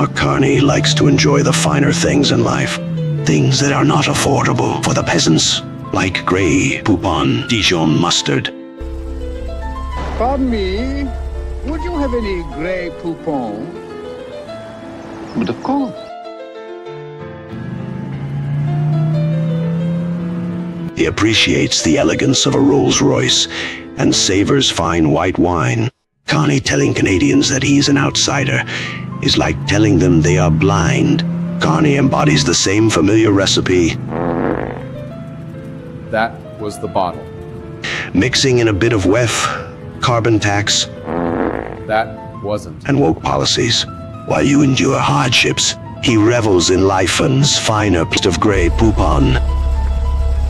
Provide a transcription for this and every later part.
Mark Carney likes to enjoy the finer things in life. Things that are not affordable for the peasants, like Grey Poupon Dijon mustard. Pardon me, would you have any Grey Poupon? But of course. He appreciates the elegance of a Rolls-Royce and savors fine white wine. Carney telling Canadians that he's an outsider is like telling them they are blind. Carney embodies the same familiar recipe. That was the bottle. Mixing in a bit of WEF, carbon tax, That wasn't. and woke policies. While you endure hardships, he revels in life's finer plate of Grey Poupon.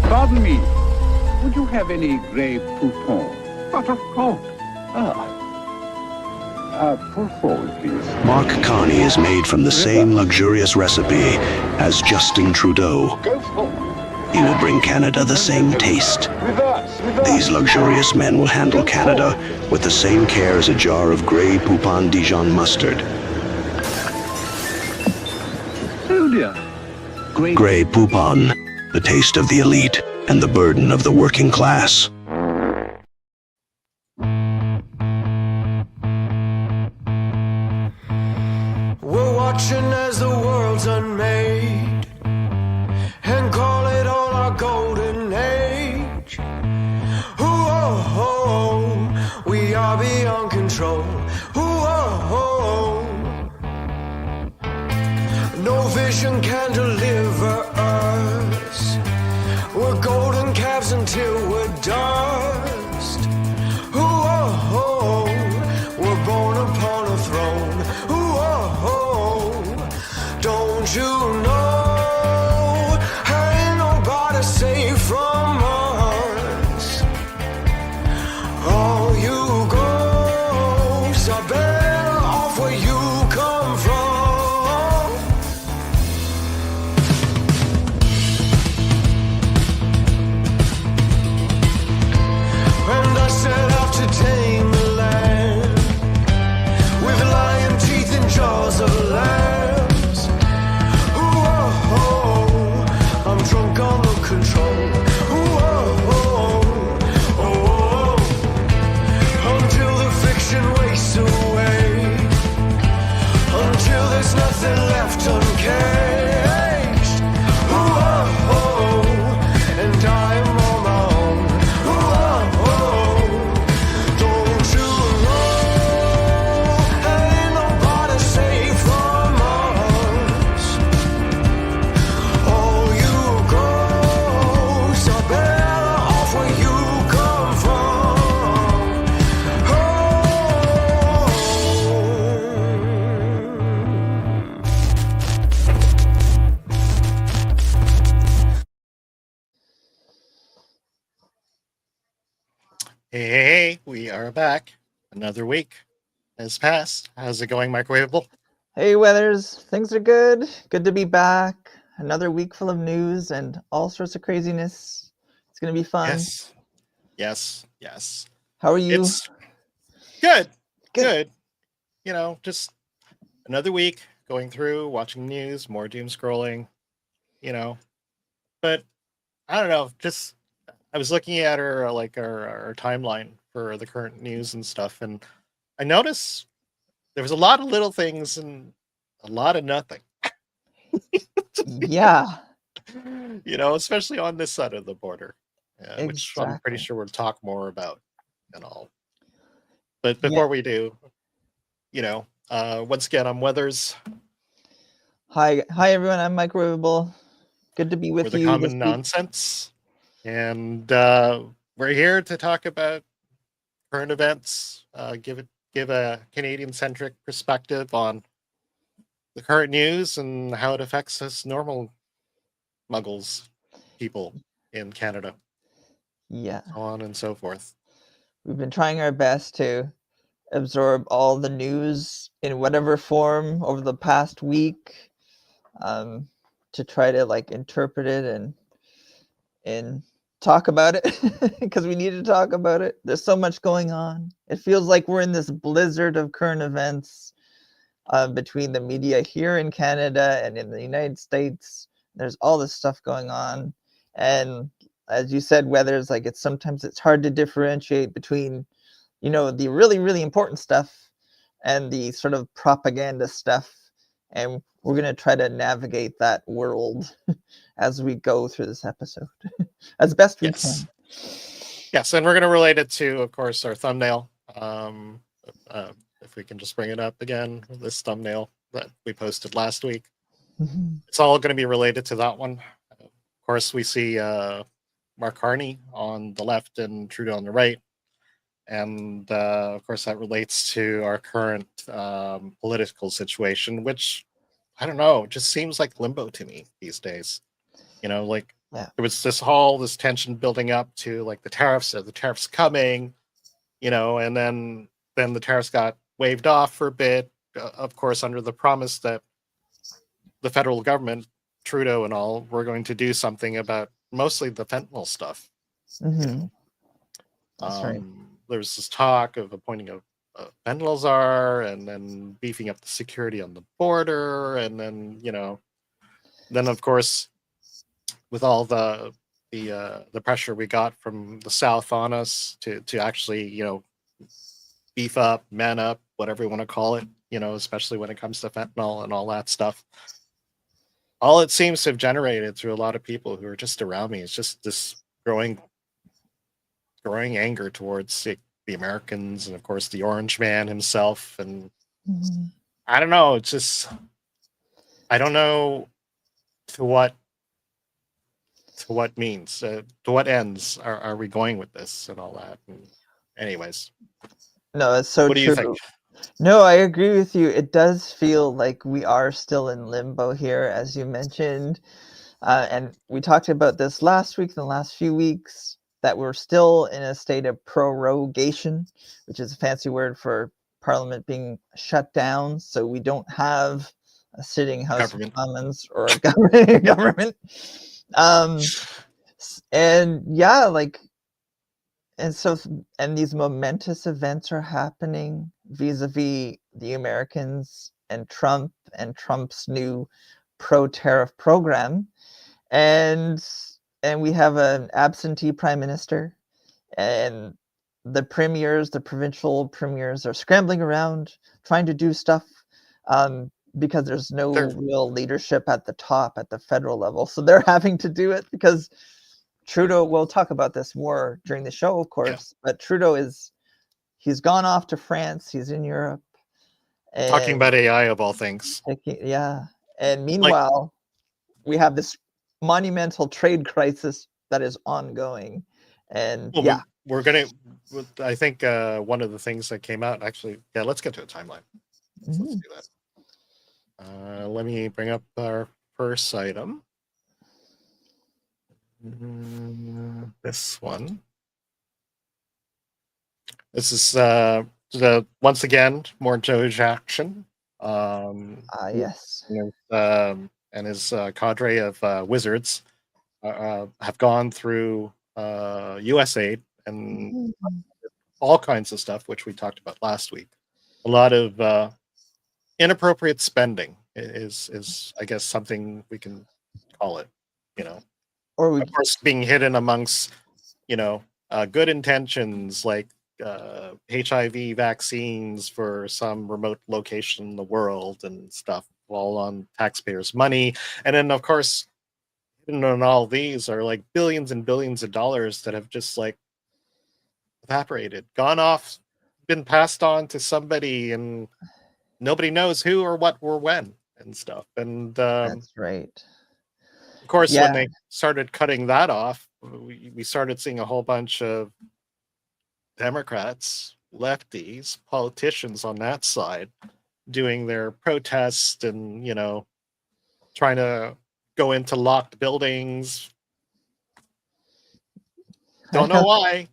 Pardon me, would you have any Grey Poupon? But of course. Pour forward, please. Mark Carney is made from the same luxurious recipe as Justin Trudeau. Go forward. He will bring Canada the same taste. Reverse. These luxurious men will handle Canada with the same care as a jar of Grey Poupon Dijon mustard. Oh dear. Grey Poupon, the taste of the elite and the burden of the working class. We're watching as the world's unmade and call it all our golden age. Ooh, we are beyond control. Ooh, no vision can deliver us. We're golden calves until we're dust. Ooh, we're born upon a throne. Don't you know, ain't nobody safe from us. All you ghosts are better off where you come from. And I set out to tame the land with lion teeth and jaws of lambs. I'm drunk on the control. Until the fiction wastes away, until there's nothing left uncaged. And I am on my own. Don't you know, ain't nobody safe from us. All you ghosts are better off where you come from. Hey, we are back. Another week has passed. How's it going, Mikerowaveable? Hey, Weathers. Things are good. Good to be back. Another week full of news and all sorts of craziness. It's going to be fun. Yes. How are you? It's good. You know, just another week going through, watching news, more doom scrolling, you know. But I don't know, just I was looking at our timeline for the current news and stuff, and I noticed there was a lot of little things and a lot of nothing. Yeah. You know, especially on this side of the border, which I'm pretty Exactly. sure we'll talk more about and all. But before we do, you know, once again, I'm Weathers. Hi, everyone. I'm Mikerowaveable. Good to be with We're the you. Common this week. Nonsense. And we're here to talk about current events, give a Canadian-centric perspective on the current news and how it affects us normal muggles people in Canada. Yeah. So on and so forth. We've been trying our best to absorb all the news in whatever form over the past week, to try to interpret it and talk about it, because we need to talk about it. There's so much going on. It feels like we're in this blizzard of current events. between the media here in Canada and in the United States. There's all this stuff going on, and as you said, Weathers, like sometimes it's hard to differentiate between, the really, really important stuff and the sort of propaganda stuff. And we're going to try to navigate that world as we go through this episode as best we can. Yes, and we're going to relate it to, of course, our thumbnail. If we can just bring it up again, this thumbnail that we posted last week. It's all going to be related to that one. Of course, we see Mark Carney on the left and Trudeau on the right. And of course, that relates to our current political situation, which, I don't know, just seems like limbo to me these days. There was this tension building up to like the tariffs. Are the tariffs coming? And then the tariffs got waved off for a bit, of course, under the promise that the federal government, Trudeau and all, were going to do something about mostly the fentanyl stuff. Mm-hmm. That's right. There's this talk of appointing a fentanyl czar and then beefing up the security on the border. And then of course, with all the pressure we got from the South on us to actually, beef up, man up, whatever you want to call it, especially when it comes to fentanyl and all that stuff. All it seems to have generated through a lot of people who are just around me is just this growing anger towards the Americans and, of course, the Orange Man himself. And I don't know. It's just, I don't know to what means, to what ends are we going with this and all that. And anyways. No, it's so what true. Do you think? No, I agree with you. It does feel like we are still in limbo here, as you mentioned. And we talked about this last week, in the last few weeks, that we're still in a state of prorogation, which is a fancy word for Parliament being shut down. So we don't have a sitting House of Commons or a government. And yeah, and these momentous events are happening vis-a-vis the Americans and Trump's new pro-tariff program. And we have an absentee prime minister, and the provincial premiers are scrambling around trying to do stuff because there's no real leadership at the top, at the federal level. So they're having to do it because Trudeau, we'll talk about this more during the show, of course, but Trudeau he's gone off to France. He's in Europe. Talking about AI of all things. Yeah. And meanwhile, we have this monumental trade crisis that is ongoing. And we're going to, I think one of the things that came out, actually, let's get to a timeline. Let's do that. Let me bring up our first item. This one. This is once again more DOGE action. Yes. And his cadre of wizards have gone through USAID and all kinds of stuff, which we talked about last week. A lot of inappropriate spending is I guess something we can call it, Or of course being hidden amongst, good intentions like HIV vaccines for some remote location in the world and stuff, all on taxpayers' money. And then, of course, hidden on all these are like billions and billions of dollars that have just evaporated, gone off, been passed on to somebody, and nobody knows who or what or when and stuff. And that's right. Of course, when they started cutting that off, we started seeing a whole bunch of Democrats, lefties, politicians on that side doing their protests and, trying to go into locked buildings. Don't know why.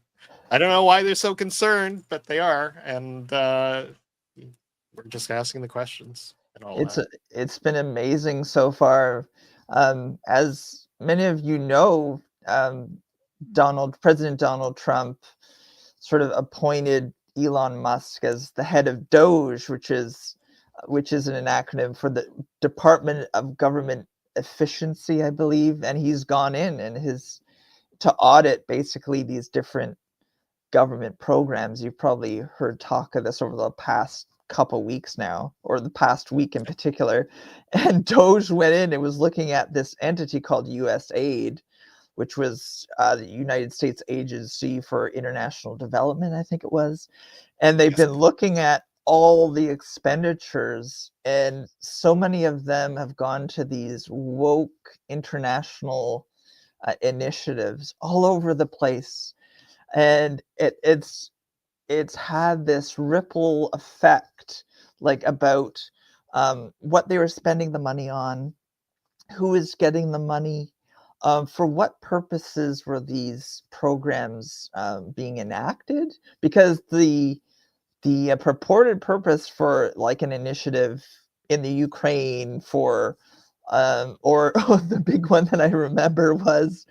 I don't know why they're so concerned, but they are. And we're just asking the questions and all that. It's been amazing so far. As many of you know, President Donald Trump sort of appointed Elon Musk as the head of DOGE, which is which is an acronym for the Department of Government Efficiency, I believe. And he's gone in and to audit basically these different government programs. You've probably heard talk of this over the past couple weeks now, or the past week in particular. And DOGE went in and was looking at this entity called USAID, which was the United States Agency for International Development, I think it was. And they've been looking at all the expenditures, and so many of them have gone to these woke international initiatives all over the place. And it's had this ripple effect, like about what they were spending the money on, who is getting the money, for what purposes were these programs being enacted? Because the purported purpose for like an initiative in the Ukraine for or the big one that I remember was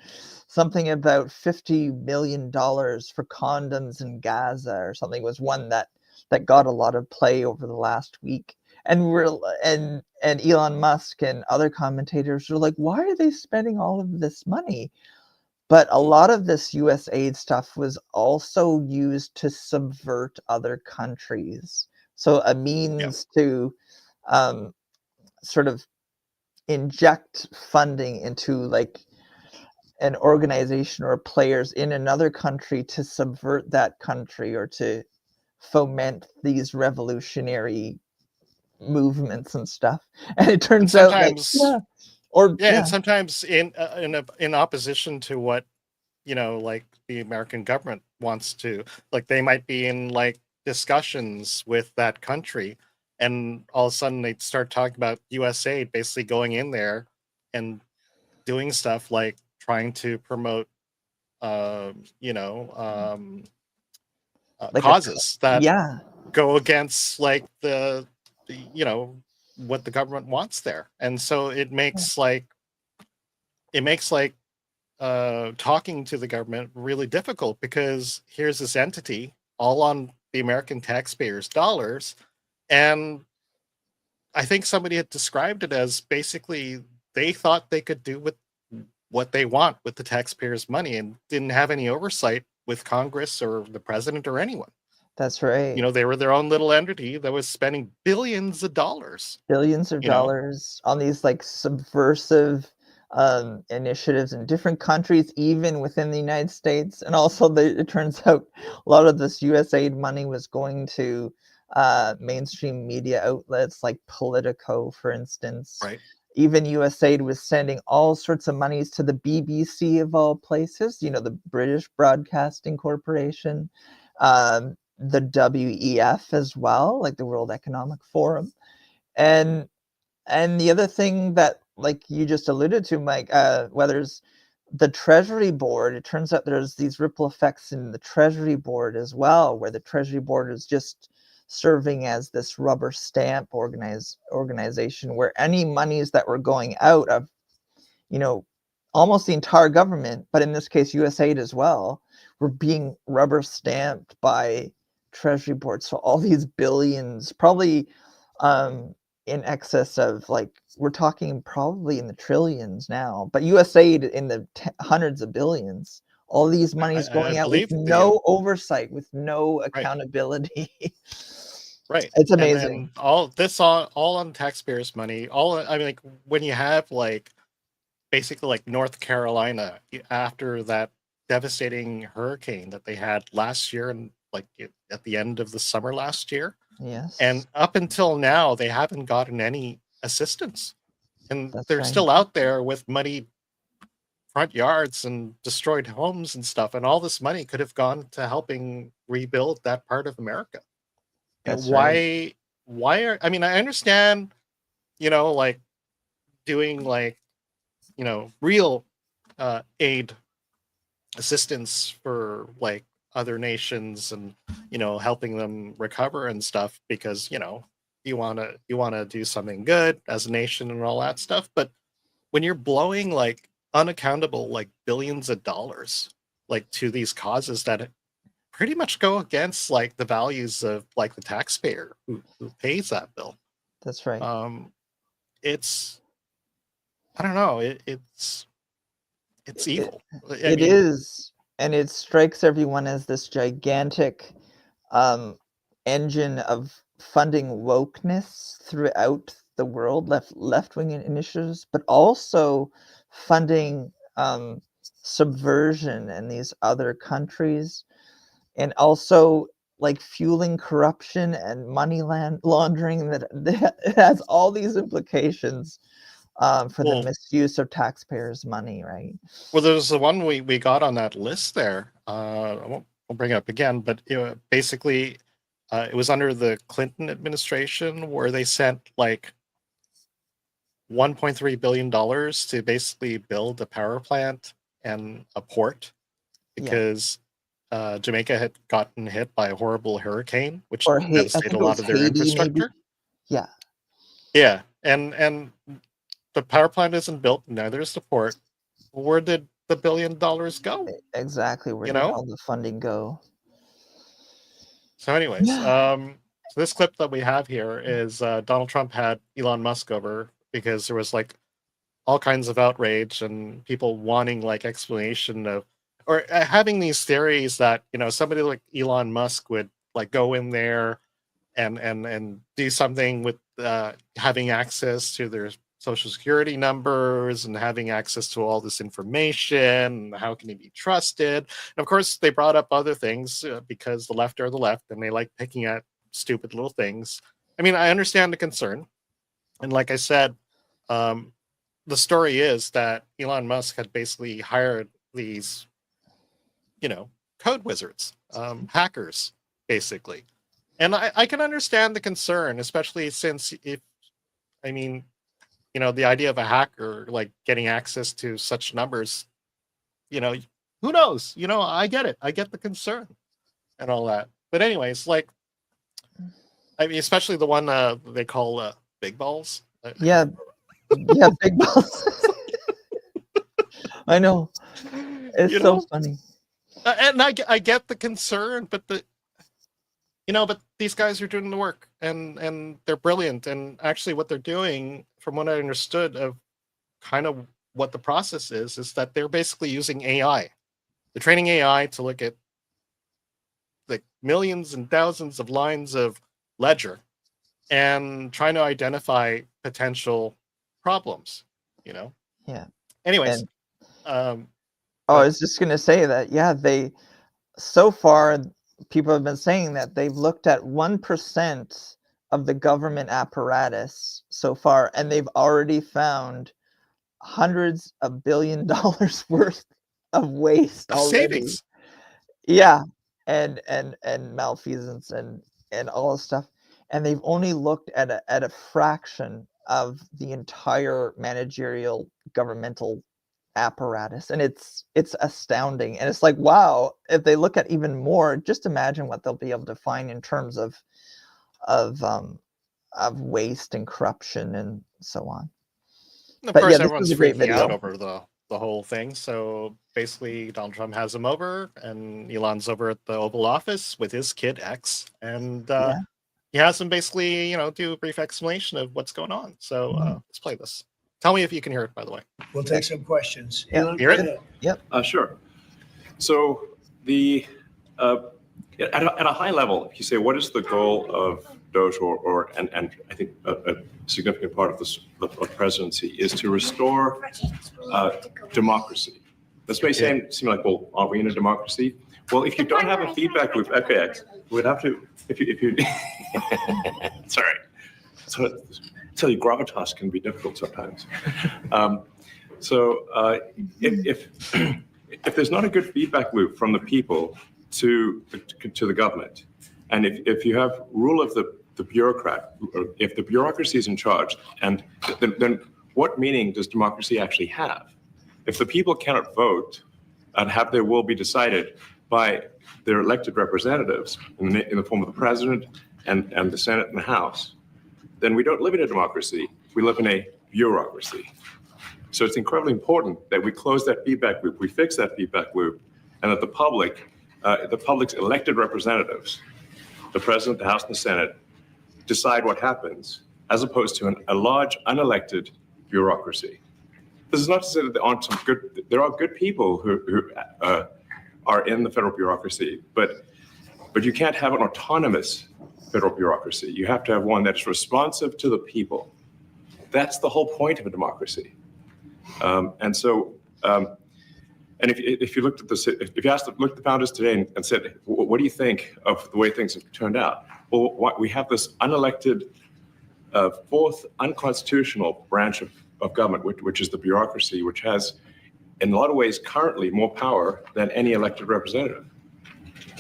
something about $50 million for condoms in Gaza or something, was one that got a lot of play over the last week. And and Elon Musk and other commentators were like, why are they spending all of this money? But a lot of this USAID stuff was also used to subvert other countries. So a means to sort of inject funding into like an organization or players in another country to subvert that country or to foment these revolutionary movements and stuff. And it turns out that, and sometimes in opposition to what, you know, like the American government wants to, like they might be in like discussions with that country, and all of a sudden they start talking about USAID basically going in there and doing stuff like trying to promote like causes that yeah, go against like the you know what the government wants there. And so it makes like talking to the government really difficult, because here's this entity all on the American taxpayers' dollars. And I think somebody had described it as basically they thought they could do what they want with the taxpayers' money and didn't have any oversight with Congress or the president or anyone. that's right. You know, they were their own little entity that was spending billions of dollars. Billions of dollars on these like subversive initiatives in different countries, even within the United States. And also it turns out a lot of this USAID money was going to mainstream media outlets like Politico, for instance. Right. Even USAID was sending all sorts of monies to the BBC of all places, you know, the British Broadcasting Corporation, the WEF as well, like the World Economic Forum. And the other thing that, like you just alluded to, Mike, Weathers, the Treasury Board, it turns out there's these ripple effects in the Treasury Board as well, where the Treasury Board is just serving as this rubber stamp organization where any monies that were going out of, you know, almost the entire government, but in this case USAID as well, were being rubber stamped by Treasury Board. So all these billions, probably in excess of, like, we're talking probably in the trillions now, but USAID in the hundreds of billions. All these monies going out with no oversight, with no accountability. Right. It's amazing. And all this all on taxpayers' money. I mean, like when you have like basically like North Carolina after that devastating hurricane that they had last year, and like at the end of the summer last year. Yes. And up until now, they haven't gotten any assistance. And they're right. still out there with muddy front yards and destroyed homes and stuff. And all this money could have gone to helping rebuild that part of America. That's why are, I mean, I understand, you know, like doing like, you know, real aid assistance for like other nations and, you know, helping them recover and stuff, because, you know, you want to do something good as a nation and all that stuff. But when you're blowing like unaccountable like billions of dollars like to these causes that pretty much go against like the values of like the taxpayer who pays that bill, That's right. It's, I don't know, it's evil. It is, and it strikes everyone as this gigantic engine of funding wokeness throughout the world, left-wing initiatives, but also funding subversion in these other countries, and also like fueling corruption and money laundering. That it has all these implications for the misuse of taxpayers' money, right? Well, there's the one we got on that list there. I won't bring it up again, but basically, it was under the Clinton administration where they sent like $1.3 billion to basically build a power plant and a port because Jamaica had gotten hit by a horrible hurricane, which devastated a lot of their infrastructure. Maybe? Yeah, and the power plant isn't built. Neither is the port. Where did the $1 billion go? Exactly. Where did all the funding go? So anyways, so this clip that we have here is Donald Trump had Elon Musk over because there was like all kinds of outrage and people wanting like explanation of, or having these theories that, you know, somebody like Elon Musk would like go in there and do something with having access to their social security numbers and having access to all this information, and how can he be trusted? And of course they brought up other things because the left are the left and they like picking at stupid little things. I mean, I understand the concern, and like I said, the story is that Elon Musk had basically hired these, you know, code wizards, hackers basically, and I can understand the concern, especially since you know, the idea of a hacker like getting access to such numbers, you know, who knows? You know, I get it. I get the concern and all that. But anyways, like, I mean, especially the one they call big balls. Yeah, big balls. I know. It's so funny. And I get the concern, but but these guys are doing the work and they're brilliant. And actually what they're doing, from what I understood of kind of what the process is that they're basically using AI. They're training AI to look at like millions and thousands of lines of ledger and trying to identify potential problems, you know? Yeah. Anyways. I was just going to say that, so far, people have been saying that they've looked at 1% of the government apparatus so far, and they've already found hundreds of $billions worth of waste already. Savings. Yeah, and malfeasance and all this stuff, and they've only looked at a fraction of the entire managerial governmental apparatus, and it's astounding. And it's like, wow, if they look at even more, just imagine what they'll be able to find in terms of waste and corruption and so on. Of course, everyone's freaking out over the whole thing. So basically, Donald Trump has him over, and Elon's over at the Oval Office with his kid X, and he has him basically, do a brief explanation of what's going on. So let's play this. Tell me if you can hear it, by the way. We'll take some questions. Yep. Hear it? Yep. Sure. So at a high level, if you say, what is the goal of DOGE and I think a significant part of the presidency is to restore democracy. This may seem like, well, are we in a democracy? Well, if you don't have a feedback loop, FAX, we'd have to, if you sorry. So tell you, gravitas can be difficult sometimes. If there's not a good feedback loop from the people to the government, and if you have rule of the bureaucrat, or if the bureaucracy is in charge, and then what meaning does democracy actually have? If the people cannot vote and have their will be decided by their elected representatives in the form of the president and the Senate and the House, then we don't live in a democracy. We live in a bureaucracy. So it's incredibly important that we close that feedback loop, we fix that feedback loop, and that the public's elected representatives, the president, the House, and the Senate, decide what happens as opposed to a large unelected bureaucracy. This is not to say that there aren't some good. There are good people who are in the federal bureaucracy, but you can't have an autonomous federal bureaucracy. You have to have one that's responsive to the people. That's the whole point of a democracy. And if you looked at if you looked at the founders today and said, what do you think of the way things have turned out? Well, we have this unelected, fourth unconstitutional branch of government, which is the bureaucracy, which has, in a lot of ways, currently more power than any elected representative.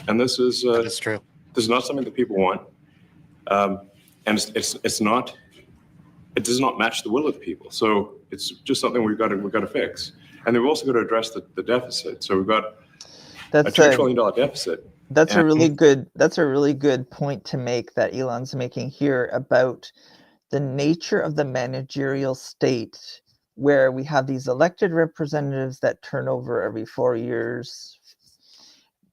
And this is That's true. This is not something that people want, and it's not. It does not match the will of the people. So it's just something we've got to fix. And then we've also got to address the deficit. So we've got a $2 trillion deficit. That's a really good point to make that Elon's making here about the nature of the managerial state, where we have these elected representatives that turn over every 4 years,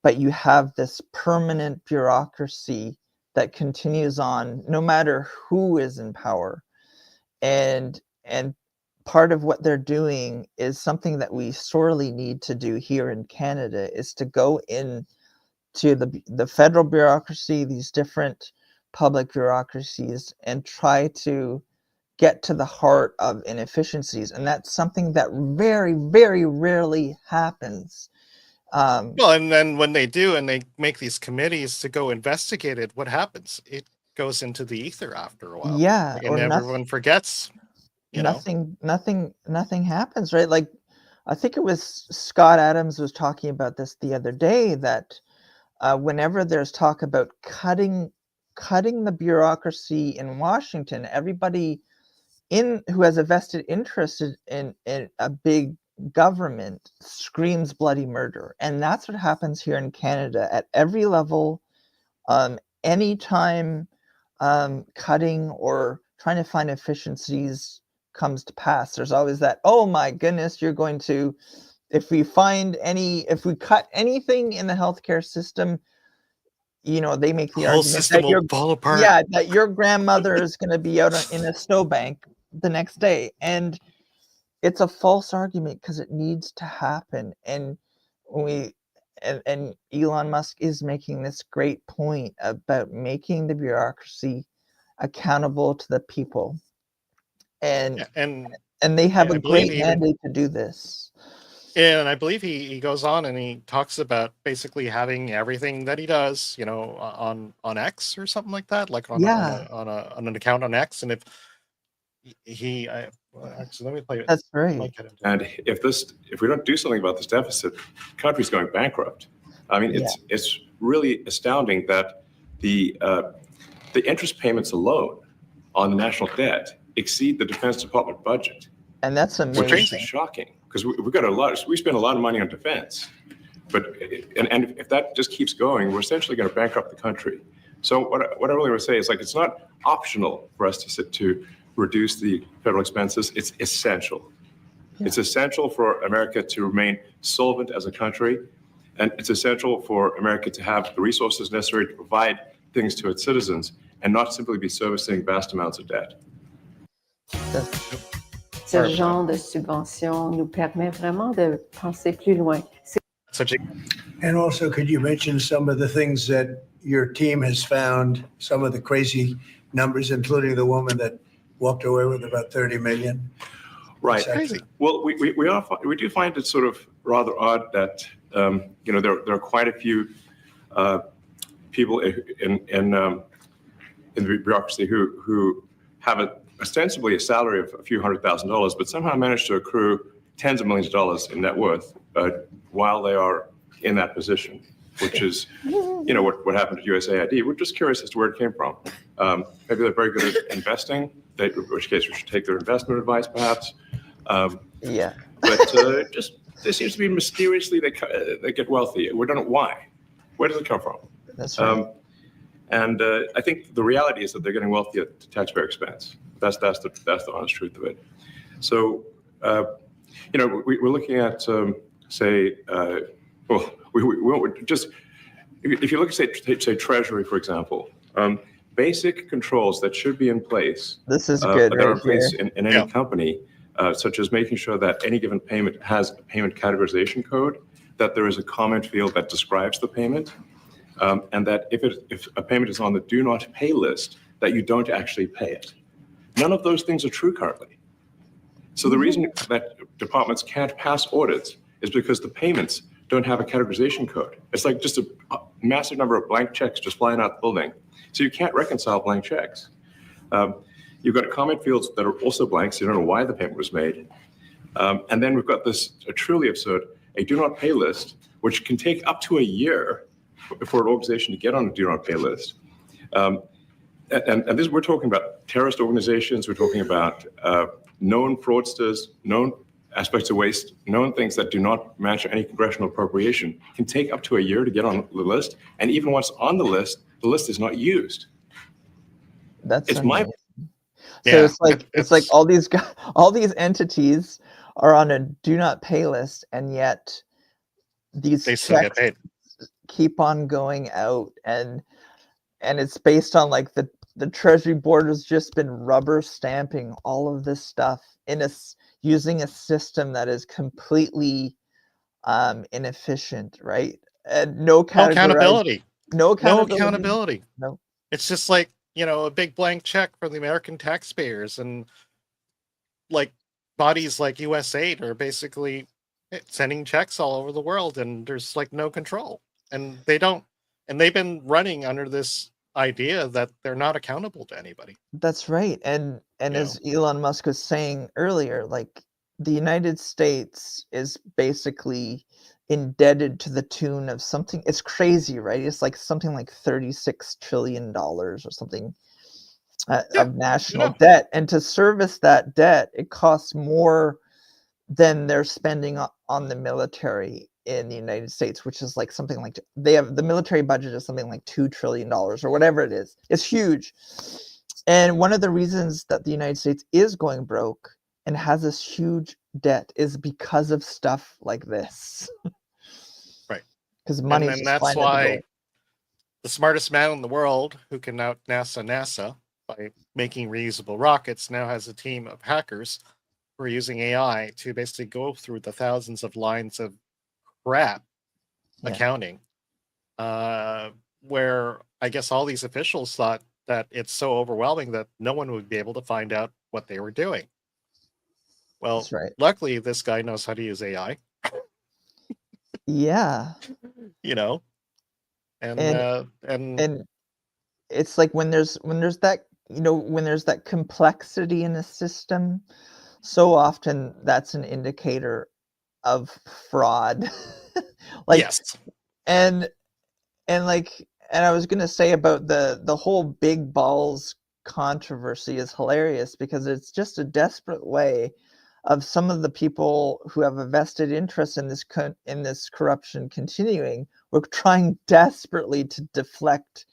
but you have this permanent bureaucracy that continues on no matter who is in power. And part of what they're doing is something that we sorely need to do here in Canada, is to go in to the federal bureaucracy, these different public bureaucracies, and try to get to the heart of inefficiencies. And that's something that very, very rarely happens. Well, and then when they do, and they make these committees to go investigate it, what happens? It goes into the ether after a while. Yeah, And everyone forgets. Nothing happens, right? Like, I think it was Scott Adams was talking about this the other day, that whenever there's talk about cutting the bureaucracy in Washington, everybody who has a vested interest in a big government screams bloody murder. And that's what happens here in Canada at every level. Anytime cutting or trying to find efficiencies comes to pass, there's always that, oh my goodness, you're going to, if we cut anything in the healthcare system, they make the whole argument system that will fall apart. Yeah, that your grandmother is going to be out in a snowbank the next day. And it's a false argument, because it needs to happen. And and Elon Musk is making this great point about making the bureaucracy accountable to the people. And they have a great mandate to do this. And I believe he goes on and he talks about basically having everything that he does, on X or something like that, like on an account on X. And if actually, let me play it. That's right. And if we don't do something about this deficit, the country's going bankrupt. I mean, it's really astounding that the interest payments alone on the national debt exceed the Defense Department budget. And that's amazing. Which is shocking, because we spend a lot of money on defense, but if that just keeps going, we're essentially going to bankrupt the country. So what I really want to say is, like, it's not optional for us to reduce the federal expenses. It's essential. Yeah. It's essential for America to remain solvent as a country, and it's essential for America to have the resources necessary to provide things to its citizens and not simply be servicing vast amounts of debt. Ce genre de subvention nous permet vraiment de penser plus loin. And also, could you mention some of the things that your team has found, some of the crazy numbers, including the woman that walked away with about 30 million? Right. Crazy. Well, we do find it sort of rather odd that there are quite a few people in the bureaucracy who have ostensibly a salary of a few $100,000, but somehow manage to accrue tens of millions of dollars in net worth while they are in that position, which is, what happened at USAID. We're just curious as to where it came from. Maybe they're very good at investing, in which case we should take their investment advice, perhaps. But just there seems to be mysteriously they get wealthy. We don't know why. Where does it come from? That's right. And I think the reality is that they're getting wealthy at taxpayer expense. That's the honest truth of it. So, we're looking at, we just, if you look at, say Treasury, for example, basic controls that should be in place. This is good that are right in place here. in any company, such as making sure that any given payment has a payment categorization code, that there is a comment field that describes the payment, and that if a payment is on the do not pay list, that you don't actually pay it. None of those things are true currently. So the reason that departments can't pass audits is because the payments don't have a categorization code. It's like just a massive number of blank checks just flying out the building. So you can't reconcile blank checks. You've got comment fields that are also blank, so you don't know why the payment was made. And then we've got this truly absurd, a do not pay list, which can take up to a year for an organization to get on a do not pay list. And this, we're talking about terrorist organizations, we're talking about known fraudsters, known aspects of waste, known things that do not match any congressional appropriation, can take up to a year to get on the list. And even once on the list is not used. That's it's amazing. my So it's like all these entities are on a do not pay list, and yet these They still get checks paid. keep on going out, and it's based on like the Treasury Board has just been rubber stamping all of this stuff using a system that is completely inefficient, right? And no accountability. No No accountability. accountability. No. It's just like, a big blank check for the American taxpayers, and like bodies like USAID are basically sending checks all over the world, and there's like no control, and they've been running under this idea that they're not accountable to anybody. That's right. And as Elon Musk was saying earlier, like the United States is basically indebted to the tune of something, it's crazy, right? It's like something like $36 trillion or something of national debt. And to service that debt, it costs more than they're spending on the military in the United States, which is like something like, the military budget is something like $2 trillion or whatever it is. It's huge. And one of the reasons that the United States is going broke and has this huge debt is because of stuff like this. Right. Because money. And that's why the smartest man in the world, who can out NASA by making reusable rockets, now has a team of hackers who are using AI to basically go through the thousands of lines of crap accounting, where I guess all these officials thought that it's so overwhelming that no one would be able to find out what they were doing. Well, That's right. Luckily this guy knows how to use AI. Yeah. And it's like when there's that, when there's that complexity in a system, so often that's an indicator of fraud. Yes. And I was gonna say about the whole big balls controversy is hilarious, because it's just a desperate way of some of the people who have a vested interest in this corruption continuing. We're trying desperately to deflect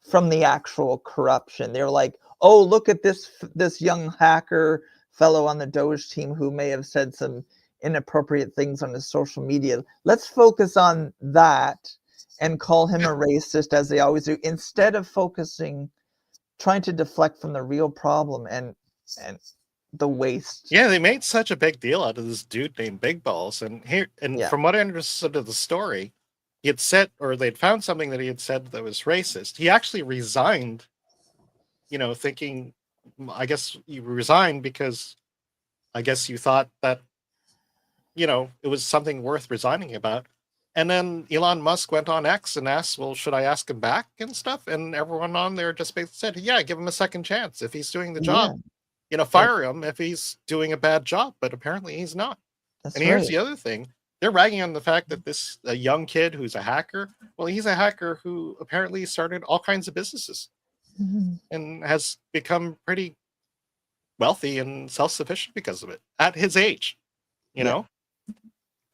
from the actual corruption. They're like, oh, look at this young hacker fellow on the DOGE team who may have said some inappropriate things on his social media. Let's focus on that and call him a racist, as they always do, instead of trying to deflect from the real problem and the waste. Yeah, they made such a big deal out of this dude named Big Balls, and from what I understood of the story, he had said, or they'd found something that he had said that was racist. He actually resigned, thinking, I guess you resigned because I guess you thought that, it was something worth resigning about. And then Elon Musk went on X and asked, well, should I ask him back and stuff? And everyone on there just basically said, yeah, give him a second chance. If he's doing the job, fire him if he's doing a bad job. But apparently he's not. Here's the other thing. They're ragging on the fact that a young kid who's a hacker, well, he's a hacker who apparently started all kinds of businesses and has become pretty wealthy and self-sufficient because of it at his age, you know?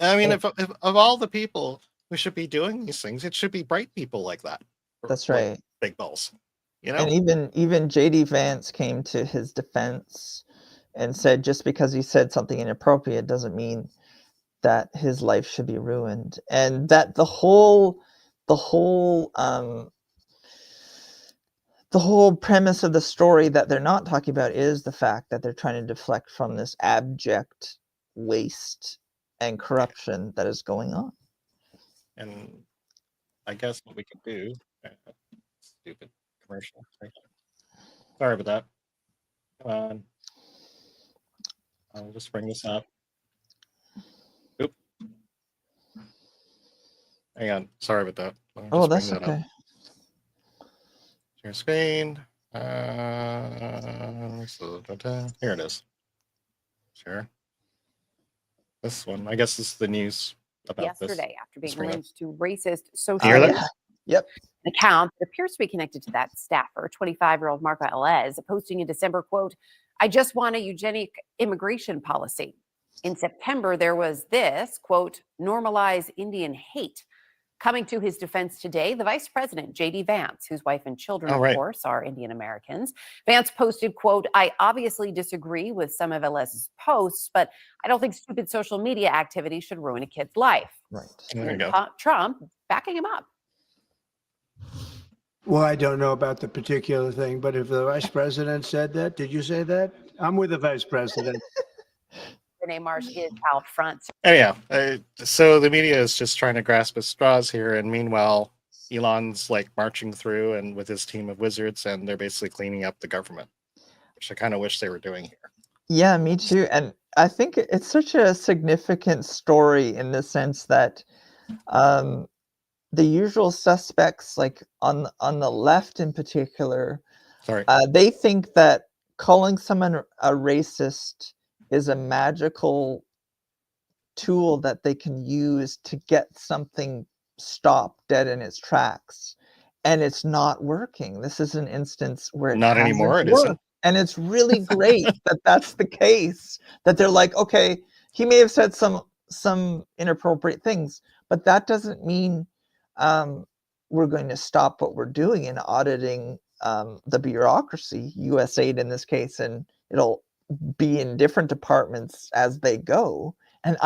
I mean, if of all the people who should be doing these things, it should be bright people like that. That's right. Like Big Balls, And even JD Vance came to his defense and said just because he said something inappropriate doesn't mean that his life should be ruined, and that the whole the whole premise of the story that they're not talking about is the fact that they're trying to deflect from this abject waste and corruption that is going on. And I guess what we could do, stupid commercial. Sorry about that. Come on. I'll just bring this up. Oop. Hang on. Sorry about that. Let me Oh, just that's bring that okay. up. Share screen. Here it is. Sure. This one. I guess this is the news about this. Yesterday, after being Bring it up. linked to racist social Hear media that? Yep. account that appears to be connected to that staffer, 25-year-old Marco Elez, posting in December, quote, "I just want a eugenic immigration policy." In September, there was this, quote, "normalize Indian hate." Coming to his defense today, the Vice President, J.D. Vance, whose wife and children, of course, are Indian Americans. Vance posted, quote, "I obviously disagree with some of Elez's posts, but I don't think stupid social media activity should ruin a kid's life." Right. There you go. Trump backing him up. Well, I don't know about the particular thing, but if the vice president said that, did you say that? I'm with the vice president. Renee Marsh is out front. Anyhow, so the media is just trying to grasp at straws here, and meanwhile, Elon's like marching through and with his team of wizards, and they're basically cleaning up the government, which I kind of wish they were doing here. Yeah, me too. And I think it's such a significant story in the sense that the usual suspects, like on the left in particular, they think that calling someone a racist is a magical tool that they can use to get something stopped dead in its tracks. And it's not working. This is an instance where it Not anymore, hasn't it isn't. worked. And it's really great that that's the case, that they're like, okay, he may have said some inappropriate things, but that doesn't mean we're going to stop what we're doing in auditing the bureaucracy, USAID in this case, and it'll be in different departments as they go. And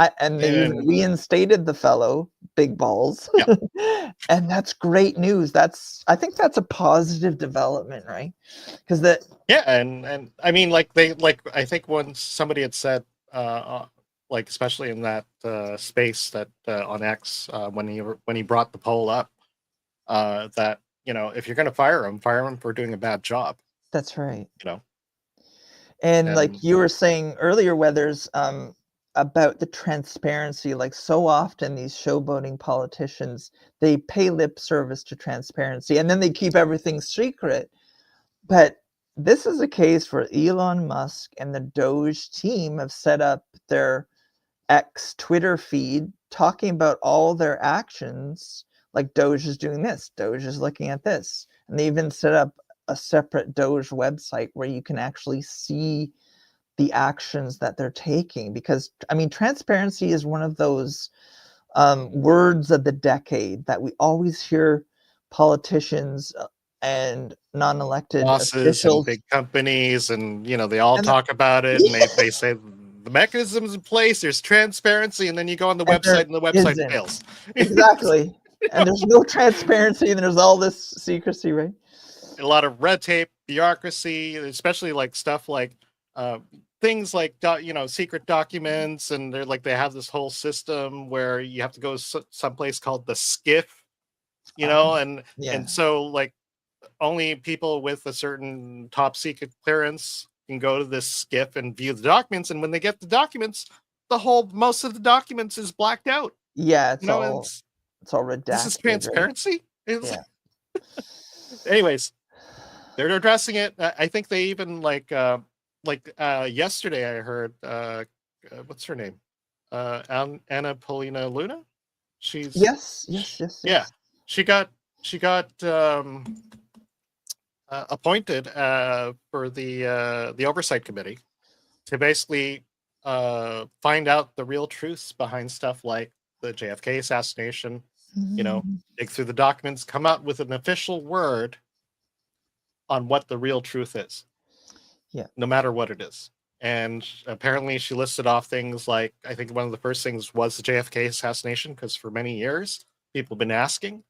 they even reinstated the fellow, big balls. Yeah. And that's great news. I think that's a positive development, right? Because that and I mean, I think when somebody had said like especially in that space that on X when he brought the poll up that if you're going to fire him for doing a bad job. That's right. And like you were saying earlier, Weathers, about the transparency, like so often these showboating politicians, they pay lip service to transparency and then they keep everything secret. But this is a case where Elon Musk and the DOGE team have set up their X Twitter feed talking about all their actions, like DOGE is doing this, DOGE is looking at this. And they even set up a separate DOGE website where you can actually see the actions that they're taking. Because, I mean, transparency is one of those words of the decade that we always hear politicians and non-elected bosses officials, and big companies, and they all talk about it, and they say the mechanism's in place, there's transparency, and then you go on the website and the website fails. Exactly. And there's no transparency and there's all this secrecy, right? A lot of red tape, bureaucracy, especially like stuff like things like secret documents, and they have this whole system where you have to go someplace called the SCIF, and so like only people with a certain top secret clearance can go to this SCIF and view the documents, and when they get the documents, most of the documents is blacked out. Yeah, it's all redacted. This is transparency. Right? Yeah. Anyways, they're addressing it. I think they even yesterday I heard what's her name? Anna Paulina Luna. She's yes. Yeah, she got appointed for the oversight committee to basically find out the real truths behind stuff like the JFK assassination. Dig through the documents, come out with an official word on what the real truth is. Yeah. No matter what it is. And apparently she listed off things like, I think one of the first things was the JFK assassination, because for many years, people have been asking,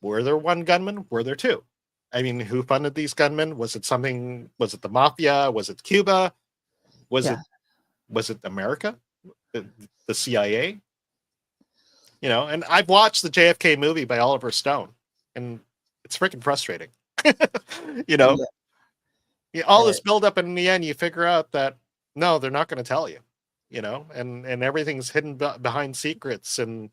were there one gunman? Were there two? I mean, who funded these gunmen? Was it the mafia? Was it Cuba? Was it America? The CIA? And I've watched the JFK movie by Oliver Stone, and it's freaking frustrating. All this buildup, and in the end, you figure out that no, they're not going to tell you, and everything's hidden behind secrets, and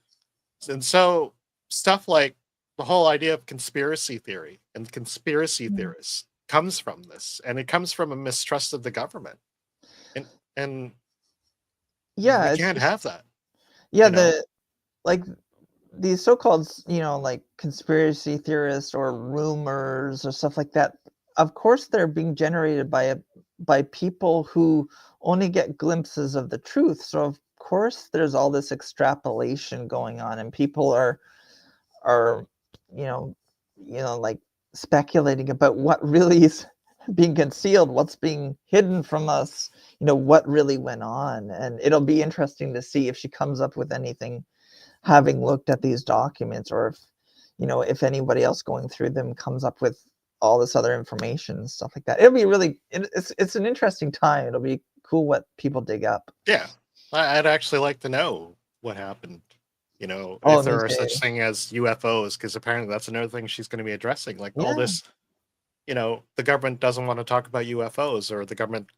so stuff like the whole idea of conspiracy theory and conspiracy theorists comes from this, and it comes from a mistrust of the government, and we can't have that. Like these so-called, like conspiracy theorists or rumors or stuff like that. Of course, they're being generated by people who only get glimpses of the truth. So of course, there's all this extrapolation going on, and people are like speculating about what really is being concealed, what's being hidden from us, what really went on. And it'll be interesting to see if she comes up with anything, having looked at these documents, or if anybody else going through them comes up with all this other information and stuff like that. It'll be it's an interesting time. It'll be cool what people dig up. Yeah, I'd actually like to know what happened. If there are such thing as UFOs, because apparently that's another thing she's going to be addressing. Like all this, the government doesn't want to talk about UFOs, or the government,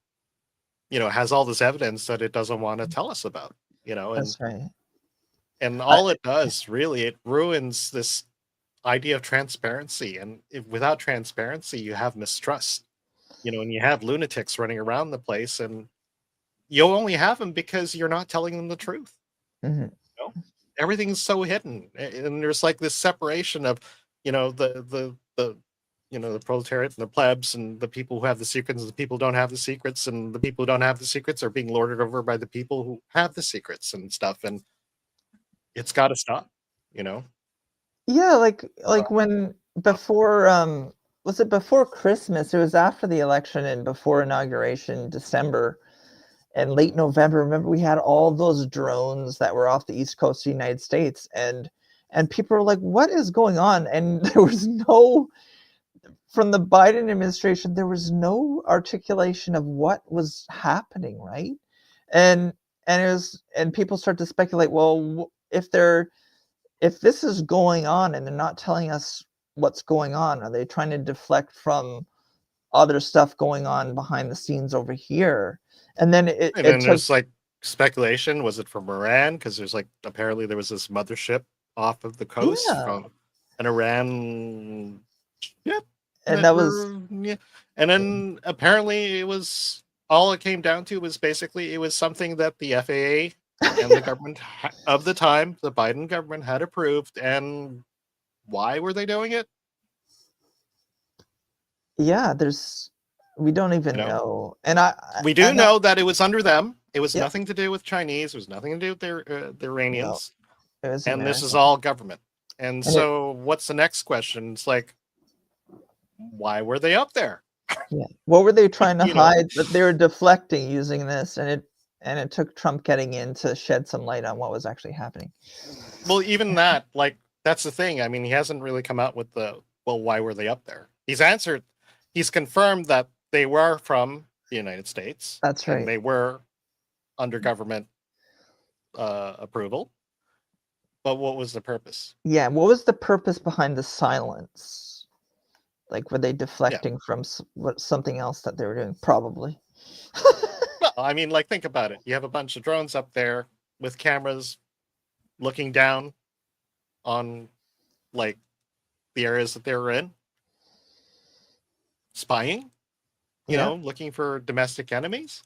has all this evidence that it doesn't want to tell us about. That's right. And all it does, really, it ruins this idea of transparency. And without transparency, you have mistrust, and you have lunatics running around the place, and you'll only have them because you're not telling them the truth. Mm-hmm. Everything's so hidden, and there's like this separation of, the proletariat and the plebs, and the people who have the secrets and the people who don't have the secrets, and the people who don't have the secrets are being lorded over by the people who have the secrets and stuff. And it's got to stop, Yeah, like when before was it before Christmas? It was after the election and before inauguration, December and late November. Remember, we had all those drones that were off the east coast of the United States, and people were like, "What is going on?" And there was from the Biden administration, there was no articulation of what was happening, right? And people start to speculate, well, if this is going on and they're not telling us what's going on, are they trying to deflect from other stuff going on behind the scenes over here? And then there's like speculation. Was it from Iran? Because there's apparently there was this mothership off of the coast from an Iran ship. And and then apparently it was all it came down to was basically it was something that the FAA and the government of the time, the Biden government, had approved. And why were they doing it? Yeah, we don't even know. And we do know that it was under them. It was nothing to do with Chinese. It was nothing to do with the Iranians. No, and American. This is all government. And so what's the next question? It's like, why were they up there? Yeah. What were they trying to hide? But they were deflecting using this, and it took Trump getting in to shed some light on what was actually happening. Well, even that, that's the thing. I mean, he hasn't really come out with why were they up there? He's confirmed that they were from the United States. That's right. And they were under government approval. But what was the purpose? Yeah, what was the purpose behind the silence? Were they deflecting from something else that they were doing? Probably. Well, I mean, think about it. You have a bunch of drones up there with cameras looking down on, the areas that they were in. Spying? Looking for domestic enemies?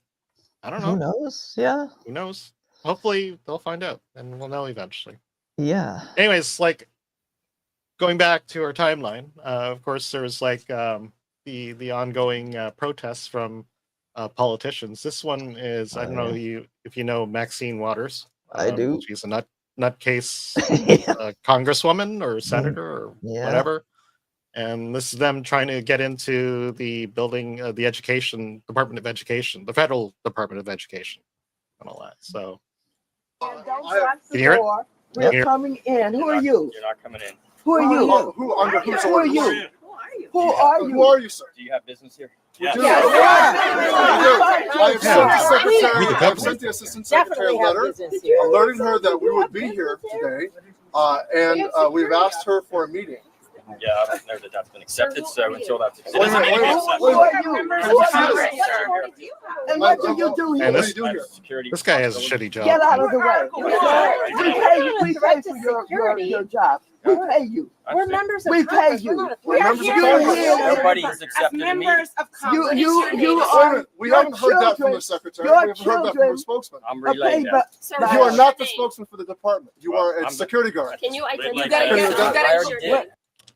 I don't know. Who knows? Yeah. Who knows? Hopefully they'll find out, and we'll know eventually. Yeah. Anyways, going back to our timeline, of course, there's the ongoing protests from politicians. This one is, I don't know if you know Maxine Waters. I do. She's a nutcase congresswoman or senator or whatever. And this is them trying to get into the building, the Department of Education, the Federal Department of Education, and all that. So, don't shut the can you hear it? door. We're coming in. Who are you? You're not coming in. Who are you? Who are you? Who are you? Who are you, sir? Do you have business here? Yeah. Yeah. I have sent the secretary, I have sent the assistant secretary a Definitely have letter business here. alerting her that we would be here today, and we've asked her for a meeting. Yeah, I don't know that that's been accepted, so until that's accepted. Wait a minute, wait a minute. Who are you? Who are you? And what do you do here? And What do you do here? this guy has a shitty job. Get out of the way. We pay for your job. We pay you. We're members of We pay Congress. you. We're not We are Members of here. Congress. Nobody has accepted a meeting. You Wait a are. minute, we haven't heard that from the secretary. We haven't heard that from the spokesman. I'm relaying Okay, that. but You are not the spokesman for the department. You are a I'm the- security guard. Can you identify? I already did.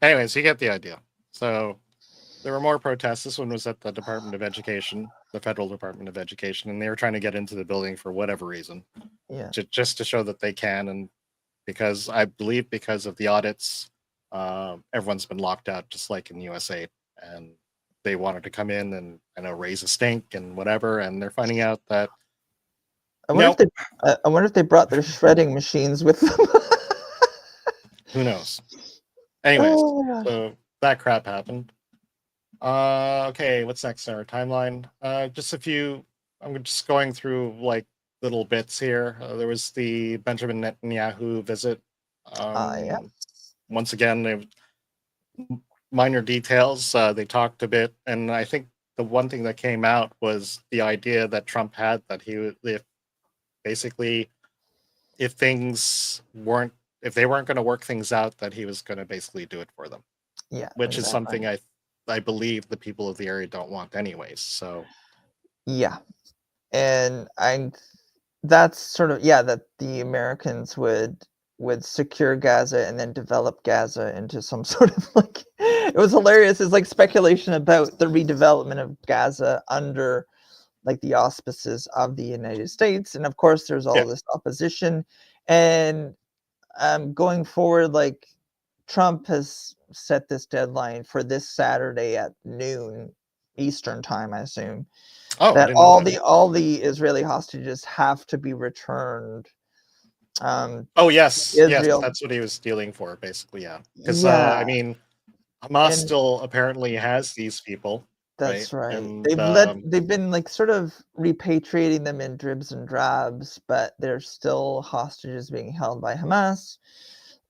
Anyways, you get the idea. So there were more protests. This one was at the Department of Education, the Federal Department of Education, and they were trying to get into the building for whatever reason. Yeah. Just to show that they can, and because I believe because of the audits, everyone's been locked out, just like in the USA, and they wanted to come in and raise a stink and whatever, and they're finding out that I wonder if they brought their shredding machines with them. who knows. Anyways, Oh my gosh. so that crap happened. Okay, what's next on our timeline? Just a few. I'm just going through like little bits here. There was the Benjamin Netanyahu visit. Yeah. Once again, minor details. They talked a bit, and I think the one thing that came out was the idea that Trump had that he would, if they weren't going to work things out, that he was going to basically do it for them. Yeah. Which is exactly. something I believe the people of the area don't want anyways. So Yeah. And that's sort of that the Americans would secure Gaza and then develop Gaza into some sort of like, it was hilarious. It's like speculation about the redevelopment of Gaza under like the auspices of the United States. And of course there's all this opposition, and going forward, like Trump has set this deadline for this Saturday at noon Eastern time, I assume. That all the Israeli hostages have to be returned. Yes, Israel. that's what he was dealing for, basically. Yeah, because I mean, Hamas still apparently has these people. That's right. And, they've been like sort of repatriating them in dribs and drabs, but they're still hostages being held by Hamas.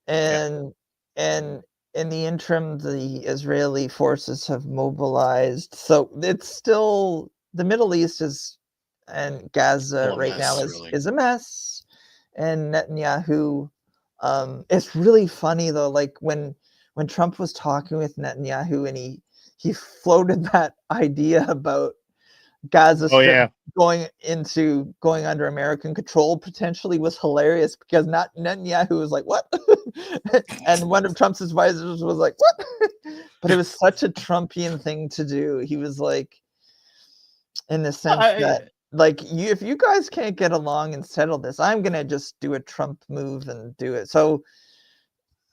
And in the interim, the Israeli forces have mobilized. So it's still the Middle East and Gaza right now is a mess. And Netanyahu, it's really funny though. Like when Trump was talking with Netanyahu and he floated that idea about Gaza Strip going under American control potentially was hilarious, because Netanyahu was like, what? And one of Trump's advisors was like, what? But it was such a Trumpian thing to do. He was like, in the sense that like, if you guys can't get along and settle this, I'm gonna just do a Trump move and do it. So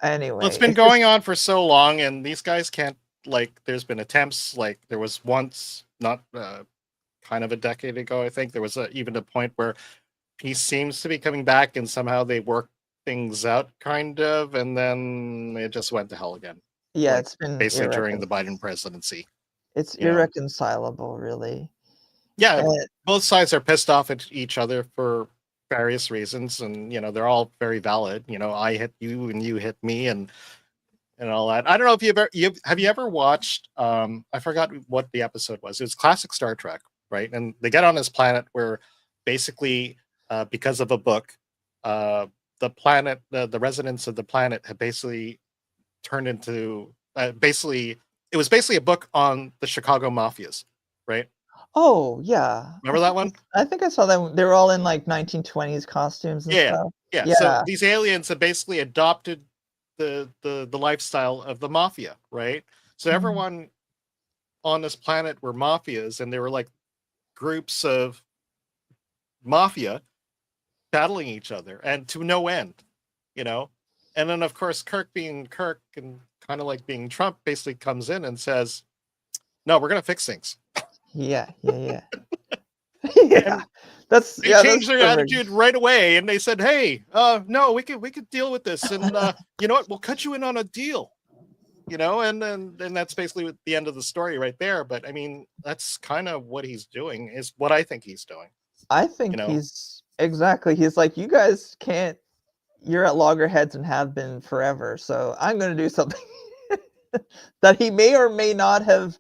anyway, well, it's been going on for so long, and these guys can't, like, there's been attempts, like there was once, not kind of a decade ago, I think, there was even a point where he seems to be coming back, and somehow they work things out, kind of, and then it just went to hell again. Yeah, like, it's been basically during the Biden presidency. It's irreconcilable, really. Yeah, both sides are pissed off at each other for various reasons, and they're all very valid. I hit you and you hit me, and all that. I don't know if have you ever watched? I forgot what the episode was. It was classic Star Trek, right? And they get on this planet where basically, because of a book, the planet, the residents of the planet have basically turned into it was basically a book on the Chicago mafias, right? Oh yeah, remember that one? I think I saw that. They were all in like 1920s costumes and stuff. Yeah. So these aliens have basically adopted the lifestyle of the mafia, right? So everyone on this planet were mafias, and they were like groups of mafia battling each other, and to no end, And then of course Kirk, being Kirk and kind of like being Trump, basically comes in and says, "No, we're gonna fix things." Yeah. They That's changed their attitude right away, and they said, "Hey, no, we could deal with this, and you know what? We'll cut you in on a deal." and that's basically the end of the story right there. But I mean, that's kind of what he's doing, is what I think he's doing. I think he's like, you guys can't, you're at loggerheads and have been forever, so I'm going to do something that he may or may not have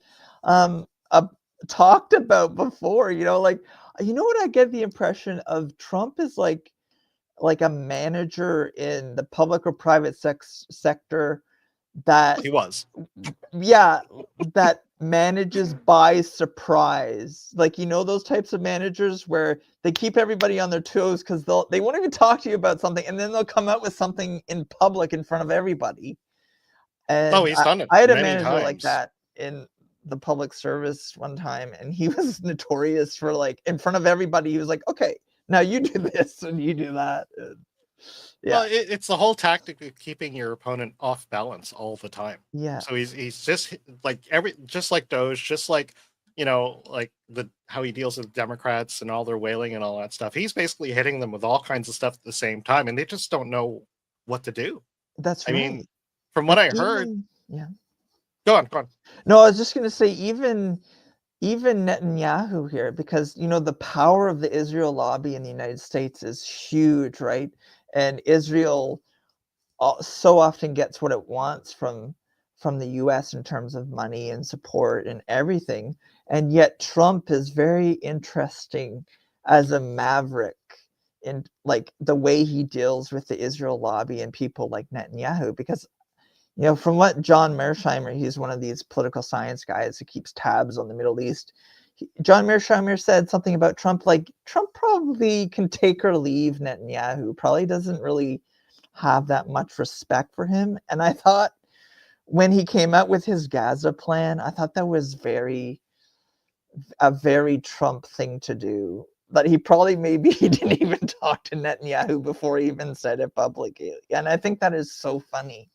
talked about before. Like, what I get the impression of Trump is like a manager in the public or private sector that he was, that manages by surprise. Like, those types of managers where they keep everybody on their toes because they won't even talk to you about something, and then they'll come out with something in public in front of everybody. And he's done it. I had a many manager times. like that in the public service one time, and he was notorious for, like, in front of everybody, he was like, okay, now you do this and you do that. Well, it's the whole tactic of keeping your opponent off balance all the time. Yeah. So he's just like just like DOGE, just like like how he deals with Democrats and all their wailing and all that stuff. He's basically hitting them with all kinds of stuff at the same time, and they just don't know what to do. That's right. I mean, from what I heard, yeah. Go on. No, I was just gonna say, even Netanyahu here, because the power of the Israel lobby in the United States is huge, right? And Israel so often gets what it wants from the US in terms of money and support and everything. And yet Trump is very interesting as a maverick in, like, the way he deals with the Israel lobby and people like Netanyahu. Because from what John Mearsheimer, he's one of these political science guys who keeps tabs on the Middle East. John Mearsheimer said something about Trump, like, Trump probably can take or leave Netanyahu, probably doesn't really have that much respect for him. And I thought when he came out with his Gaza plan, I thought that was a very Trump thing to do. But he probably maybe he didn't even talk to Netanyahu before he even said it publicly. And I think that is so funny.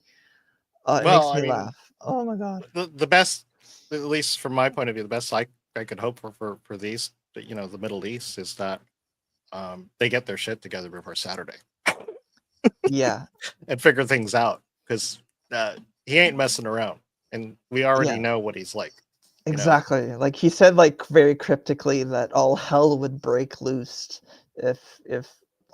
It makes me laugh. Oh my God. The best, at least from my point of view, the best I could hope for these, the Middle East, is that they get their shit together before Saturday. Yeah. And figure things out, because he ain't messing around, and we already know what he's like. Exactly. Like, he said, like, very cryptically, that all hell would break loose if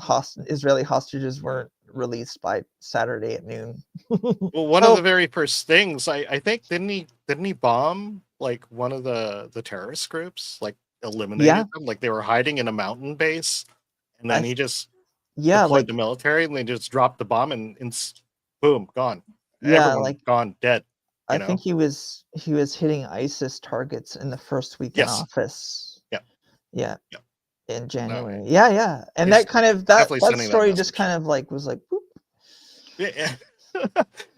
Israeli hostages weren't released by Saturday at noon. Well, one of the very first things, I think, didn't he bomb like one of the terrorist groups, like eliminated them, like they were hiding in a mountain base, and then he just deployed the military, and they just dropped the bomb, and boom, gone. Everyone gone, dead. I think he was hitting ISIS targets in the first week in office. Yeah. In January. Yeah. And that kind of that story just kind of like was like, whoop. Yeah.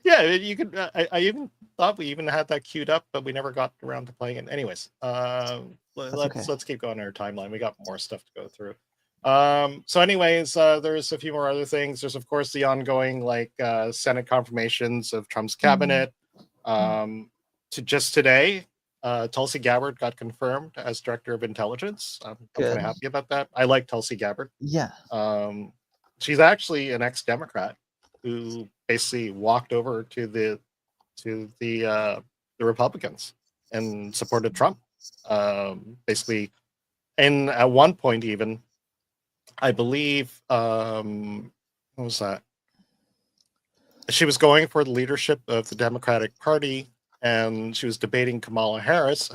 Yeah, you could I even thought we even had that queued up, but we never got around to playing it. Anyways, let's keep going our timeline. We got more stuff to go through. So anyways, there's a few more other things. There's, of course, the ongoing Senate confirmations of Trump's cabinet. To just today, Tulsi Gabbard got confirmed as Director of Intelligence. I'm kind of happy about that. I like Tulsi Gabbard. Yeah. She's actually an ex-Democrat who basically walked over to the Republicans and supported Trump. Basically, and at one point even, I believe, what was that? She was going for the leadership of the Democratic Party, and she was debating Kamala Harris.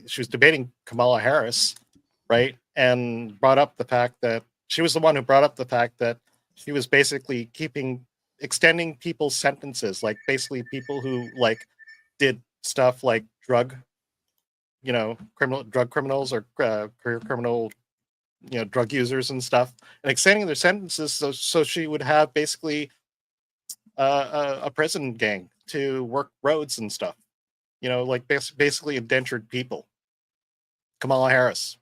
She was debating Kamala Harris, right? And brought up the fact that she was the one who brought up the fact that she was basically extending people's sentences, like basically people who did stuff like drug criminals or career criminal, drug users and stuff, and extending their sentences so she would have basically a prison gang to work roads and stuff, basically indentured people. Kamala Harris,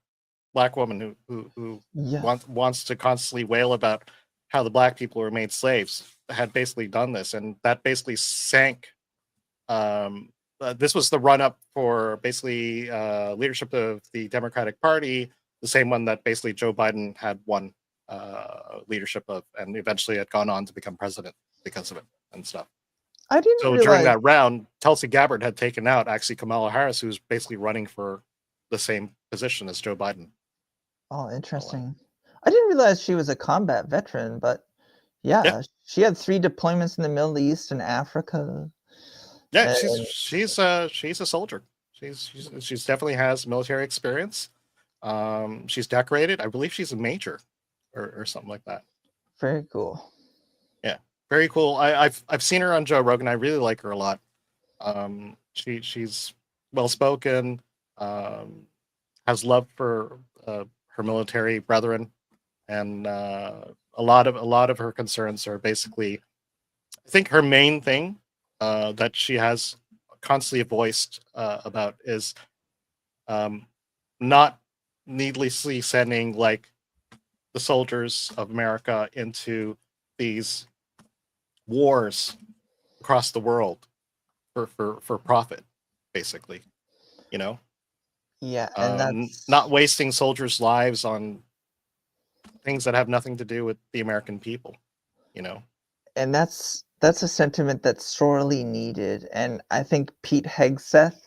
black woman who wants to constantly wail about how the black people were made slaves, had basically done this, and that basically sank. This was the run up for basically leadership of the Democratic Party, the same one that basically Joe Biden had won leadership of, and eventually had gone on to become president because of it and stuff. I didn't So realize. during that round, Tulsi Gabbard had taken out actually Kamala Harris, who's basically running for the same position as Joe Biden. Oh, interesting. I didn't realize she was a combat veteran, but yeah, Yeah. she had 3 deployments in the Middle East and Africa. Yeah, And- she's a soldier. She's definitely has military experience. She's decorated. I believe she's a major, or something like that. Very cool. Yeah, very cool. I've seen her on Joe Rogan. I really like her a lot. She's well spoken. Has love for her military brethren, and a lot of her concerns are basically, I think her main thing that she has constantly voiced about is not needlessly sending like the soldiers of America into these wars across the world for profit, basically, you know. Yeah, and that's not wasting soldiers' lives on things that have nothing to do with the American people, you know. and that's a sentiment that's sorely needed, and I think Pete Hegseth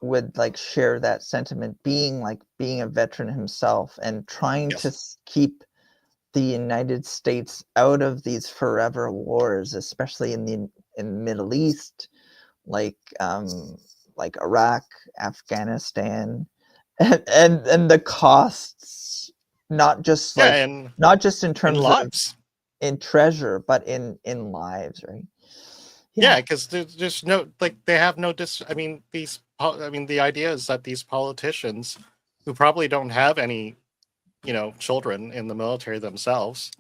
would like share that sentiment, being a veteran himself and trying to keep the United States out of these forever wars, especially in the Middle East, like Iraq, Afghanistan, and the costs, not just in terms of lives, in treasure, but in lives, right? Yeah, because there's no they have no I mean, the idea is that these politicians who probably don't have any, you know, children in the military themselves,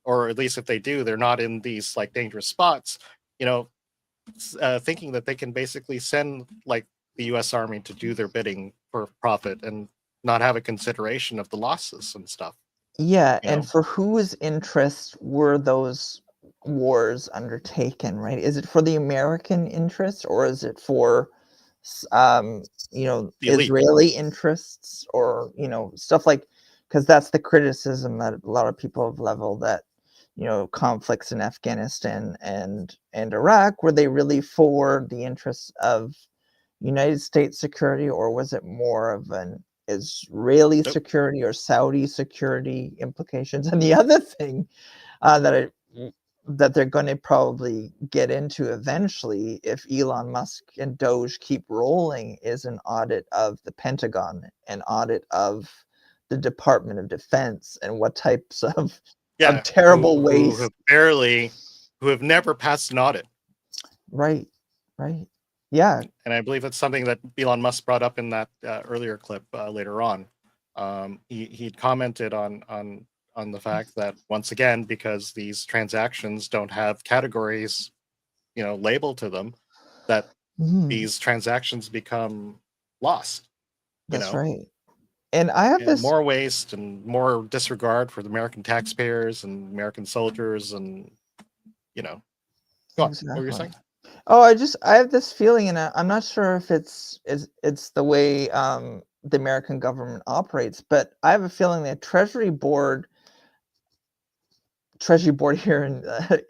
or at least if they do, they're not in these like dangerous spots, you know, thinking that they can basically send like the U.S. Army to do their bidding for profit and not have a consideration of the losses and stuff. Yeah, you and know? for whose interests were those wars undertaken, right? Is it for the American interest, or is it for you know, The elite. Israeli interests, or, you know, stuff like, because that's the criticism that a lot of people have leveled at, you know, conflicts in Afghanistan and Iraq. Were they really for the interests of United States security, or was it more of an Israeli security or Saudi security implications? And the other thing that they're going to probably get into eventually, if Elon Musk and DOGE keep rolling, is an audit of the Pentagon, an audit of the Department of Defense, and what types of terrible waste who have never passed an audit. Right. Yeah. And I believe it's something that Elon Musk brought up in that earlier clip later on. He commented on the fact that, once again, because these transactions don't have categories, you know, labeled to them, that these transactions become lost. That's right. And I have this more waste and more disregard for the American taxpayers and American soldiers, and, you know. Go on. What were you saying? Oh, I have this feeling, and I'm not sure if it's the way the American government operates, but I have a feeling that Treasury Board here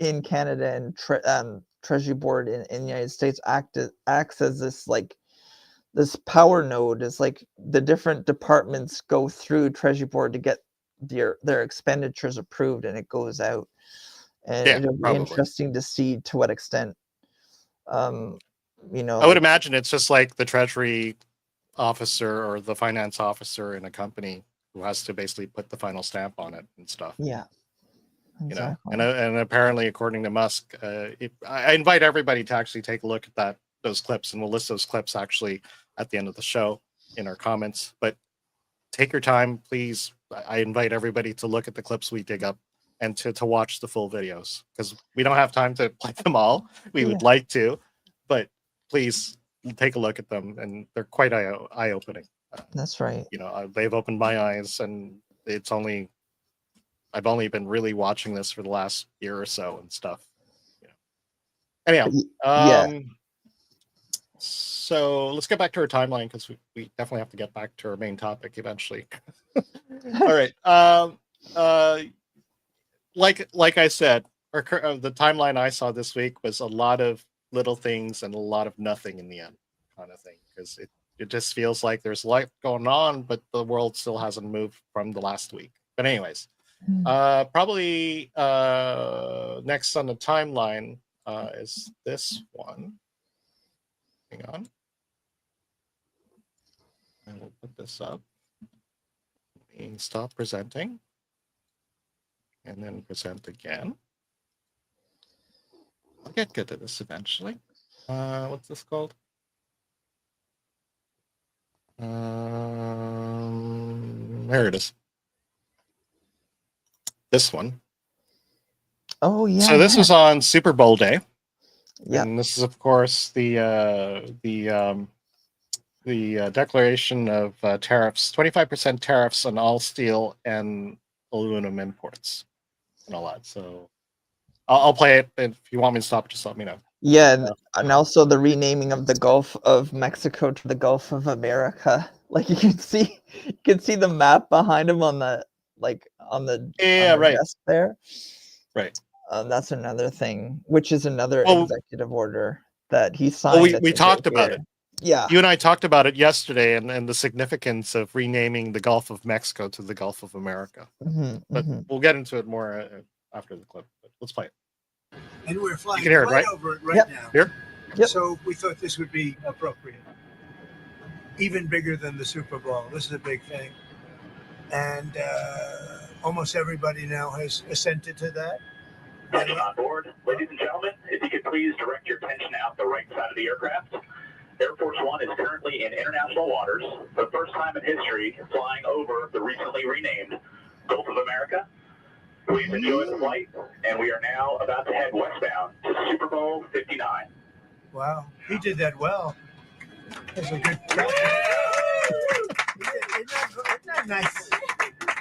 in Canada and Treasury Board in the United States acts as this power node. Is like the different departments go through Treasury Board to get their expenditures approved, and it goes out. And it'll be interesting to see to what extent, you know. I would imagine it's just like the Treasury officer or the finance officer in a company who has to basically put the final stamp on it and stuff. Yeah. Exactly. You know, and apparently, according to Musk, I invite everybody to actually take a look at those clips, and we'll list those clips actually at the end of the show in our comments. But take your time, please. I invite everybody to look at the clips we dig up and to watch the full videos, because we don't have time to play them all. We would like to, but please take a look at them, and they're quite eye-opening. That's right. You know, they've opened my eyes, and I've only been really watching this for the last year or so and stuff. You know. Anyhow, so let's get back to our timeline, because we definitely have to get back to our main topic eventually. All right. Like I said, the timeline I saw this week was a lot of little things and a lot of nothing in the end, kind of thing. Because it just feels like there's a lot going on, but the world still hasn't moved from the last week. But anyways, probably next on the timeline is this one. Hang on. And we'll put this up. And stop presenting. And then present again. I'll get good at this eventually. What's this called? There it is. This one. Oh yeah. So this was on Super Bowl day. Yeah. And this is, of course, the declaration of tariffs, 25% tariffs on all steel and aluminum imports and all that. So I'll play it. If you want me to stop, just let me know. Yeah, and also the renaming of the Gulf of Mexico to the Gulf of America. Like you can see the map behind him on the right desk there. Right. That's another thing, which is another executive order that he signed. Well, we talked about it. Yeah. You and I talked about it yesterday, and the significance of renaming the Gulf of Mexico to the Gulf of America. But we'll get into it more after the clip. But let's play it. And we're flying You can hear it, right? over it right now. Here? Yep. So we thought this would be appropriate. Even bigger than the Super Bowl. This is a big thing. And almost everybody now has assented to that. On board, ladies and gentlemen, if you could please direct your attention out the right side of the aircraft. Air Force One is currently in international waters, for the first time in history, flying over the recently renamed Gulf of America. Please enjoy the flight, and we are now about to head westbound to Super Bowl 59. Wow, he did that well. That's a good job. Isn't that nice?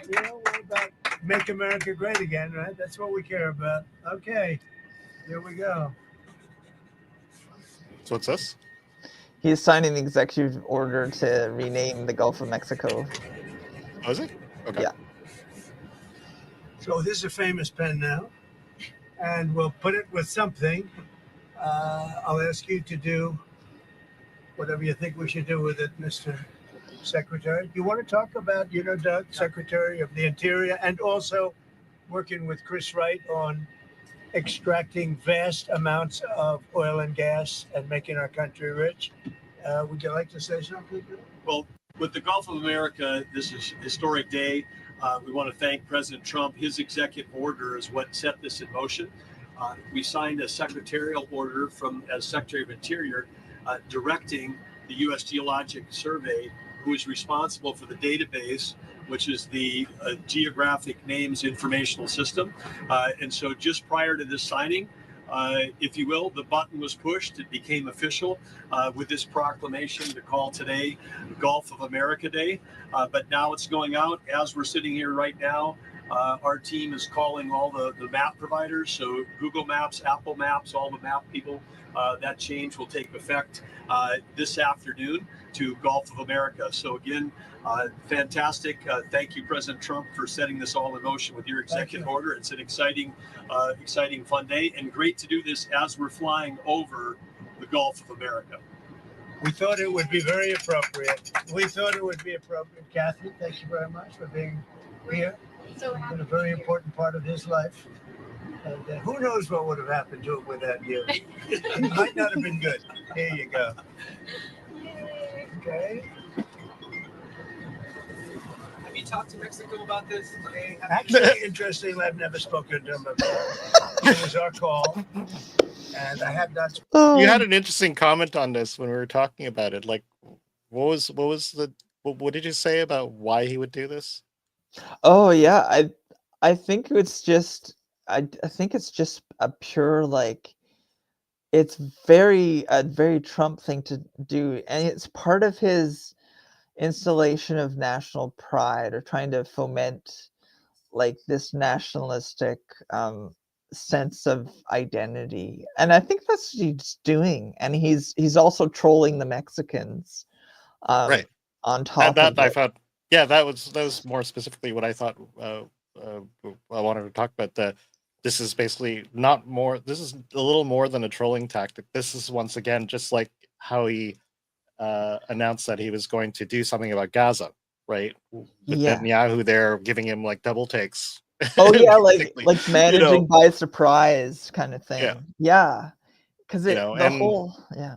You know, we're about make America great again, right? That's what we care about. Okay, here we go. So what's this? He's signing the executive order to rename the Gulf of Mexico. Oh, is it? Okay. Yeah. So this is a famous pen now, and we'll put it with something. I'll ask you to do whatever you think we should do with it, Mr. Secretary. Do you want to talk about, Doug, Secretary of the Interior, and also working with Chris Wright on extracting vast amounts of oil and gas and making our country rich? Would you like to say something? Well, with the Gulf of America, this is a historic day. We want to thank President Trump. His executive order is what set this in motion. We signed a secretarial order as Secretary of Interior directing the U.S. Geologic Survey, who is responsible for the database, which is the Geographic Names Informational System. And so just prior to this signing, if you will, the button was pushed. It became official with this proclamation to call today Gulf of America Day. But now it's going out. As we're sitting here right now, our team is calling all the map providers. So Google Maps, Apple Maps, all the map people. That change will take effect this afternoon to Gulf of America. So again, fantastic. Thank you, President Trump, for setting this all in motion with your executive order. It's an exciting, fun day, and great to do this as we're flying over the Gulf of America. We thought it would be very appropriate. Kathy, thank you very much for being here. So it's been a very important part of his life. And who knows what would have happened to him without you? It might not have been good. Here you go. Okay. Have you talked to Mexico about this? Actually, interestingly, I've never spoken to him about it. It was our call. And I have not. You had an interesting comment on this when we were talking about it. Like, what did you say about why he would do this? Oh yeah, I think it's just I think it's just a pure it's a very Trump thing to do, and it's part of his installation of national pride, or trying to foment this nationalistic sense of identity. And I think that's what he's doing, and he's also trolling the Mexicans right on top that of it. I thought, yeah, that was more specifically what I thought I wanted to talk about. this is basically not more. This is a little more than a trolling tactic. This is once again just like how he announced that he was going to do something about Gaza, right? With Yeah. Netanyahu there giving him like double takes. Oh yeah, like Basically, like managing by surprise kind of yeah, thing. Yeah, because you it know, the and whole yeah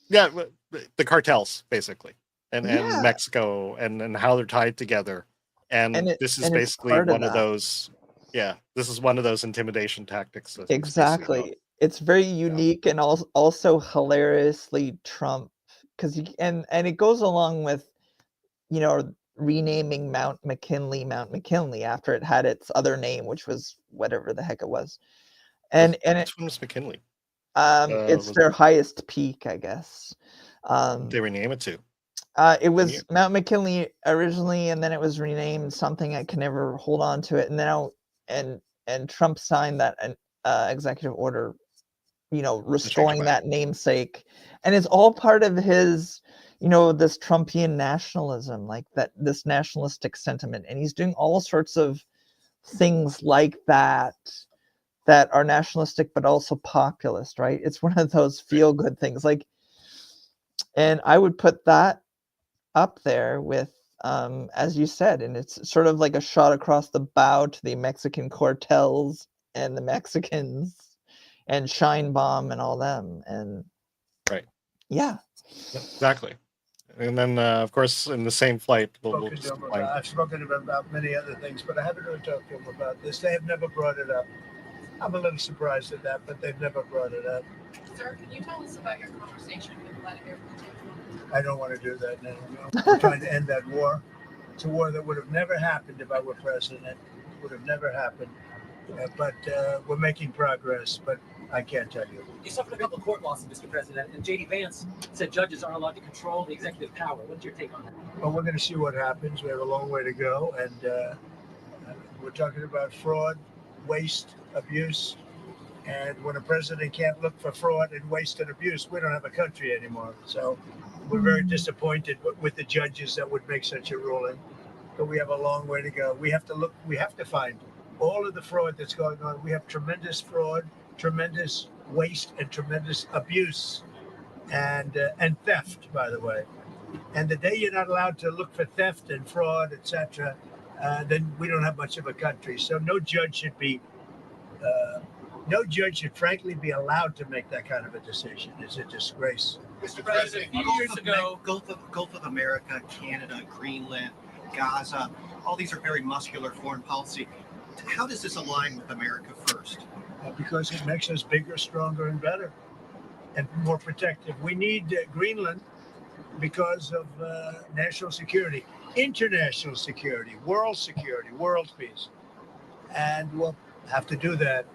the cartels basically, and yeah, Mexico and how they're tied together, and this is and it's basically part of one of that. those. Yeah, this is one of those intimidation tactics that he's basically about. Exactly. It's very unique and also hilariously Trump because and it goes along with renaming Mount McKinley after it had its other name, which was whatever the heck it was, and it Which one was McKinley? it's Was their highest peak, I guess. they rename it to? It was Mount McKinley originally, and then it was renamed something. I can never hold on to it. And now, and Trump signed that executive order, restoring that namesake, and it's all part of his, this Trumpian nationalism, like this nationalistic sentiment, and he's doing all sorts of things like that are nationalistic but also populist, right? It's one of those feel good things, like, and I would put that up there with, as you said, and it's sort of like a shot across the bow to the Mexican cartels and the Mexicans and Scheinbaum and all them, and right, yeah, exactly. And then, of course, in the same flight, I've spoken to them about many other things, but I haven't really talked to them about this. They have never brought it up. I'm a little surprised at that, but they've never brought it up. Sir, can you tell us about your conversation with Vladimir Putin? I don't want to do that now. No. We're trying to end that war. It's a war that would have never happened if I were president. It would have never happened. But we're making progress, but I can't tell you. You suffered a couple of court losses, Mr. President, and J.D. Vance said judges aren't allowed to control the executive power. What's your take on that? Well, we're going to see what happens. We have a long way to go, and we're talking about fraud, waste, abuse. And when a president can't look for fraud and waste and abuse, we don't have a country anymore. So we're very disappointed with the judges that would make such a ruling. But we have a long way to go. We have to find all of the fraud that's going on. We have tremendous fraud, tremendous waste, and tremendous abuse, and theft, by the way. And the day you're not allowed to look for theft and fraud, etc., then we don't have much of a country. So no judge should frankly be allowed to make that kind of a decision. It's a disgrace. Mr. President, a few years ago, Gulf of America, Canada, Greenland, Gaza, all these are very muscular foreign policy. How does this align with America first? Because it makes us bigger, stronger, and better, and more protective. We need Greenland because of national security, international security, world peace. And we'll have to do that.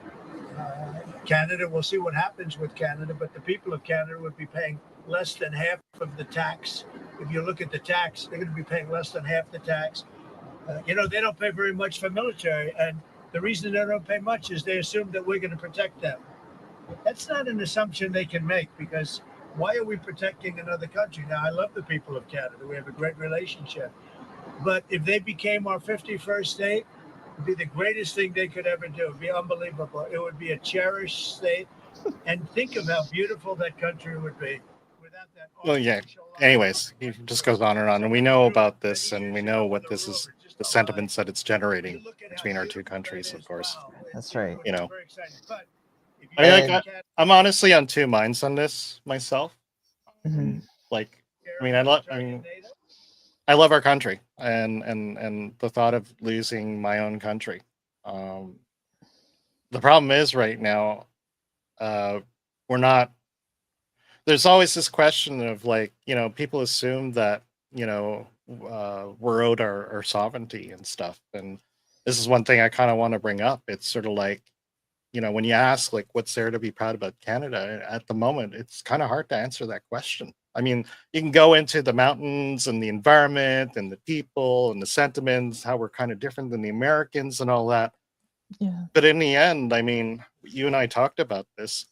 Canada, we'll see what happens with Canada, but the people of Canada would be paying less than half of the tax. If you look at the tax, they're going to be paying less than half the tax. They don't pay very much for military, and the reason they don't pay much is they assume that we're going to protect them. That's not an assumption they can make, because why are we protecting another country? Now, I love the people of Canada. We have a great relationship. But if they became our 51st state, it would be the greatest thing they could ever do. It would be unbelievable. It would be a cherished state. And think of how beautiful that country would be. Well, yeah. Anyways, he just goes on, and we know about this, and we know what this is, the sentiments that it's generating between our two countries, of course. That's right. I'm honestly on two minds on this myself. Mhm. Like, I love our country, and the thought of losing my own country. The problem is right now, we're not. There's always this question of people assume that we're owed our sovereignty and stuff, and this is one thing I kind of want to bring up. It's sort of like, when you ask what's there to be proud about Canada at the moment, it's kind of hard to answer that question. I mean, you can go into the mountains and the environment and the people and the sentiments, how we're kind of different than the Americans and all that. Yeah. But in the end, I mean, you and I talked about this.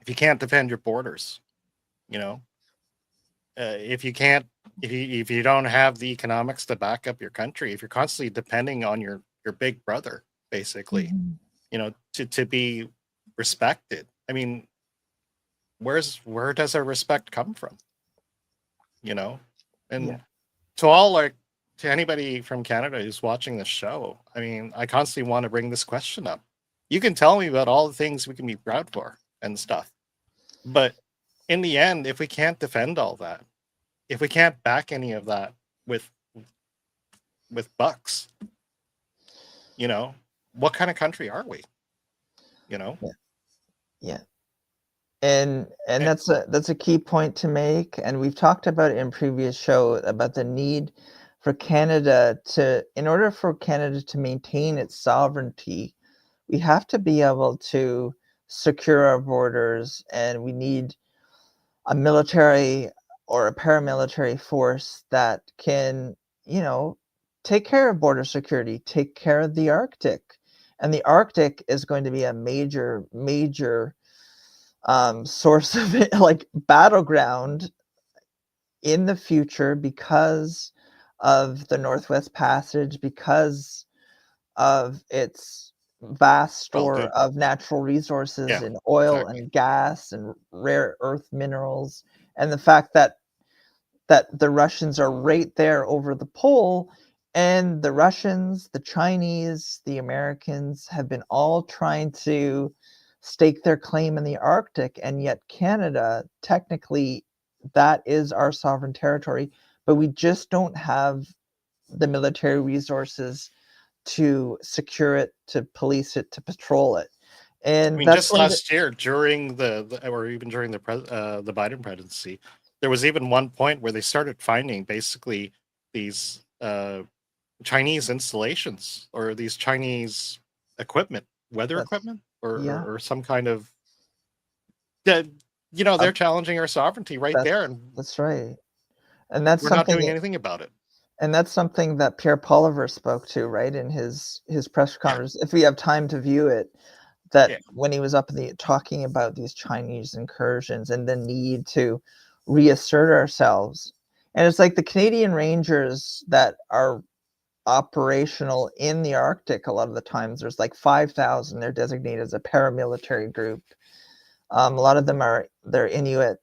If you can't defend your borders, if you don't have the economics to back up your country, if you're constantly depending on your big brother, basically, to be respected. I mean, where does our respect come from? And to anybody from Canada who's watching this show, I mean, I constantly want to bring this question up. You can tell me about all the things we can be proud for and stuff, but in the end, if we can't defend all that, if we can't back any of that with bucks, what kind of country are we? Yeah. And that's a key point to make, and we've talked about it in previous show about the need for Canada in order for Canada to maintain its sovereignty, we have to be able to secure our borders, and we need a military or a paramilitary force that can, take care of border security, take care of the Arctic. And the Arctic is going to be a major source of it, like battleground in the future because of the Northwest Passage, because of its vast store of natural resources in oil and gas and rare earth minerals, and the fact that the Russians are right there over the pole, and the Russians, the Chinese, the Americans have been all trying to stake their claim in the Arctic, and yet Canada, technically, that is our sovereign territory, but we just don't have the military resources to secure it, to police it, to patrol it. And I mean, that's just last year during or even during the Biden presidency, there was even one point where they started finding basically these Chinese installations or these Chinese equipment, weather equipment, or some kind of they're challenging our sovereignty right there, and that's right. And that's we're not doing anything about it. And that's something that Pierre Poilievre spoke to, right, in his press conference. If we have time to view it, that when he was up talking about these Chinese incursions and the need to reassert ourselves. And it's like the Canadian Rangers that are operational in the Arctic, a lot of the times there's like 5,000. They're designated as a paramilitary group. A lot of them they're Inuit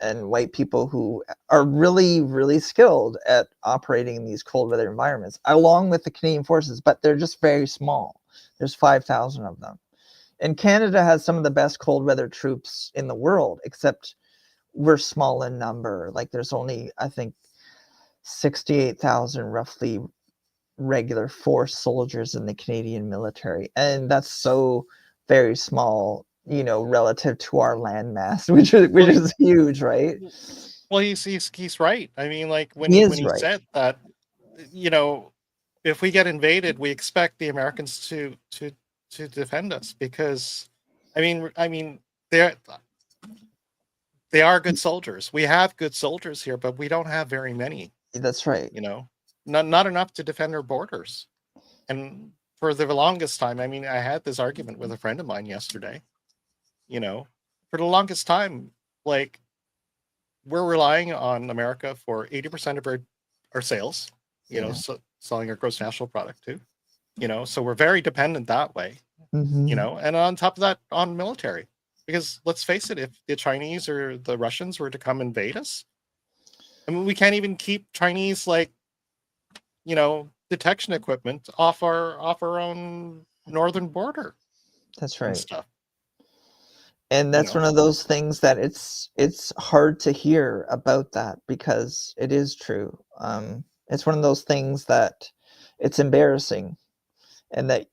and white people who are really, really skilled at operating in these cold weather environments, along with the Canadian forces, but they're just very small. There's 5,000 of them. And Canada has some of the best cold weather troops in the world, except we're small in number. Like there's only, I think, 68,000 roughly regular force soldiers in the Canadian military. And that's so very small, relative to our landmass, which is huge, right? Well, he's right. I mean, like when he said that, if we get invaded, we expect the Americans to defend us because, I mean, they are good soldiers. We have good soldiers here, but we don't have very many. That's right. Not enough to defend our borders. And for the longest time, I mean, I had this argument with a friend of mine yesterday. For the longest time, like we're relying on America for 80% of our sales, so selling our gross national product too, so we're very dependent that way, and on top of that, on military, because let's face it, if the Chinese or the Russians were to come invade us, I mean, we can't even keep Chinese, detection equipment off our own northern border. That's right. And stuff. And that's one of those things that it's hard to hear about that because it is true. It's one of those things that it's embarrassing, and that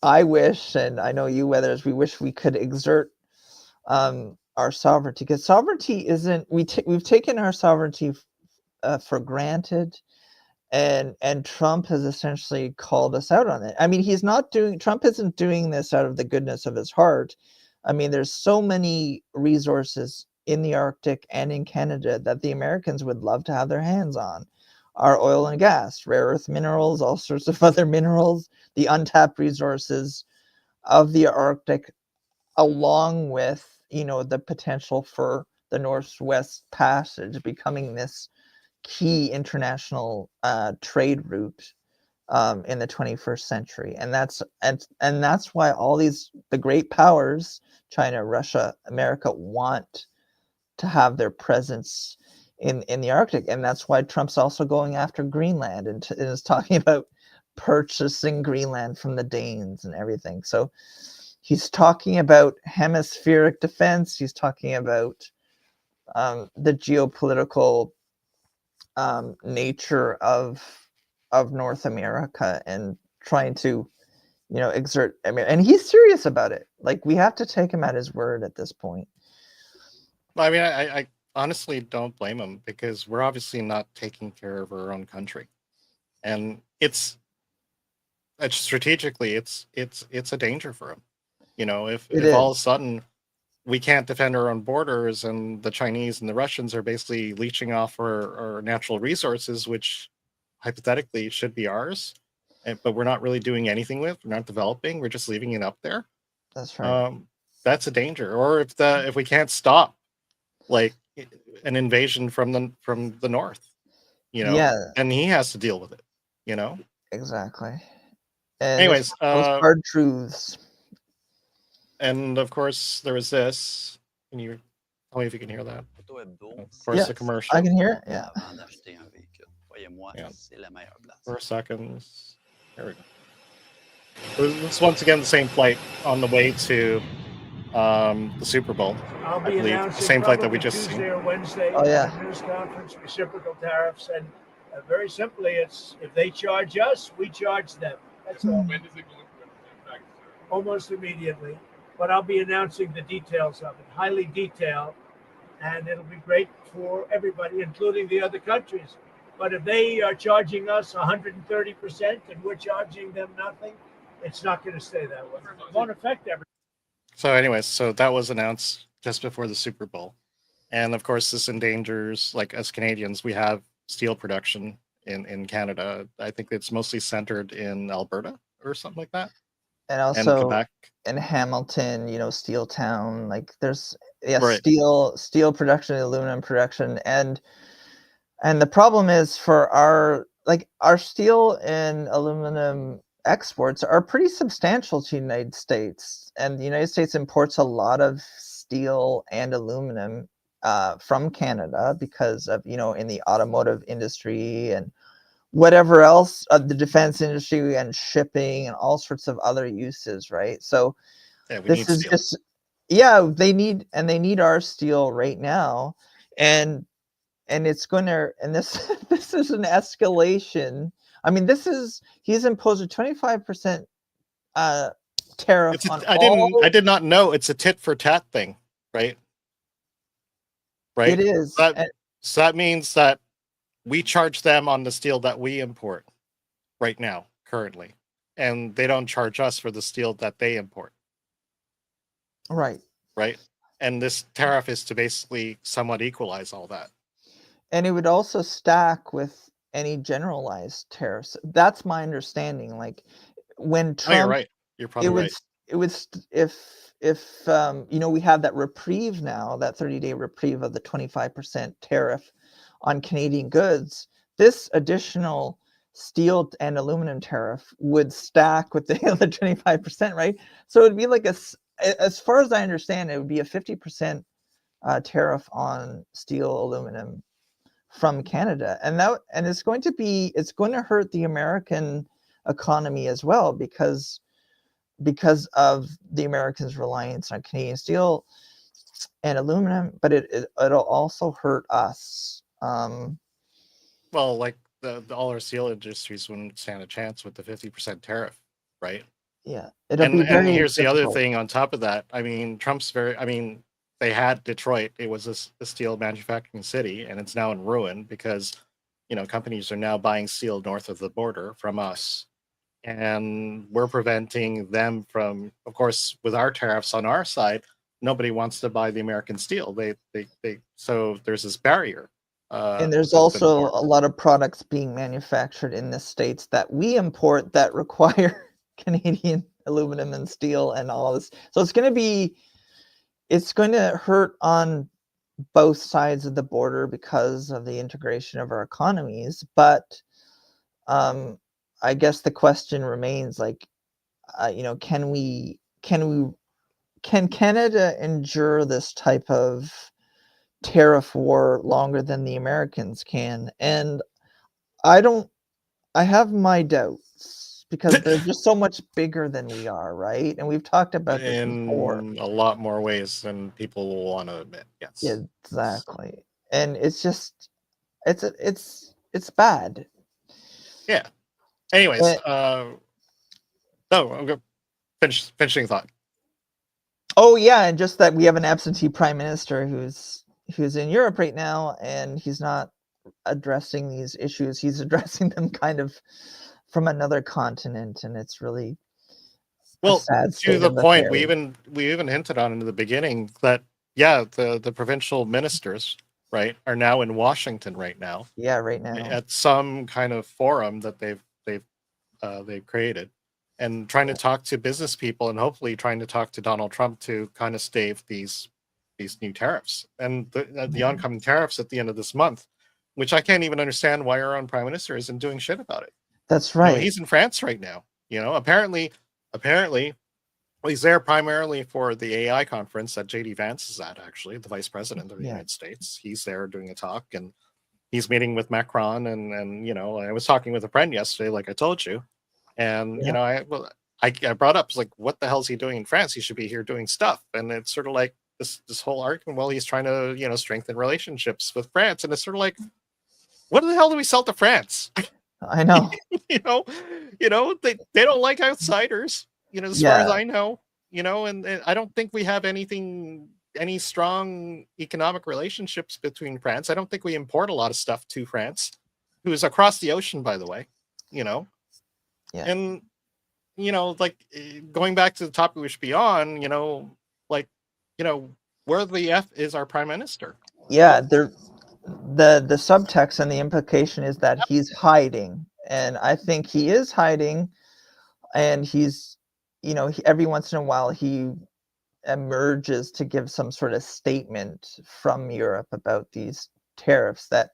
I wish, and I know you, Weathers, we wish we could exert our sovereignty, because sovereignty isn't, we've taken our sovereignty for granted, and Trump has essentially called us out on it. I mean, Trump isn't doing this out of the goodness of his heart. I mean, there's so many resources in the Arctic and in Canada that the Americans would love to have their hands on. Our oil and gas, rare earth minerals, all sorts of other minerals, the untapped resources of the Arctic, along with, the potential for the Northwest Passage becoming this key international trade route in the 21st century, and that's why all the great powers, China, Russia, America, want to have their presence in the Arctic, and that's why Trump's also going after Greenland and is talking about purchasing Greenland from the Danes and everything. So he's talking about hemispheric defense. He's talking about the geopolitical nature of North America and trying to, exert. I mean, and he's serious about it. Like, we have to take him at his word at this point. I mean, I honestly don't blame him, because we're obviously not taking care of our own country, and it's strategically it's a danger for him. If all of a sudden we can't defend our own borders, and the Chinese and the Russians are basically leeching off our natural resources, which hypothetically should be ours, but we're not really doing anything with. We're not developing. We're just leaving it up there. That's right. That's a danger. Or if we can't stop, like, an invasion from the north, and he has to deal with it. Exactly. And anyways, those hard truths. And of course, there was this. Can you tell me if you can hear that? Of course, the commercial. I can hear it. Yeah. 4 seconds. There we go. This once again the same flight on the way to the Super Bowl. I'll I be believe the announcing same flight that we probably just Tuesday seen. or Wednesday Oh, yeah. at the news conference, reciprocal tariffs, and very simply, it's if they charge us, we charge them. That's all. When does it go into effect, sir? Almost immediately. But I'll be announcing the details of it, highly detailed, and it'll be great for everybody, including the other countries. But if they are charging us 130% and we're charging them nothing, it's not going to stay that way. It won't affect everything. So anyways, so that was announced just before the Super Bowl. And of course, this endangers, like, as Canadians, we have steel production in Canada. I think it's mostly centered in Alberta or something like that. And also Quebec. in Hamilton, Steel Town, like there's Right. steel production, aluminum production, and the problem is for our steel and aluminum exports are pretty substantial to the United States, and the United States imports a lot of steel and aluminum from Canada because of in the automotive industry and whatever else, the defense industry and shipping and all sorts of other uses, right? So this is just they need our steel right now, and it's going to, and this this is an escalation. I mean, he's imposed a 25% tariff on I did not know it's a tit for tat thing, right? Right. It is. So that means that we charge them on the steel that we import right now, currently, and they don't charge us for the steel that they import. Right. Right. And this tariff is to basically somewhat equalize all that. And it would also stack with any generalized tariffs. That's my understanding. Like when Trump, you're right. You're probably right. It would if we have that reprieve now, that 30-day reprieve of the 25% tariff on Canadian goods, this additional steel and aluminum tariff would stack with the other 25%, right? So it would be like as far as I understand, it would be a 50% tariff on steel, aluminum from Canada, and it's going to hurt the American economy as well because of the Americans' reliance on Canadian steel and aluminum, but it'll also hurt us. Well, like all our steel industries wouldn't stand a chance with the 50% tariff, right? Yeah, and here's the other thing on top of that. I mean, they had Detroit. It was a steel manufacturing city, and it's now in ruin because companies are now buying steel north of the border from us, and we're preventing them from. Of course, with our tariffs on our side, nobody wants to buy the American steel. So there's this barrier. And there's also a lot of products being manufactured in the States that we import that require Canadian aluminum and steel and all this. So it's going to hurt on both sides of the border because of the integration of our economies. But I guess the question remains, like, can Canada endure this type of tariff war longer than the Americans can? And I have my doubts because they're just so much bigger than we are, right? And we've talked about this before. In a lot more ways than people will want to admit. Yes. Exactly. And it's just it's bad. Yeah. Anyways, Uh, I'm going finishing thought. Oh yeah, and just that we have an absentee prime minister who's in Europe right now, and he's not addressing these issues. He's addressing them kind of from another continent, and it's really Well, a sad to state the of point, affairs. we even hinted on in the beginning that the provincial ministers, right, are now in Washington right now. Yeah, right now. At some kind of forum that they've created, and trying to talk to business people, and hopefully trying to talk to Donald Trump to kind of stave these new tariffs and the oncoming tariffs at the end of this month, which I can't even understand why our own prime minister isn't doing shit about it. That's right. He's in France right now. Apparently, he's there primarily for the AI conference that JD Vance is at. Actually, the vice president of the United States. He's there doing a talk, and he's meeting with Macron. And I was talking with a friend yesterday, like I told you, and I brought up, like, what the hell is he doing in France? He should be here doing stuff. And it's sort of like this whole argument. Well, he's trying to strengthen relationships with France, and it's sort of like, what the hell do we sell to France? I know. they don't like outsiders. As far as I know, and I don't think we have any strong economic relationships between France. I don't think we import a lot of stuff to France, who is across the ocean, by the way. Yeah. And like, going back to the topic we should be on, where the F is our prime minister? Yeah, the subtext and the implication is that he's hiding, and I think he is hiding, and he's every once in a while he emerges to give some sort of statement from Europe about these tariffs that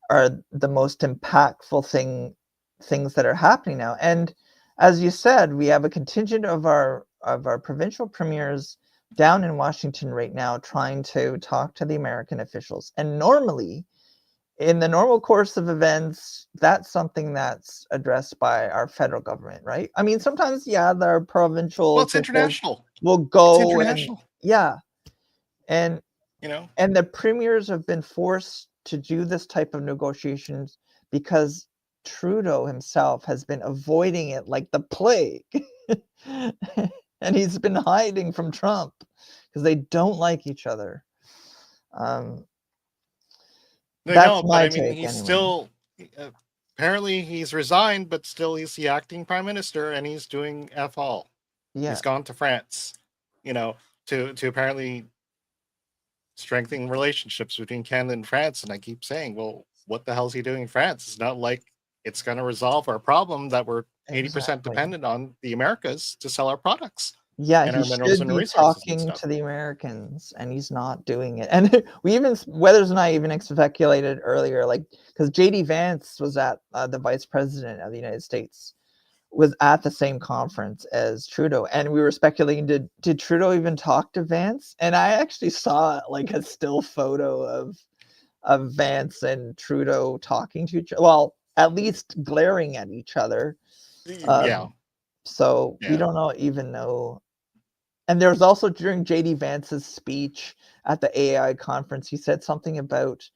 are the most impactful things that are happening now. And as you said, we have a contingent of our provincial premiers down in Washington right now trying to talk to the American officials. And normally, in the normal course of events, that's something that's addressed by our federal government, right? I mean, sometimes, their provincial Well, it's international. will go. It's international. And the premiers have been forced to do this type of negotiations because Trudeau himself has been avoiding it like the plague. And he's been hiding from Trump because they don't like each other. That's my take. He's anyway. still, apparently he's resigned, but still he's the acting prime minister, and he's doing F all. Yeah. He's gone to France, to apparently strengthen relationships between Canada and France. And I keep saying, well, what the hell is he doing in France? It's not like it's going to resolve our problem that we're 80% dependent on the Americas to sell our products. Yeah, and he our minerals should and be resources and talking stuff. to the Americans, and he's not doing it. And Weathers and I even speculated earlier, like, because JD Vance was at the vice president of the United States, was at the same conference as Trudeau, and we were speculating, did Trudeau even talk to Vance? And I actually saw like a still photo of Vance and Trudeau talking to each other. Well, at least glaring at each other. So we don't even know. And there's also, during JD Vance's speech at the AI conference, he said something about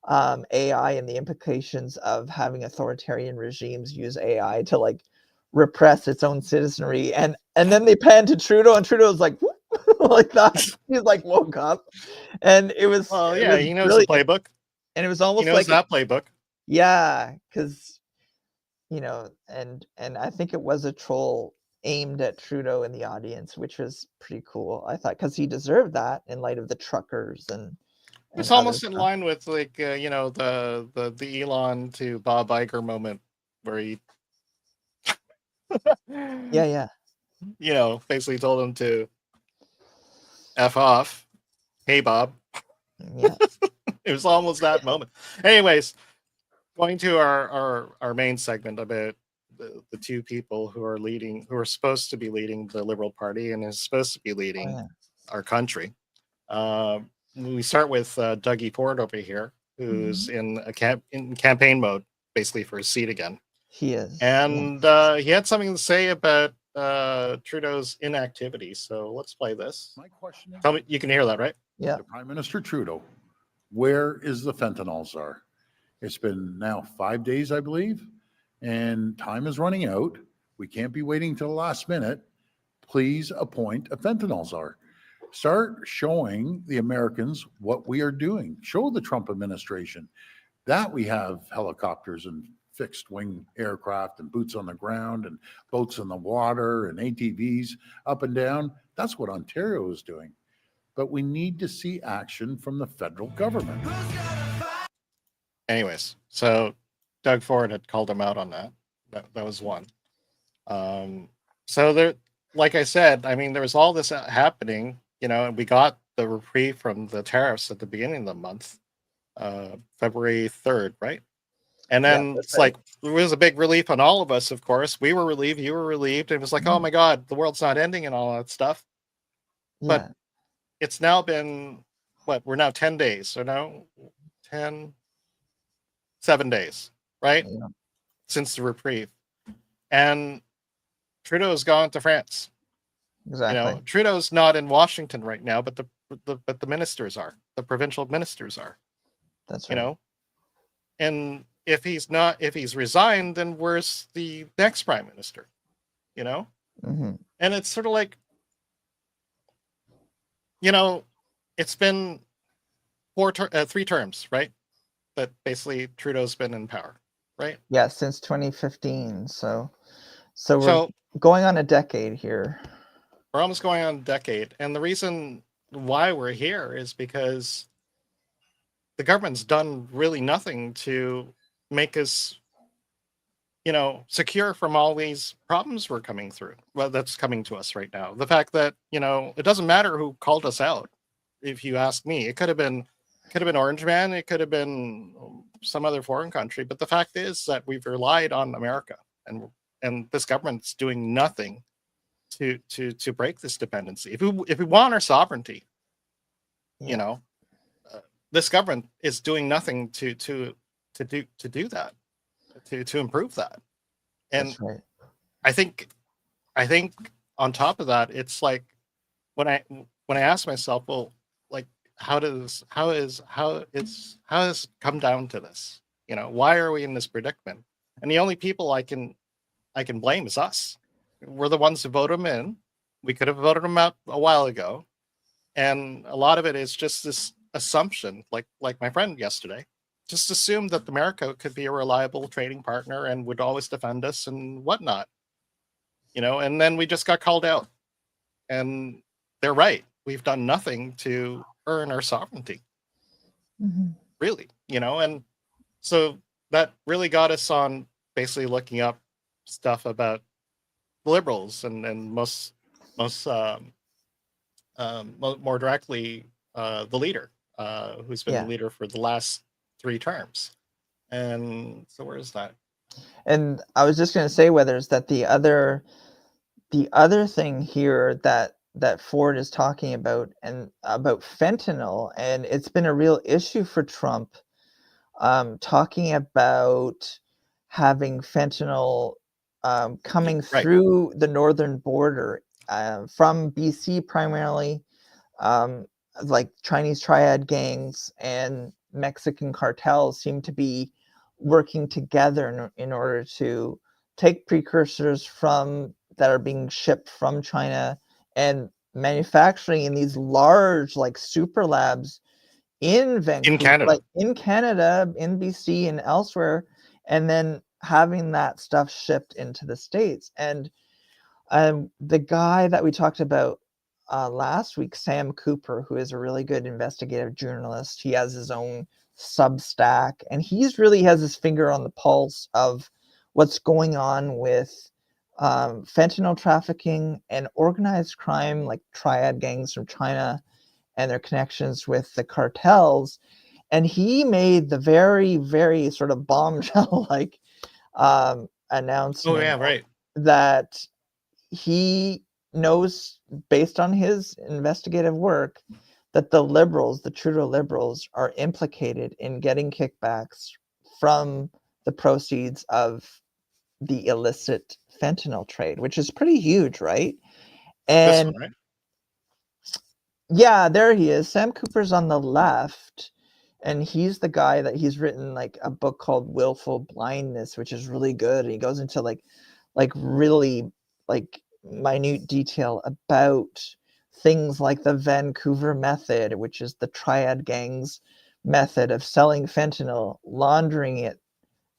AI and the implications of having authoritarian regimes use AI to like repress its own citizenry. And then they panned to Trudeau, and Trudeau's like like that. He's like woke up, and it was. Well, it was he knows brilliant. the playbook. And it was almost he knows like that playbook. Yeah, because and I think it was a troll aimed at Trudeau in the audience, which was pretty cool, I thought, because he deserved that in light of the truckers and It's other almost in stuff. line with like the Elon to Bob Iger moment where he Yeah. Basically told him to F off. Hey, Bob. Yeah. It was almost that moment. Anyways, going to our main segment about the two people who are supposed to be leading the Liberal Party and is supposed to be leading our country. We start with Dougie Ford over here, who's in campaign mode, basically for his seat again. He is, and he had something to say about Trudeau's inactivity. So let's play this. My question is, Tell me, you can hear that, right? Yeah. to Prime Minister Trudeau, where is the fentanyl czar? It's been now 5 days, I believe, and time is running out. We can't be waiting till the last minute. Please appoint a fentanyl czar. Start showing the Americans what we are doing. Show the Trump administration that we have helicopters and fixed wing aircraft and boots on the ground and boats in the water and ATVs up and down. That's what Ontario is doing. But we need to see action from the federal government. Anyways, so Doug Ford had called him out on that. That was one. So there, like I said, I mean, there was all this happening, and we got the reprieve from the tariffs at the beginning of the month, February 3rd, right? And then it's like, there was a big relief on all of us, of course. We were relieved, you were relieved. It was like, oh my God, the world's not ending and all that stuff. But it's now been, we're now 10 days. So now 7 days, right? Yeah. Since the reprieve. And Trudeau's gone to France. Exactly. Trudeau's not in Washington right now, but the ministers are. The provincial ministers are. That's right. And if he's resigned, then where's the next prime minister? Mm-hmm. And it's sort of like, it's been 3 terms, right? That basically Trudeau's been in power, right? Yeah, since 2015. So we're going on a decade here. We're almost going on a decade. And the reason why we're here is because the government's done really nothing to make us, secure from all these problems we're coming through. Well, that's coming to us right now. The fact that, it doesn't matter who called us out. If you ask me, it could have been Orange Man. It could have been some other foreign country. But the fact is that we've relied on America, and this government's doing nothing to break this dependency. If we want our sovereignty, this government is doing nothing to do that, to improve that. And That's right. I think on top of that, it's like when I ask myself, well, like how has come down to this? Why are we in this predicament? And the only people I can blame is us. We're the ones who vote them in. We could have voted them out a while ago. And a lot of it is just this assumption, like my friend yesterday, just assumed that America could be a reliable trading partner and would always defend us and whatnot. And then we just got called out. And they're right. We've done nothing to earn our sovereignty. Mm-hmm. Really, and so that really got us on basically looking up stuff about liberals and more directly the leader, who's been the leader for the last 3 terms. And so where is that? And I was just going to say, whether it's that the other thing here that Ford is talking about, and about fentanyl, and it's been a real issue for Trump, talking about having fentanyl coming through the northern border from BC primarily, like Chinese triad gangs and Mexican cartels seem to be working together in order to take precursors that are being shipped from China and manufacturing in these large super labs in Vancouver, in Canada, in BC and elsewhere, and then having that stuff shipped into the States. And the guy that we talked about last week, Sam Cooper, who is a really good investigative journalist, he has his own Substack, and he's really has his finger on the pulse of what's going on with fentanyl trafficking and organized crime, like triad gangs from China and their connections with the cartels. And he made the very, very sort of bombshell announcement. Oh yeah, right. That he knows, based on his investigative work, that the liberals, the Trudeau liberals, are implicated in getting kickbacks from the proceeds of the illicit fentanyl trade, which is pretty huge, right? This And one, right? yeah, there he is. Sam Cooper's on the left, and he's the guy that he's written like a book called Willful Blindness, which is really good. And he goes into like really like minute detail about things like the Vancouver method, which is the triad gangs method of selling fentanyl, laundering it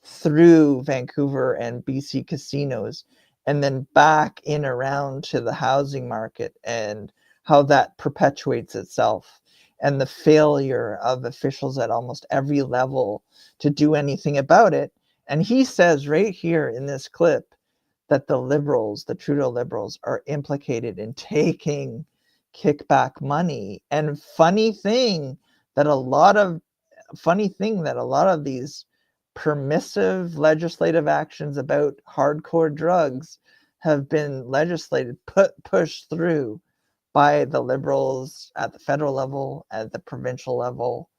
through Vancouver and BC casinos, and then back in around to the housing market, and how that perpetuates itself, and the failure of officials at almost every level to do anything about it. And he says right here in this clip that the liberals, the Trudeau liberals, are implicated in taking kickback money. And funny thing that a lot of these permissive legislative actions about hardcore drugs have been pushed through by the liberals at the federal level, at the provincial level.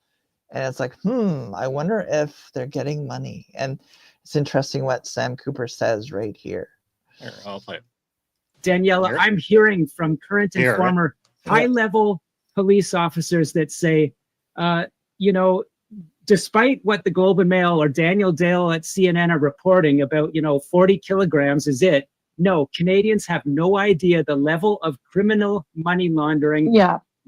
And it's like, I wonder if they're getting money. And it's interesting what Sam Cooper says right here. Here, I'll play it. Daniela, I'm hearing from current and former high-level police officers that say, despite what the Globe and Mail or Daniel Dale at CNN are reporting about, 40 kilograms is it. No, Canadians have no idea the level of criminal money laundering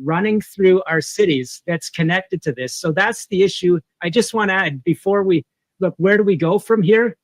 running through our cities that's connected to this. So that's the issue. I just want to add, before we look, where do we go from here?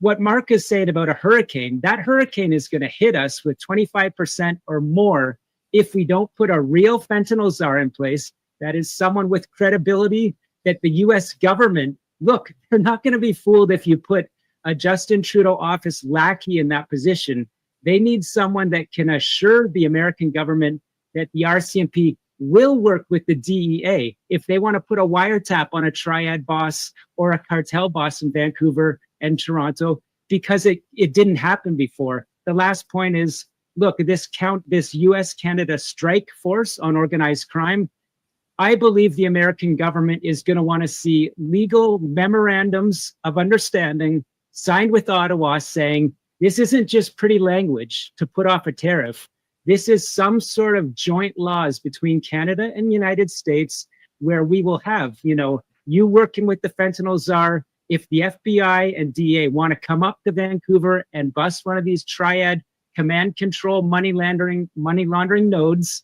What Mark is saying about a hurricane, that hurricane is going to hit us with 25% or more if we don't put a real fentanyl czar in place. That is someone with credibility, that the US government, look, they're not going to be fooled if you put a Justin Trudeau office lackey in that position. They need someone that can assure the American government that the RCMP will work with the DEA. If they want to put a wiretap on a triad boss or a cartel boss in Vancouver and Toronto, because it didn't happen before. The last point is, look, this US-Canada strike force on organized crime, I believe the American government is going to want to see legal memorandums of understanding signed with Ottawa saying, this isn't just pretty language to put off a tariff. This is some sort of joint laws between Canada and the United States where we will have, you working with the fentanyl czar. If the FBI and DEA want to come up to Vancouver and bust one of these triad command control money laundering nodes,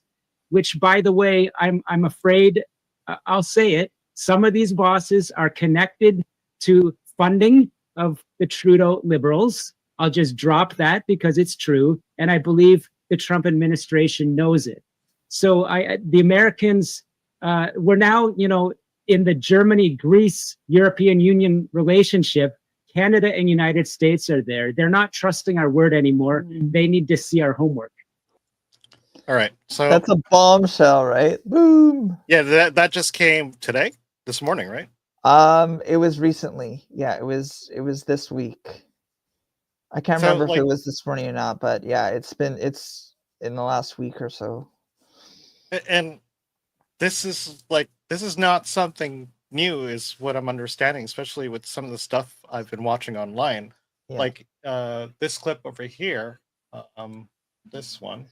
which, by the way, I'm afraid, I'll say it, some of these bosses are connected to funding of the Trudeau liberals. I'll just drop that because it's true, and I believe the Trump administration knows it. So the Americans, we're now, in the Germany-Greece European Union relationship, Canada and United States are there. They're not trusting our word anymore. They need to see our homework. All right. So that's a bombshell, right? Boom. Yeah, that just came today, this morning, right? It was recently. Yeah, it was this week. I can't remember if it was this morning or not, but yeah, it's in the last week or so. And this is not something new, is what I'm understanding, especially with some of the stuff I've been watching online. Yeah. Like this clip over here, this one.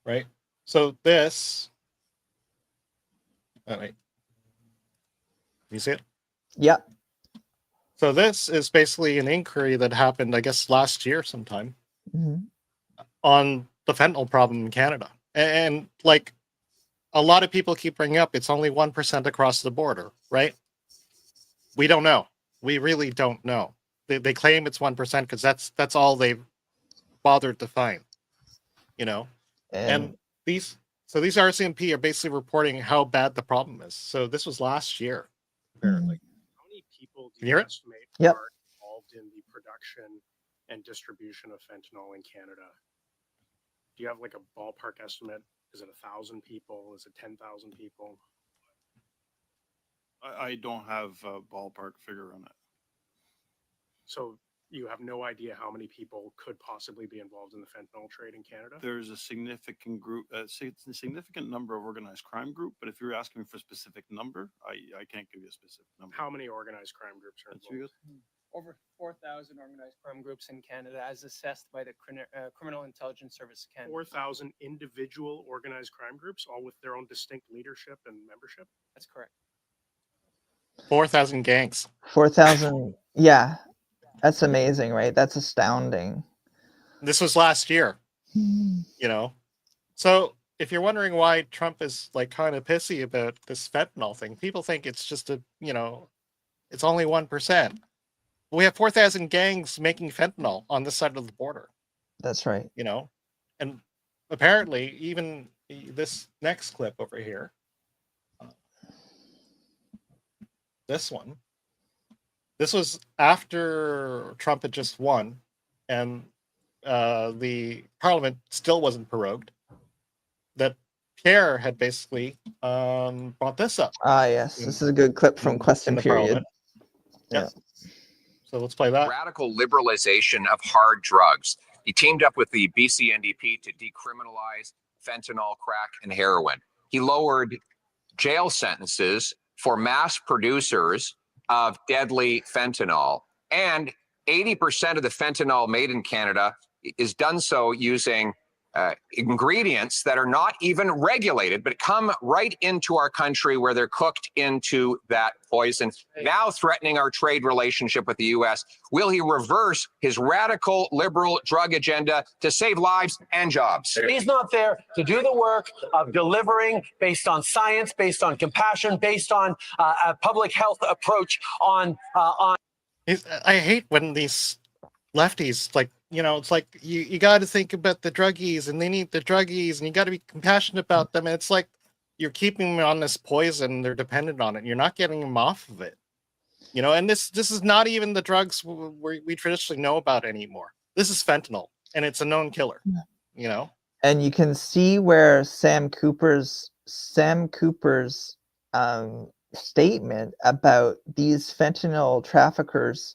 Right? So this, wait. You see it? Yeah. So this is basically an inquiry that happened, I guess, last year sometime on the fentanyl problem in Canada. And like a lot of people keep bringing up, it's only 1% across the border, right? We don't know. We really don't know. They claim it's 1% because that's all they've bothered to find, And these RCMP are basically reporting how bad the problem is. So this was last year, apparently. How many people do Can you hear it? estimate Yep. are involved in the production and distribution of fentanyl in Canada? Do you have like a ballpark estimate? Is it 1,000 people? Is it 10,000 people? I don't have a ballpark figure on it. So you have no idea how many people could possibly be involved in the fentanyl trade in Canada? There's a significant group, a significant number of organized crime group, but if you're asking for a specific number, I can't give you a specific number. How many organized crime groups are involved? Over 4,000 organized crime groups in Canada, as assessed by the Criminal Intelligence Service Canada. 4,000 individual organized crime groups, all with their own distinct leadership and membership? That's correct. 4,000 gangs. 4,000. Yeah. That's amazing, right? That's astounding. This was last year, you know? So if you're wondering why Trump is like kind of pissy about this fentanyl thing, people think it's just it's only 1%. We have 4,000 gangs making fentanyl on this side of the border. That's right. You know, and apparently even this next clip over here, this one, this was after Trump had just won and the parliament still wasn't prorogued, that Pierre had basically brought this up. Ah, yes. This is a good clip from Question Period. Yeah. So let's play that. Radical liberalization of hard drugs. He teamed up with the BC NDP to decriminalize fentanyl, crack, and heroin. He lowered jail sentences for mass producers of deadly fentanyl. And 80% of the fentanyl made in Canada is done so using ingredients that are not even regulated, but come right into our country where they're cooked into that poison, now threatening our trade relationship with the U.S. Will he reverse his radical liberal drug agenda to save lives and jobs? He's not there to do the work of delivering based on science, based on compassion, based on a public health approach on. I hate when these lefties, like, you know, it's like you got to think about the druggies and they need the druggies and you got to be compassionate about them. And it's like you're keeping them on this poison. They're dependent on it. And you're not getting them off of it. You know, and this is not even the drugs we traditionally know about anymore. This is fentanyl and it's a known killer, you know. And you can see where Sam Cooper's statement about these fentanyl traffickers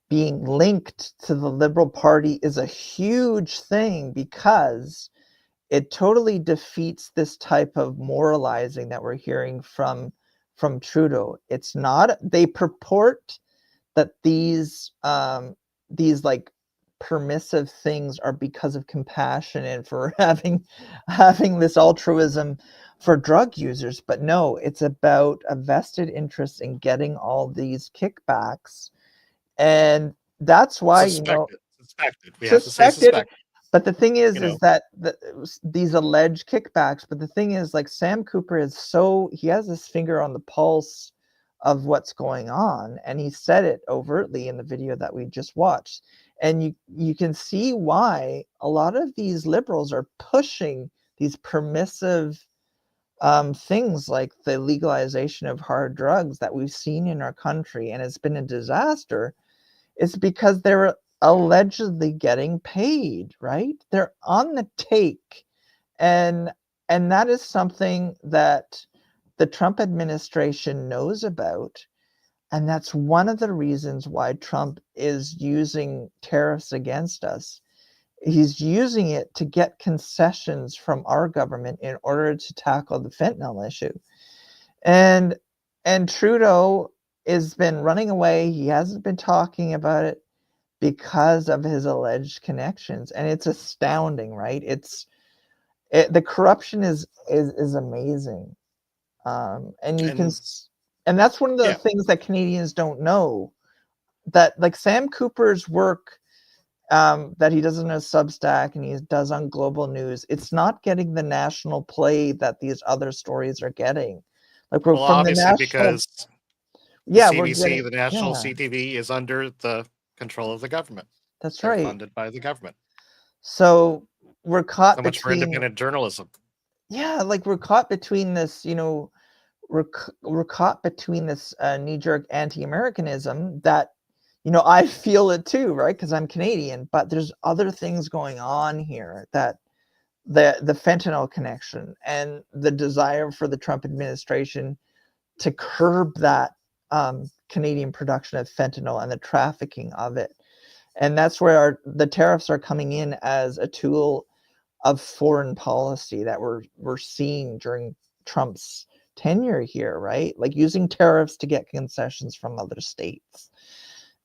being linked to the Liberal Party is a huge thing, because it totally defeats this type of moralizing that we're hearing from Trudeau. It's not, they purport that these like permissive things are because of compassion and for having this altruism for drug users, but no, it's about a vested interest in getting all these kickbacks. And that's why, suspected. We have to say suspected. But the thing is that these alleged kickbacks, but the thing is, like, Sam Cooper he has his finger on the pulse of what's going on. And he said it overtly in the video that we just watched. And you can see why a lot of these liberals are pushing these permissive things like the legalization of hard drugs that we've seen in our country, and it's been a disaster. It's because they're allegedly getting paid, right? They're on the take. And that is something that the Trump administration knows about. And that's one of the reasons why Trump is using tariffs against us. He's using it to get concessions from our government in order to tackle the fentanyl issue. And Trudeau has been running away. He hasn't been talking about it because of his alleged connections. And it's astounding, right? The corruption is amazing. And that's one of the things that Canadians don't know, that like Sam Cooper's work that he does on his Substack and he does on Global News, it's not getting the national play that these other stories are getting. Like we're from the national, because CBC, the national CTV, is under the control of the government. That's They're right. Funded by the government. So we're caught so much for independent journalism. Yeah, like we're caught between this, we're caught between this knee-jerk anti-Americanism that, I feel it too, right? Because I'm Canadian, but there's other things going on here, that the fentanyl connection and the desire for the Trump administration to curb that Canadian production of fentanyl and the trafficking of it. And that's where the tariffs are coming in as a tool of foreign policy that we're seeing during Trump's tenure here, right? Like using tariffs to get concessions from other states.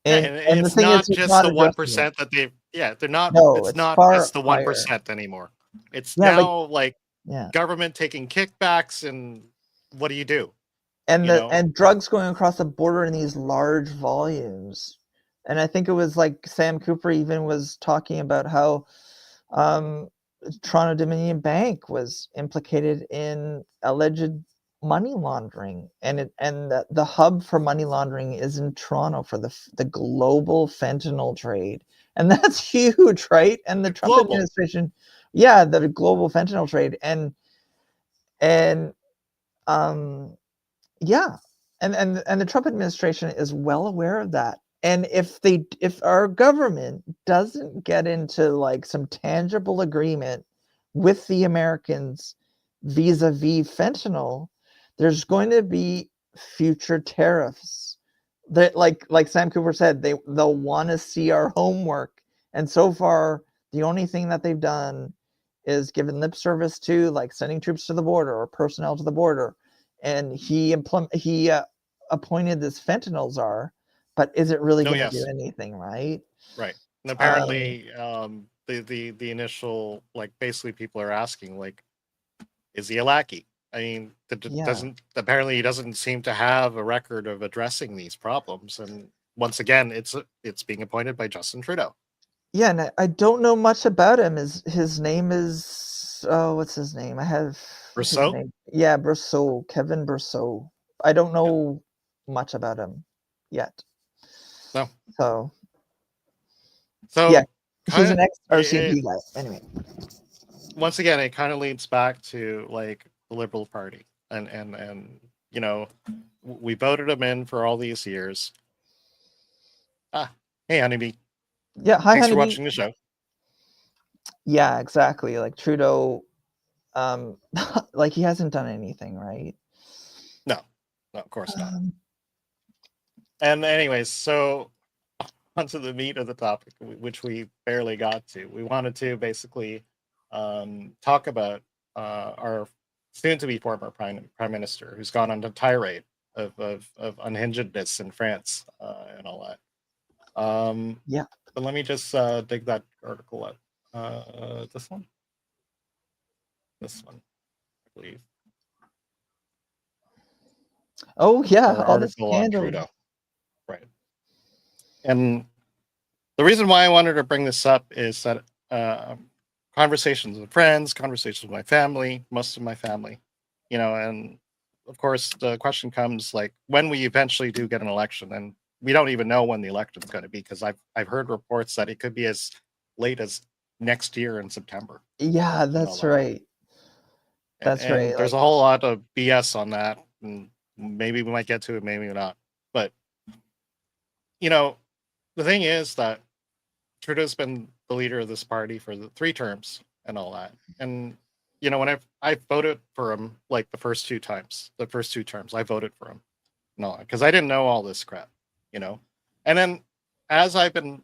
And it's the thing not is, it's just not the addressing it. 1% that they, they're not, No, it's it's not far just the higher. 1% anymore. It's Yeah, now like yeah. government taking kickbacks, and what do you do? And You know? and drugs going across the border in these large volumes. And I think it was like Sam Cooper even was talking about how Toronto Dominion Bank was implicated in alleged money laundering, and the hub for money laundering is in Toronto for the global fentanyl trade, and that's huge, right? And the Trump administration, the global fentanyl trade, and the Trump administration is well aware of that. And if our government doesn't get into like some tangible agreement with the Americans vis-a-vis fentanyl, there's going to be future tariffs that, like Sam Cooper said, they'll want to see our homework. And so far, the only thing that they've done is given lip service to like sending troops to the border or personnel to the border. And he appointed this fentanyl czar, but is it really going to do anything, right? Right. And apparently, the initial, like, basically people are asking, like, is he a lackey? I mean, apparently he doesn't seem to have a record of addressing these problems. And once again, it's being appointed by Justin Trudeau. Yeah, and I don't know much about him. His name is what's his name? I have Brousseau? his name. Yeah, Brousseau, Kevin Brousseau. I don't know much about him yet. No. So yeah, he's an ex-RCMP guy. Anyway. Once again, it kind of leads back to like the Liberal Party, and you know, we voted him in for all these years. Hey, Honeybee. Yeah, hi, Thanks Honeybee. for watching the show. Yeah, exactly. Like Trudeau, like he hasn't done anything, right? No, of course not. And anyways, so onto the meat of the topic, which we barely got to. We wanted to basically talk about our soon-to-be former prime minister, who's gone on a tirade of unhingedness in France and all that. But let me just dig that article up. This one, I believe. Oh yeah, Our all this article on scandal. Trudeau, right? And the reason why I wanted to bring this up is that conversations with friends, conversations with my family, most of my family, you know, and of course the question comes like, when we eventually do get an election, and we don't even know when the election is going to be, because I've heard reports that it could be as late as next year in September. Yeah, that's right. That's right. There's a whole lot of BS on that, and maybe we might get to it, maybe not. But you know, the thing is that Trudeau's been the leader of this party for the 3 terms and all that. And you know, when I voted for him, like the first 2 terms, I voted for him. No, because I didn't know all this crap, you know. And then as I've been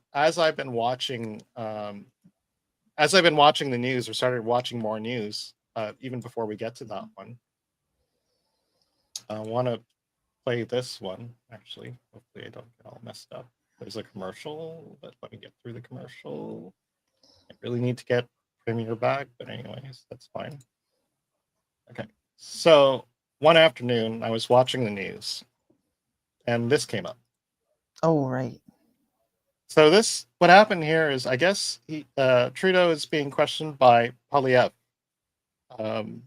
watching the news, or started watching more news, even before we get to that one, I want to play this one, actually. Hopefully I don't get all messed up. There's a commercial, but let me get through the commercial. I really need to get Premiere back, but anyways, that's fine. Okay, so one afternoon I was watching the news, and this came up. Oh, right. So what happened here is, I guess Trudeau is being questioned by Poilievre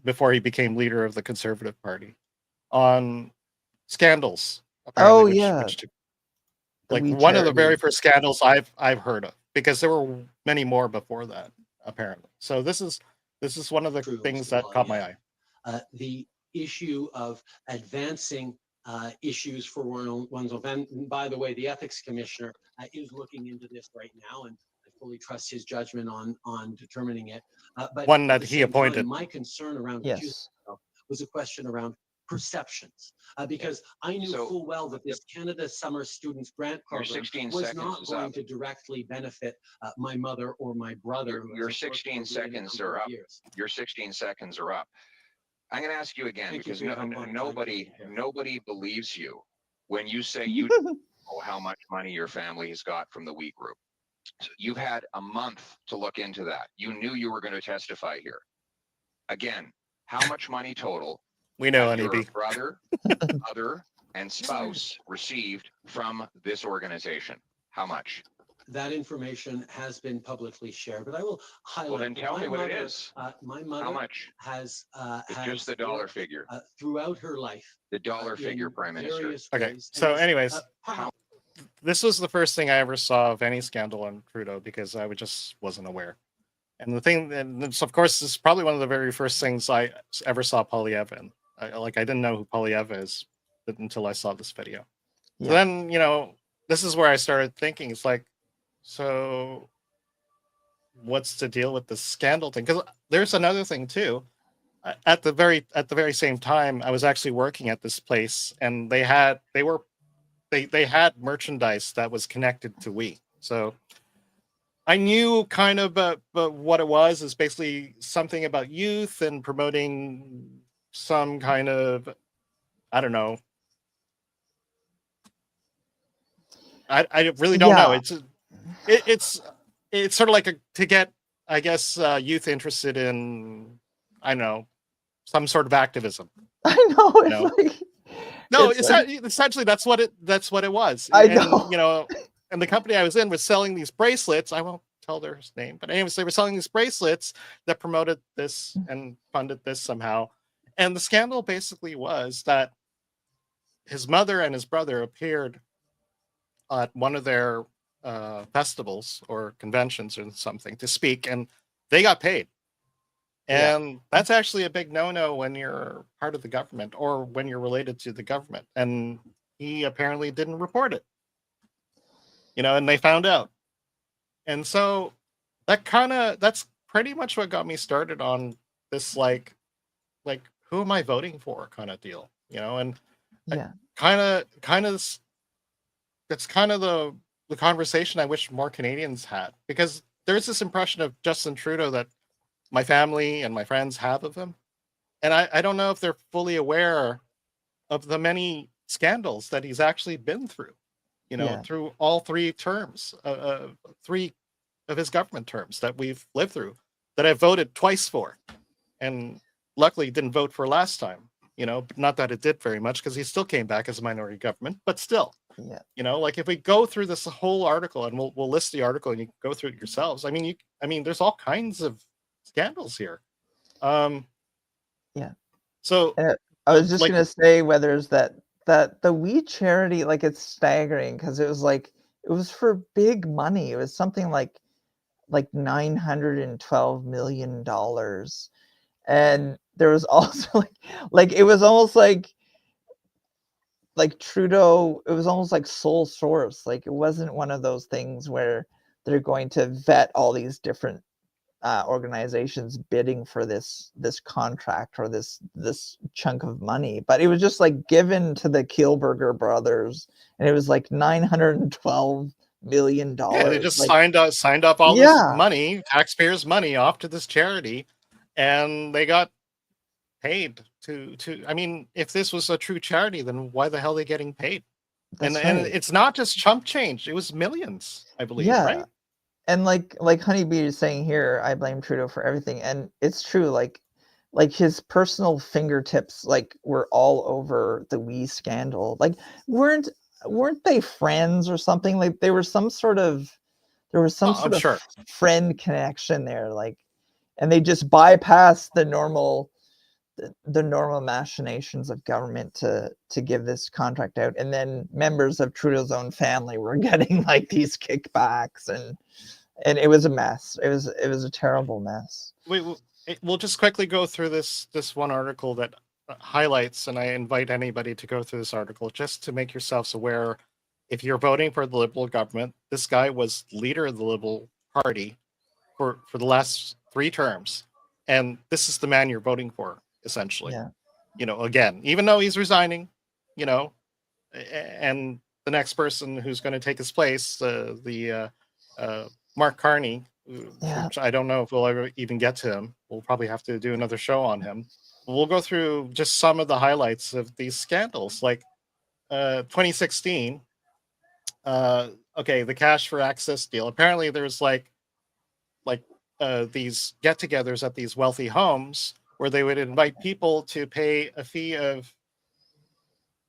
before he became leader of the Conservative Party on scandals. Oh yeah. Which like one of the very first scandals I've heard of, because there were many more before that, apparently. So this is one of the things that caught my eye. The issue of advancing issues for one's own. And by the way, the ethics commissioner is looking into this right now, and I fully trust his judgment on determining it. But one that he appointed. My concern around was a question around perceptions, because I knew So- full well that this Canada Summer Students Grant Your Program 16 was seconds not is going up. to directly benefit my mother or my brother. who Your has worked 16 for me in a seconds number are of up. years. Your 16 seconds are up. I'm going to ask you again Thank you because for your help on time. nobody believes you when you say you don't know how much money your family has got from the wheat group. So you've had a month to look into that. You knew you were going to testify here. Again, how much money total We know, have your Honeybee. brother, mother, and spouse received from this organization? How much? That information has been publicly shared, but I will highlight. Well, then that tell my me what it mother, is. My mother How much? has Just the dollar figure. throughout her life. The dollar figure, in Prime Minister. various Okay, ways, and so is, anyways, how- this was the first thing I ever saw of any scandal on Trudeau because I just wasn't aware. And the thing, and this, of course, this is probably one of the very first things I ever saw Poilievre in. I didn't know who Poilievre is until I saw this video. Yeah. So then, you know, this is where I started thinking. It's like, so what's the deal with the scandal thing? Because there's another thing too. At the very same time, I was actually working at this place, and they had merchandise that was connected to we. So I knew kind of but what it was is basically something about youth and promoting some kind of, I don't know. I really don't know. It's sort of like to get, I guess, youth interested in, I don't know, some sort of activism. I know. It's No. like No, it's like- essentially that's what it was. I And, know. you know, and the company I was in was selling these bracelets. I won't tell their name, but anyways, they were selling these bracelets that promoted this and funded this somehow. And the scandal basically was that his mother and his brother appeared at one of their festivals or conventions or something to speak, and they got paid. And that's actually a big no-no when you're part of the government or when you're related to the government. And he apparently didn't report it, you know, and they found out. And so that's pretty much what got me started on this, like who am I voting for kind of deal, you know? And yeah, that's kind of the conversation I wish more Canadians had, because there's this impression of Justin Trudeau that my family and my friends have of him. And I don't know if they're fully aware of the many scandals that he's actually been through, you know, Yeah. through all three terms, three of his government terms that we've lived through, that I voted twice for. And luckily didn't vote for last time, you know, not that it did very much because he still came back as a minority government, but still. Yeah. You know, like if we go through this whole article, and we'll list the article and you can go through it yourselves. I mean, there's all kinds of scandals here. Yeah. So I was just like- gonna say whether it's that the We charity, like it's staggering because it was for big money. It was something like $912 million, and there was also like it was almost like Trudeau. It was almost like sole source. Like it wasn't one of those things where they're going to vet all these different organizations bidding for this contract or this chunk of money, but it was just like given to the Kielburger brothers, and it was like $912 million. Yeah, they just like, signed up all Yeah. this money, taxpayers' money, off to this charity, and they got paid to. I mean, if this was a true charity, then why the hell are they getting paid? That's And right. it's not just chump change; it was millions, I believe, Yeah. right? And like Honeybee is saying here, I blame Trudeau for everything, and it's true. Like his personal fingertips were all over the We scandal. Like weren't they friends or something? Like there was some sort of Sure. friend connection there. Like, and they just bypassed the normal machinations of government to give this contract out, and then members of Trudeau's own family were getting like these kickbacks, and it was a mess. It was a terrible mess. We'll just quickly go through this one article that highlights, and I invite anybody to go through this article just to make yourselves aware. If you're voting for the Liberal government, this guy was leader of the Liberal Party for the last 3 terms, and this is the man you're voting for, essentially. Yeah. again, even though he's resigning, and the next person who's going to take his place, Mark Carney, which I don't know if we'll ever even get to him. We'll probably have to do another show on him. We'll go through just some of the highlights of these scandals, like 2016. The cash for access deal. Apparently, there's like these get-togethers at these wealthy homes where they would invite people to pay a fee of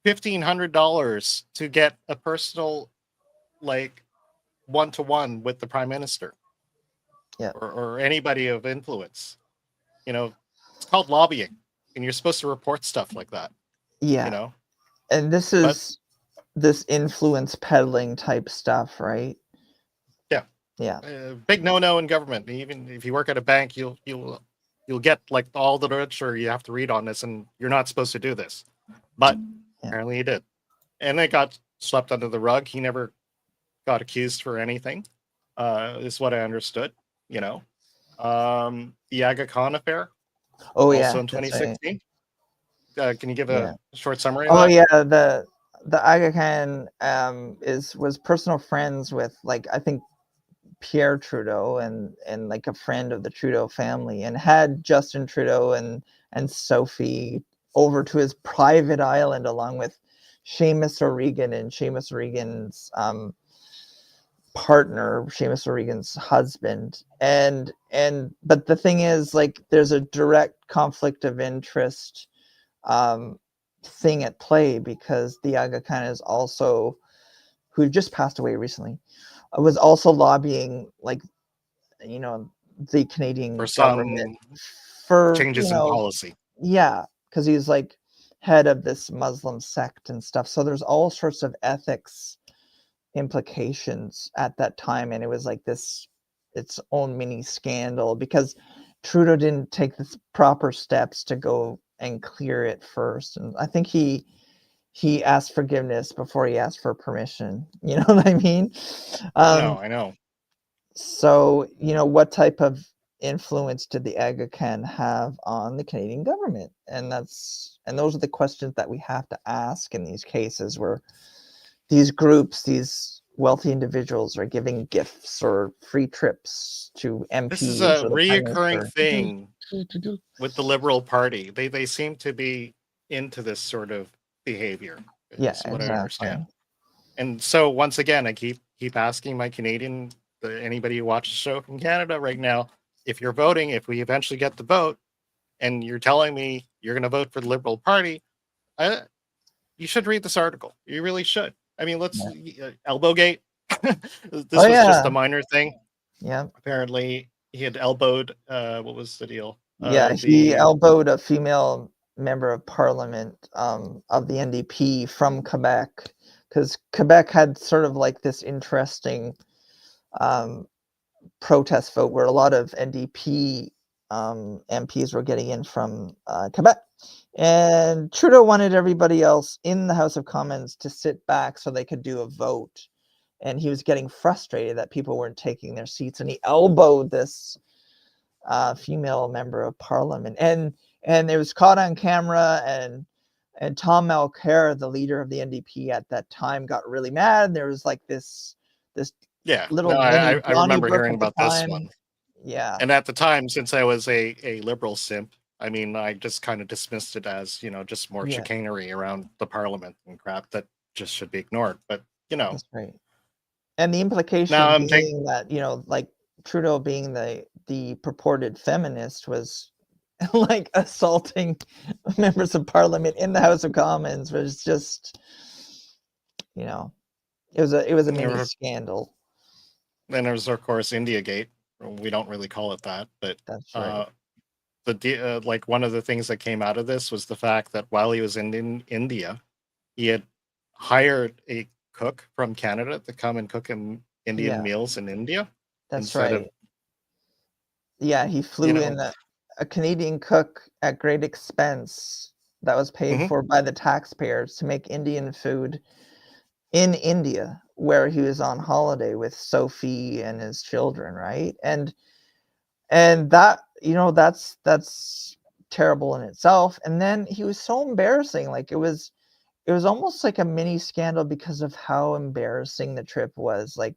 $1,500 to get a personal, like, one-to-one with the prime minister, or anybody of influence. It's called lobbying, and you're supposed to report stuff like that. And this is this influence peddling type stuff, right? Yeah. Big no-no in government. Even if you work at a bank, you'll get like all the literature you have to read on this, and you're not supposed to do this. But apparently he did. And it got swept under the rug. He never got accused for anything. Is what I understood, The Aga Khan affair. Oh, also in 2016. Right. Can you give a short summary of Oh, that? yeah. The Aga Khan was personal friends with, like, I think Pierre Trudeau and like a friend of the Trudeau family, and had Justin Trudeau and Sophie over to his private island along with Seamus O'Regan and Seamus O'Regan's partner, Seamus O'Regan's husband. But the thing is, like, there's a direct conflict of interest thing at play, because the Aga Khan is also, who just passed away recently, was also lobbying, like, the Canadian for some government for changes in policy. Yeah, because he's like head of this Muslim sect and stuff. So there's all sorts of ethics implications at that time, and it was like its own mini scandal because Trudeau didn't take the proper steps to go and clear it first. And I think he asked forgiveness before he asked for permission. You know what I mean? No, I know. So, what type of influence did the Aga Khan have on the Canadian government? And those are the questions that we have to ask in these cases, where these groups, these wealthy individuals, are giving gifts or free trips to MPs. This is a reoccurring thing with the Liberal Party. They seem to be into this sort of behavior. Yeah, what exactly. I understand. And so once again, I keep asking my Canadian, anybody who watches the show from Canada right now, if you're voting, if we eventually get the vote, and you're telling me you're going to vote for the Liberal Party, you should read this article. You really should. I mean, let's Elbowgate. This was just a minor thing. Yeah. Apparently, he had elbowed. What was the deal? He elbowed a female member of Parliament of the NDP from Quebec, because Quebec had sort of like this interesting protest vote where a lot of NDP MPs were getting in from Quebec. And Trudeau wanted everybody else in the House of Commons to sit back so they could do a vote. And he was getting frustrated that people weren't taking their seats. And he elbowed this female member of Parliament. And it was caught on camera. And Tom Mulcair, the leader of the NDP at that time, got really mad. There was like this little I remember hearing about this one. Yeah. And at the time, since I was a Liberal simp, I mean, I just kind of dismissed it as, just more chicanery around the Parliament and crap that just should be ignored. But, That's right. And the implication being that, like Trudeau being the purported feminist was like assaulting members of Parliament in the House of Commons was just, it was a mini scandal. Then there's, of course, Indiagate. We don't really call it that, but that's right. Like one of the things that came out of this was the fact that while he was in India, he had hired a cook from Canada to come and cook him Indian meals in India. That's right. He flew in a Canadian cook at great expense that was paid for by the taxpayers to make Indian food in India, where he was on holiday with Sophie and his children, right? And that, that's terrible in itself. And then he was so embarrassing. Like it was almost like a mini scandal because of how embarrassing the trip was. Like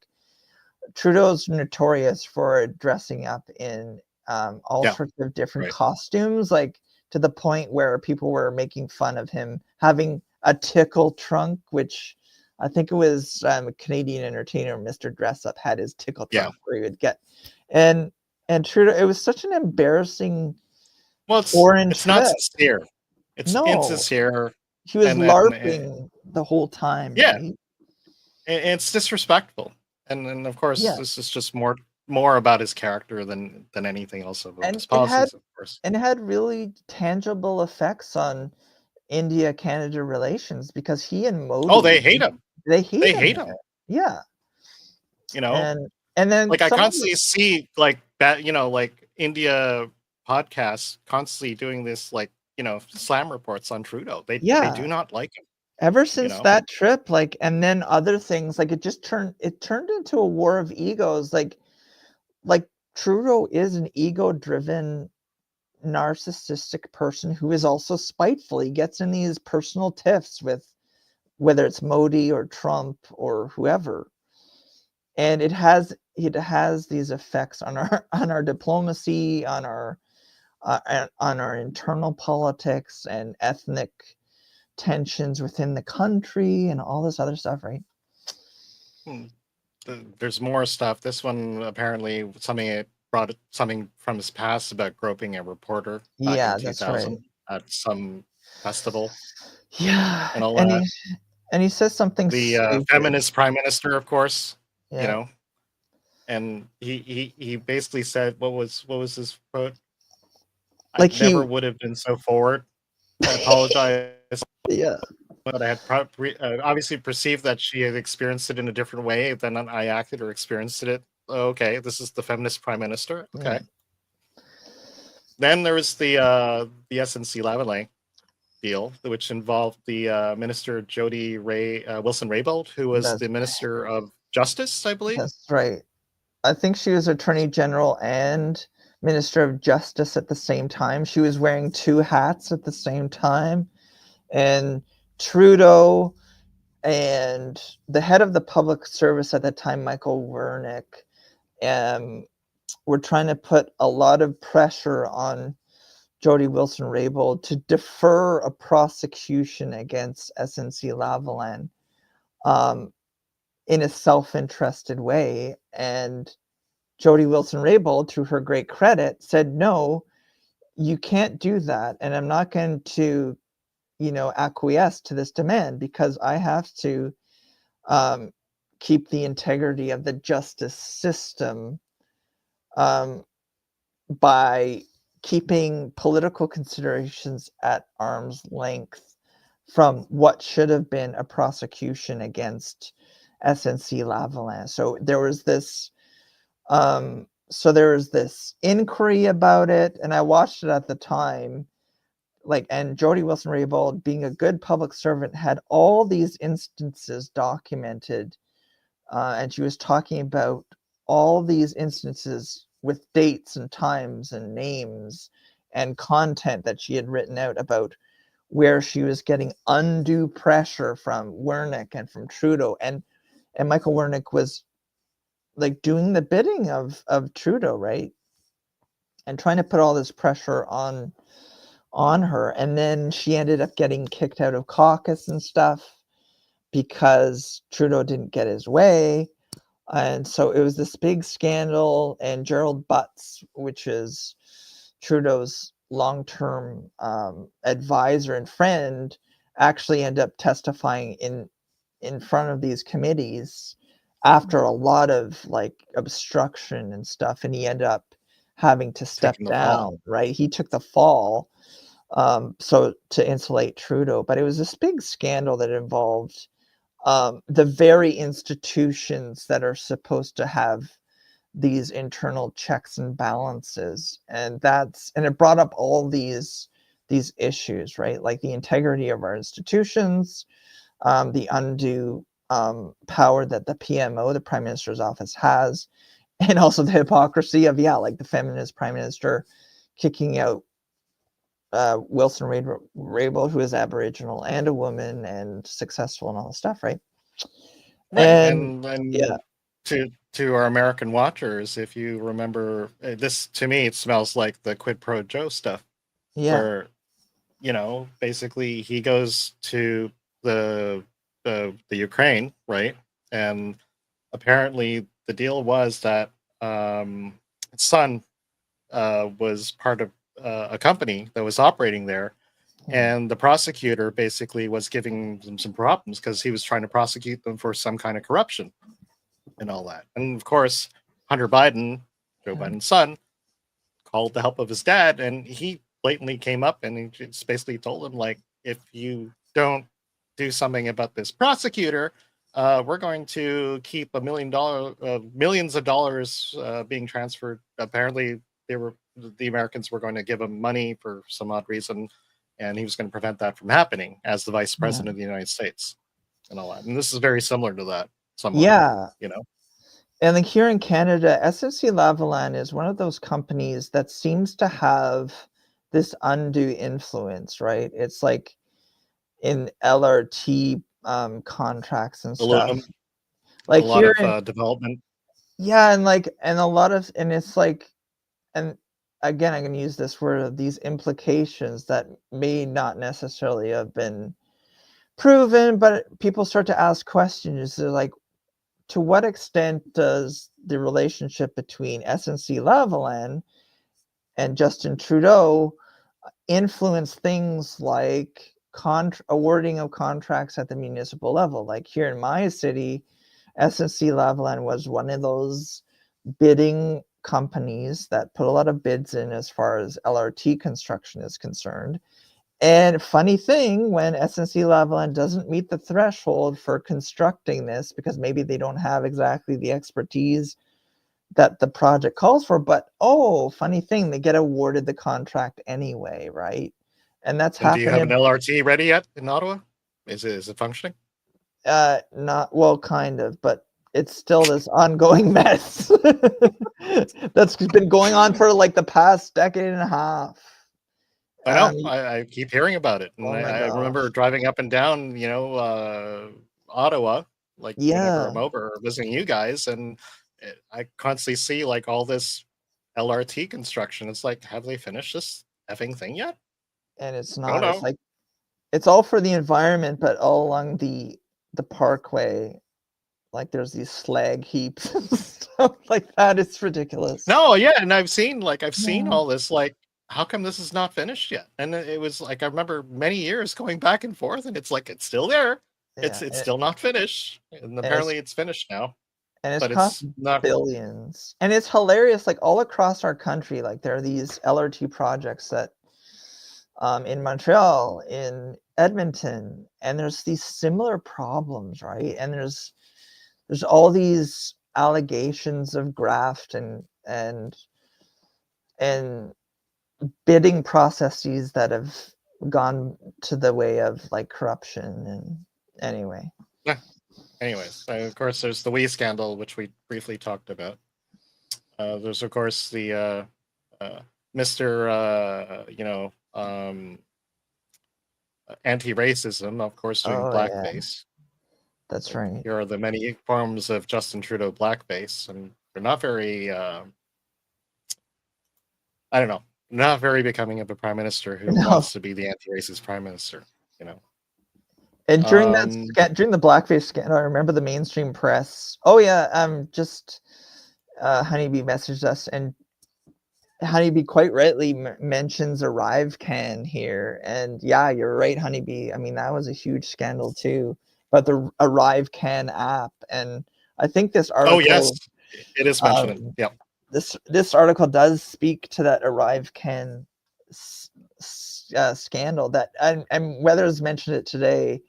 Trudeau's notorious for dressing up in all sorts of different costumes, like to the point where people were making fun of him having a tickle trunk, which I think it was a Canadian entertainer, Mr. Dress Up, had his tickle trunk where he would get, and Trudeau. It was such an embarrassing. Well, it's not trip. sincere. It's insincere. He was and LARPing the whole time. Yeah, right? It's disrespectful, and of course, this is just more about his character than anything else about his policies, of course. And it had really tangible effects on India-Canada relations because he and Modi. Oh, they hate him. They hate him. him. Yeah. You know, and then like I constantly see like that, like India podcasts constantly doing this, like, slam reports on Trudeau. They do not like him. Ever since that trip, like, and then other things, like it turned into a war of egos. Like Trudeau is an ego-driven, narcissistic person who is also spiteful. He gets in these personal tiffs with whether it's Modi or Trump or whoever, and it has these effects on our diplomacy, on our internal politics and ethnic tensions within the country and all this other stuff, right? There's more stuff. This one apparently brought something from his past about groping a reporter back in 2000 at some festival. Yeah, and all that. And he says something. The feminist prime minister, of course. And he basically said, what was his quote? Like I never would have been so forward. I apologize. But I had obviously perceived that she had experienced it in a different way than I acted or experienced it. Okay, this is the feminist prime minister. Okay. Then there was the SNC-Lavalin deal, which involved the minister Jody Wilson-Raybould, who was the minister of Justice, I believe. That's right. I think she was Attorney General and Minister of Justice at the same time. She was wearing two hats at the same time. And Trudeau and the head of the public service at the time, Michael Wernick, were trying to put a lot of pressure on Jody Wilson-Raybould to defer a prosecution against SNC-Lavalin in a self-interested way. And Jody Wilson-Raybould, to her great credit, said, no, you can't do that. And I'm not going to, acquiesce to this demand because I have to keep the integrity of the justice system by keeping political considerations at arm's length from what should have been a prosecution against SNC-Lavalin. So there was this inquiry about it, and I watched it at the time. And Jody Wilson-Raybould, being a good public servant, had all these instances documented, and she was talking about all these instances with dates and times and names and content that she had written out about where she was getting undue pressure from Wernick and from Trudeau, and Michael Wernick was like doing the bidding of Trudeau, right, and trying to put all this pressure on her. And then she ended up getting kicked out of caucus and stuff because Trudeau didn't get his way. And so it was this big scandal, and Gerald Butts, which is Trudeau's long-term advisor and friend, actually ended up testifying in front of these committees after a lot of obstruction and stuff, and he ended up having to step down, right? He took the fall so to insulate Trudeau. But it was this big scandal that involved the very institutions that are supposed to have these internal checks and balances, and it brought up all these issues, right? Like the integrity of our institutions, the undue power that the PMO, the Prime Minister's office, has, and also the hypocrisy of the feminist prime minister kicking out Wilson Rabel, who is Aboriginal and a woman and successful and all this stuff, right? Right. And And to our American watchers, if you remember, this to me it smells like the Quid Pro Joe stuff, where basically he goes to the Ukraine, right? And apparently the deal was that his son was part of a company that was operating there, and the prosecutor basically was giving them some problems because he was trying to prosecute them for some kind of corruption and all that. And of course, Hunter Biden, Joe Biden's son, called the help of his dad, and he blatantly came up and he just basically told him, like, if you don't do something about this prosecutor, we're going to keep millions of dollars being transferred. Apparently, the Americans were going to give him money for some odd reason, and he was going to prevent that from happening as the vice president of the United States and all that. And this is very similar to that. Somewhat, And like here in Canada, SNC-Lavalin is one of those companies that seems to have this undue influence, right? It's like in LRT contracts and stuff. Aluminum, like a lot here of development. Yeah, and a lot of, and it's like, and again, I'm going to use this word, these implications that may not necessarily have been proven, but people start to ask questions. They're like, to what extent does the relationship between SNC-Lavalin and Justin Trudeau influence things like awarding of contracts at the municipal level? Like here in my city, SNC-Lavalin was one of those bidding companies that put a lot of bids in as far as LRT construction is concerned. And funny thing, when SNC-Lavalin doesn't meet the threshold for constructing this, because maybe they don't have exactly the expertise that the project calls for, but funny thing, they get awarded the contract anyway, right? And that's happened. Do you have an LRT ready yet in Ottawa? Is it functioning? Not well, kind of, but it's still this ongoing mess that's been going on for like the past decade and a half. I know. I keep hearing about it, and I remember driving up and down, Ottawa, like whenever I'm over or visiting you guys, and I constantly see like all this LRT construction. It's like, have they finished this effing thing yet? And it's not. It's like, it's all for the environment, but all along the parkway, like there's these slag heaps and stuff like that. It's ridiculous. No, yeah, and I've seen all this, like, how come this is not finished yet? And it was like, I remember many years going back and forth, and it's like, it's still there. It's still not finished. And apparently it's finished now. And it's cost billions. And it's hilarious, like all across our country, like there are these LRT projects that in Montreal, in Edmonton, and there's these similar problems, right? And there's all these allegations of graft and bidding processes that have gone to the way of like corruption. And anyway. Yeah. Anyways, of course, there's the WE scandal, which we briefly talked about. There's of course the Mr. Anti-racism, of course, doing blackface. That's right. Here are the many forms of Justin Trudeau blackface, and they're not very, I don't know, not very becoming of a prime minister who wants to be the anti-racist prime minister, And during during the blackface scandal, I remember the mainstream press. Honeybee messaged us, and Honeybee quite rightly mentions Arrive Can here. And yeah, you're right, Honeybee. I mean, that was a huge scandal too. But the Arrive Can app, and I think this article. Oh yes, it is mentioned. Yeah. This article does speak to that Arrive Can scandal that, and Weathers mentioned it today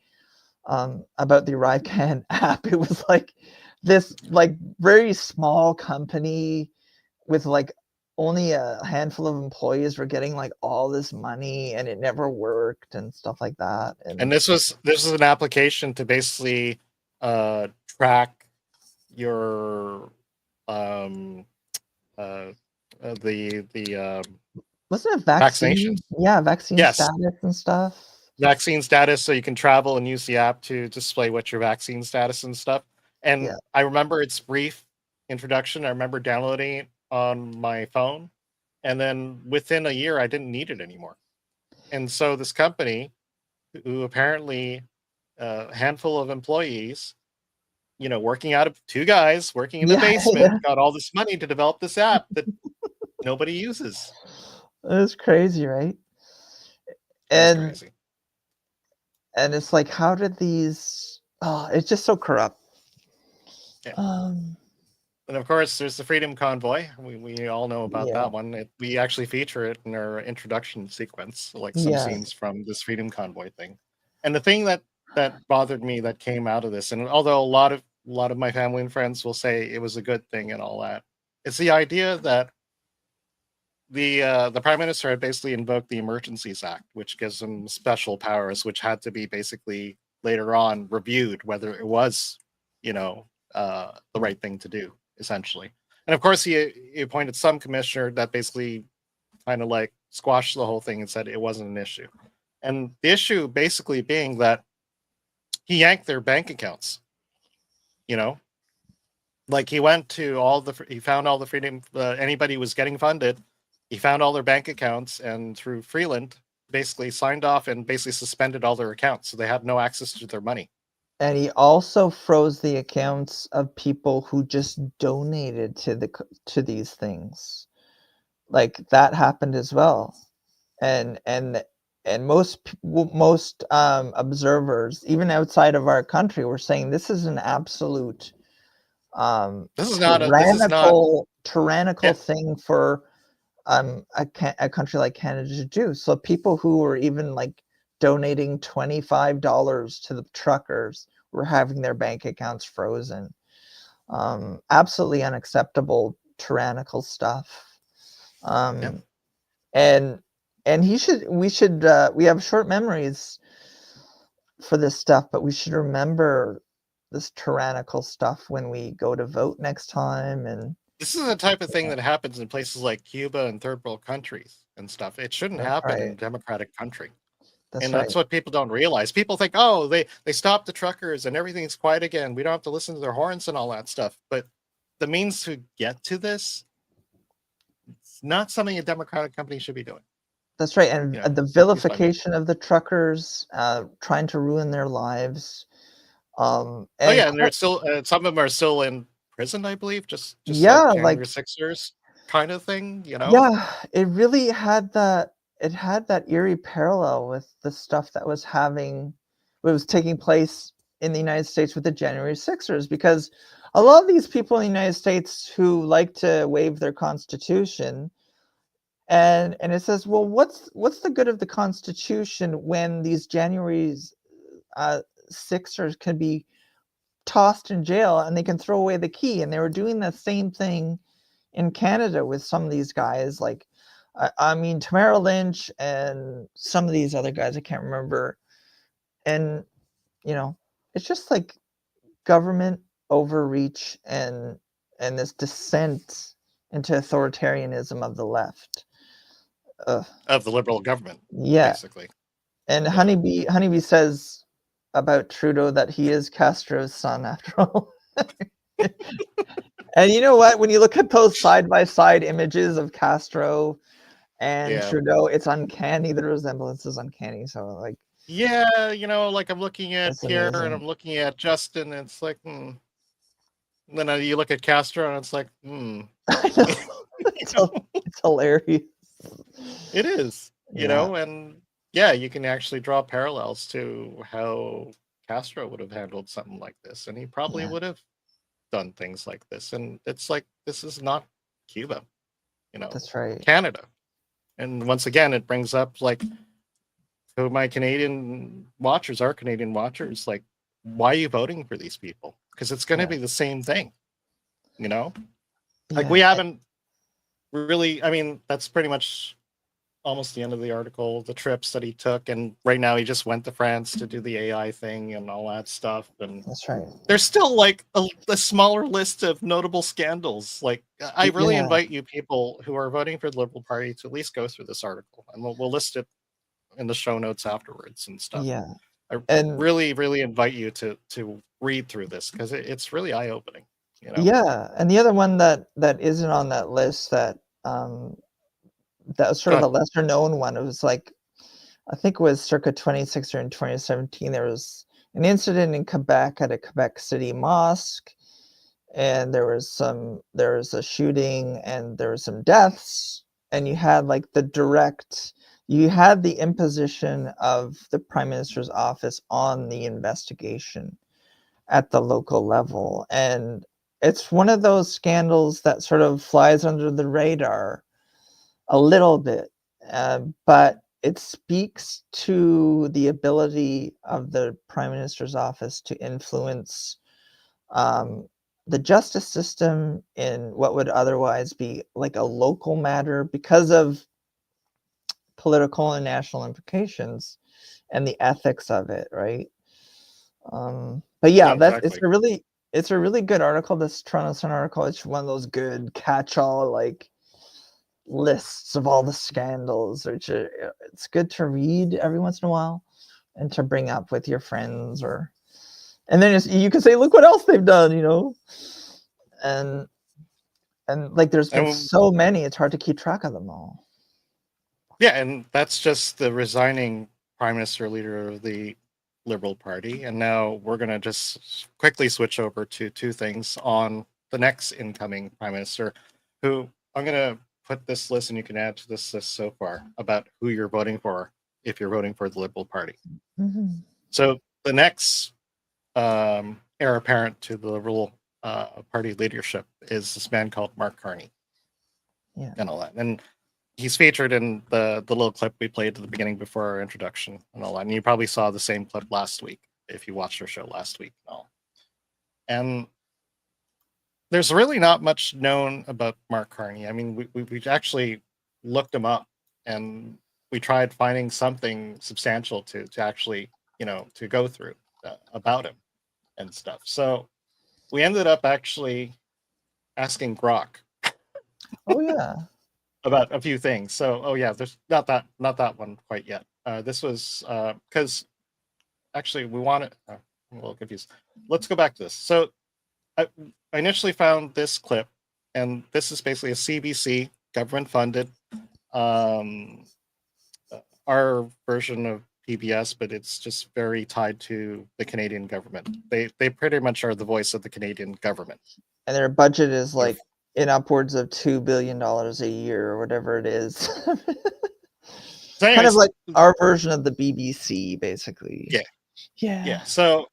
about the Arrive Can app. It was like this like very small company with like only a handful of employees were getting like all this money, and it never worked and stuff like that. And this was an application to basically track your Wasn't it vaccine? Vaccinations. Yeah, vaccine Yes. status and stuff. Vaccine status, so you can travel and use the app to display what your vaccine status and stuff. And Yeah. I remember its brief introduction. I remember downloading it on my phone, and then within a year, I didn't need it anymore. And so this company, who apparently a handful of employees, working out of two guys working in the basement, got all this money to develop this app that nobody uses. It's crazy, right? That's And crazy. and it's like, how did these? Oh, it's just so corrupt. Yeah. Um, And of course, there's the Freedom Convoy. We all know about Yeah. that one. We actually feature it in our introduction sequence, like some Yeah. scenes from this Freedom Convoy thing. And the thing that bothered me that came out of this, and although a lot of my family and friends will say it was a good thing and all that, it's the idea that the Prime Minister had basically invoked the Emergencies Act, which gives him special powers, which had to be basically later on reviewed whether it was, the right thing to do, essentially. And of course, he appointed some commissioner that basically kind of like squashed the whole thing and said it wasn't an issue. And the issue basically being that he yanked their bank accounts. Like he went to he found all the freedom, anybody was getting funded. He found all their bank accounts, and through Freeland, basically signed off and basically suspended all their accounts, so they had no access to their money. And he also froze the accounts of people who just donated to these things. Like that happened as well. And most observers, even outside of our country, were saying this is an absolute tyrannical thing for a country like Canada to do. So people who were even like donating $25 to the truckers were having their bank accounts frozen. Absolutely unacceptable, tyrannical stuff. And we have short memories for this stuff, but we should remember this tyrannical stuff when we go to vote next time. And this is the type of thing that happens in places like Cuba and third world countries and stuff. It shouldn't happen in a democratic country. That's what people don't realize. People think, oh, they stopped the truckers and everything's quiet again. We don't have to listen to their horns and all that stuff. But the means to get to this, it's not something a democratic company should be doing. That's right. And the vilification of the truckers, trying to ruin their lives. And they're still some of them are still in prison, I believe. Just yeah, like January 6ers kind of thing, Yeah, it really had that. It had that eerie parallel with the stuff that was taking place in the United States with the January 6ers, because a lot of these people in the United States who like to waive their Constitution, and it says, well, what's the good of the Constitution when these January 6ers can be tossed in jail and they can throw away the key? And they were doing the same thing in Canada with some of these guys, like Tamara Lynch and some of these other guys I can't remember. And it's just like government overreach and this descent into authoritarianism of the left, of the liberal government. Basically. And Honeybee says about Trudeau that he is Castro's son after all. And you know what? When you look at those side-by-side images of Castro and Trudeau, it's uncanny. The resemblance is uncanny. So like, like I'm looking at Pierre amazing. and I'm looking at Justin, and it's like, And then you look at Castro and it's like, It's hilarious. It is, and you can actually draw parallels to how Castro would have handled something like this, and he probably would have done things like this. And it's like, this is not Cuba, That's right. Canada. And once again, it brings up like to my Canadian watchers, our Canadian watchers, like, why are you voting for these people? Because it's going to be the same thing, Like we haven't really, that's pretty much almost the end of the article, the trips that he took, and right now he just went to France to do the AI thing and all that stuff. And That's right. there's still like a smaller list of notable scandals. Like, I really Yeah. invite you people who are voting for the Liberal Party to at least go through this article, and we'll list it in the show notes afterwards and stuff. Yeah. I And really, really invite you to read through this because it's really eye opening. You know. yeah, and the other one that isn't on that list that that was sort of a lesser known one. It was like, I think it was circa 2016 or 2017. There was an incident in Quebec at a Quebec City mosque, and there was a shooting and there were some deaths, and you had like you had the imposition of the Prime Minister's office on the investigation at the local level. And it's one of those scandals that sort of flies under the radar a little bit, but it speaks to the ability of the Prime Minister's office to influence the justice system in what would otherwise be like a local matter because of political and national implications and the ethics of it, right? But yeah, it's a really good article. This Toronto Sun article. It's one of those good catch-all like lists of all the scandals, which it's good to read every once in a while and to bring up with your friends, and then you can say, look what else they've done, you know. And like there's been so many, it's hard to keep track of them all. Yeah, and that's just the resigning Prime Minister, leader of the Liberal Party. And now we're going to just quickly switch over to two things on the next incoming Prime Minister, who I'm going to put this list, and you can add to this list so far, about who you're voting for if you're voting for the Liberal Party. Mm-hmm. So the next heir apparent to the Liberal Party leadership is this man called Mark Carney. Yeah. And all that. And he's featured in the little clip we played at the beginning before our introduction and all that. And you probably saw the same clip last week if you watched our show last week and all. And there's really not much known about Mark Carney. I mean, we actually looked him up and we tried finding something substantial to actually, to go through about him and stuff. So we ended up actually asking Grok. Oh yeah. About a few things. So, there's not that one quite yet. This was because actually we want it. I'm a little confused. Let's go back to this. So I initially found this clip, and this is basically a CBC government funded our version of PBS, but it's just very tied to the Canadian government. They pretty much are the voice of the Canadian government. And their budget is like in upwards of $2 billion a year or whatever it is. So anyways, kind of like our version of the BBC, basically. Yeah. So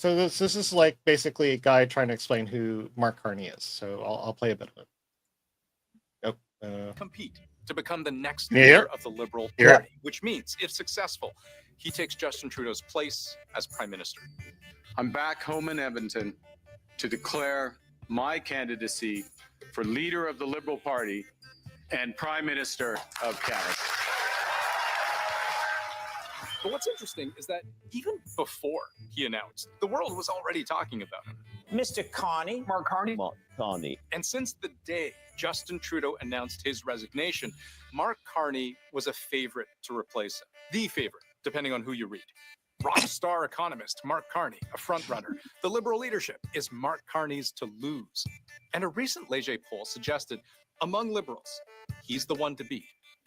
this is like basically a guy trying to explain who Mark Carney is. So I'll play a bit of it. Compete to become the next leader of the Liberal Party, which means, if successful, he takes Justin Trudeau's place as Prime Minister. I'm back home in Edmonton to declare my candidacy for leader of the Liberal Party and Prime Minister of Canada. But what's interesting is that even before he announced, the world was already talking about him. Mr. Carney. Mark Carney. Mark Carney. And since the day Justin Trudeau announced his resignation, Mark Carney was a favorite to replace him. The favorite, depending on who you read. Rock star economist Mark Carney, a frontrunner. The Liberal leadership is Mark Carney's to lose. And a recent Leger poll suggested, among Liberals, he's the one to beat.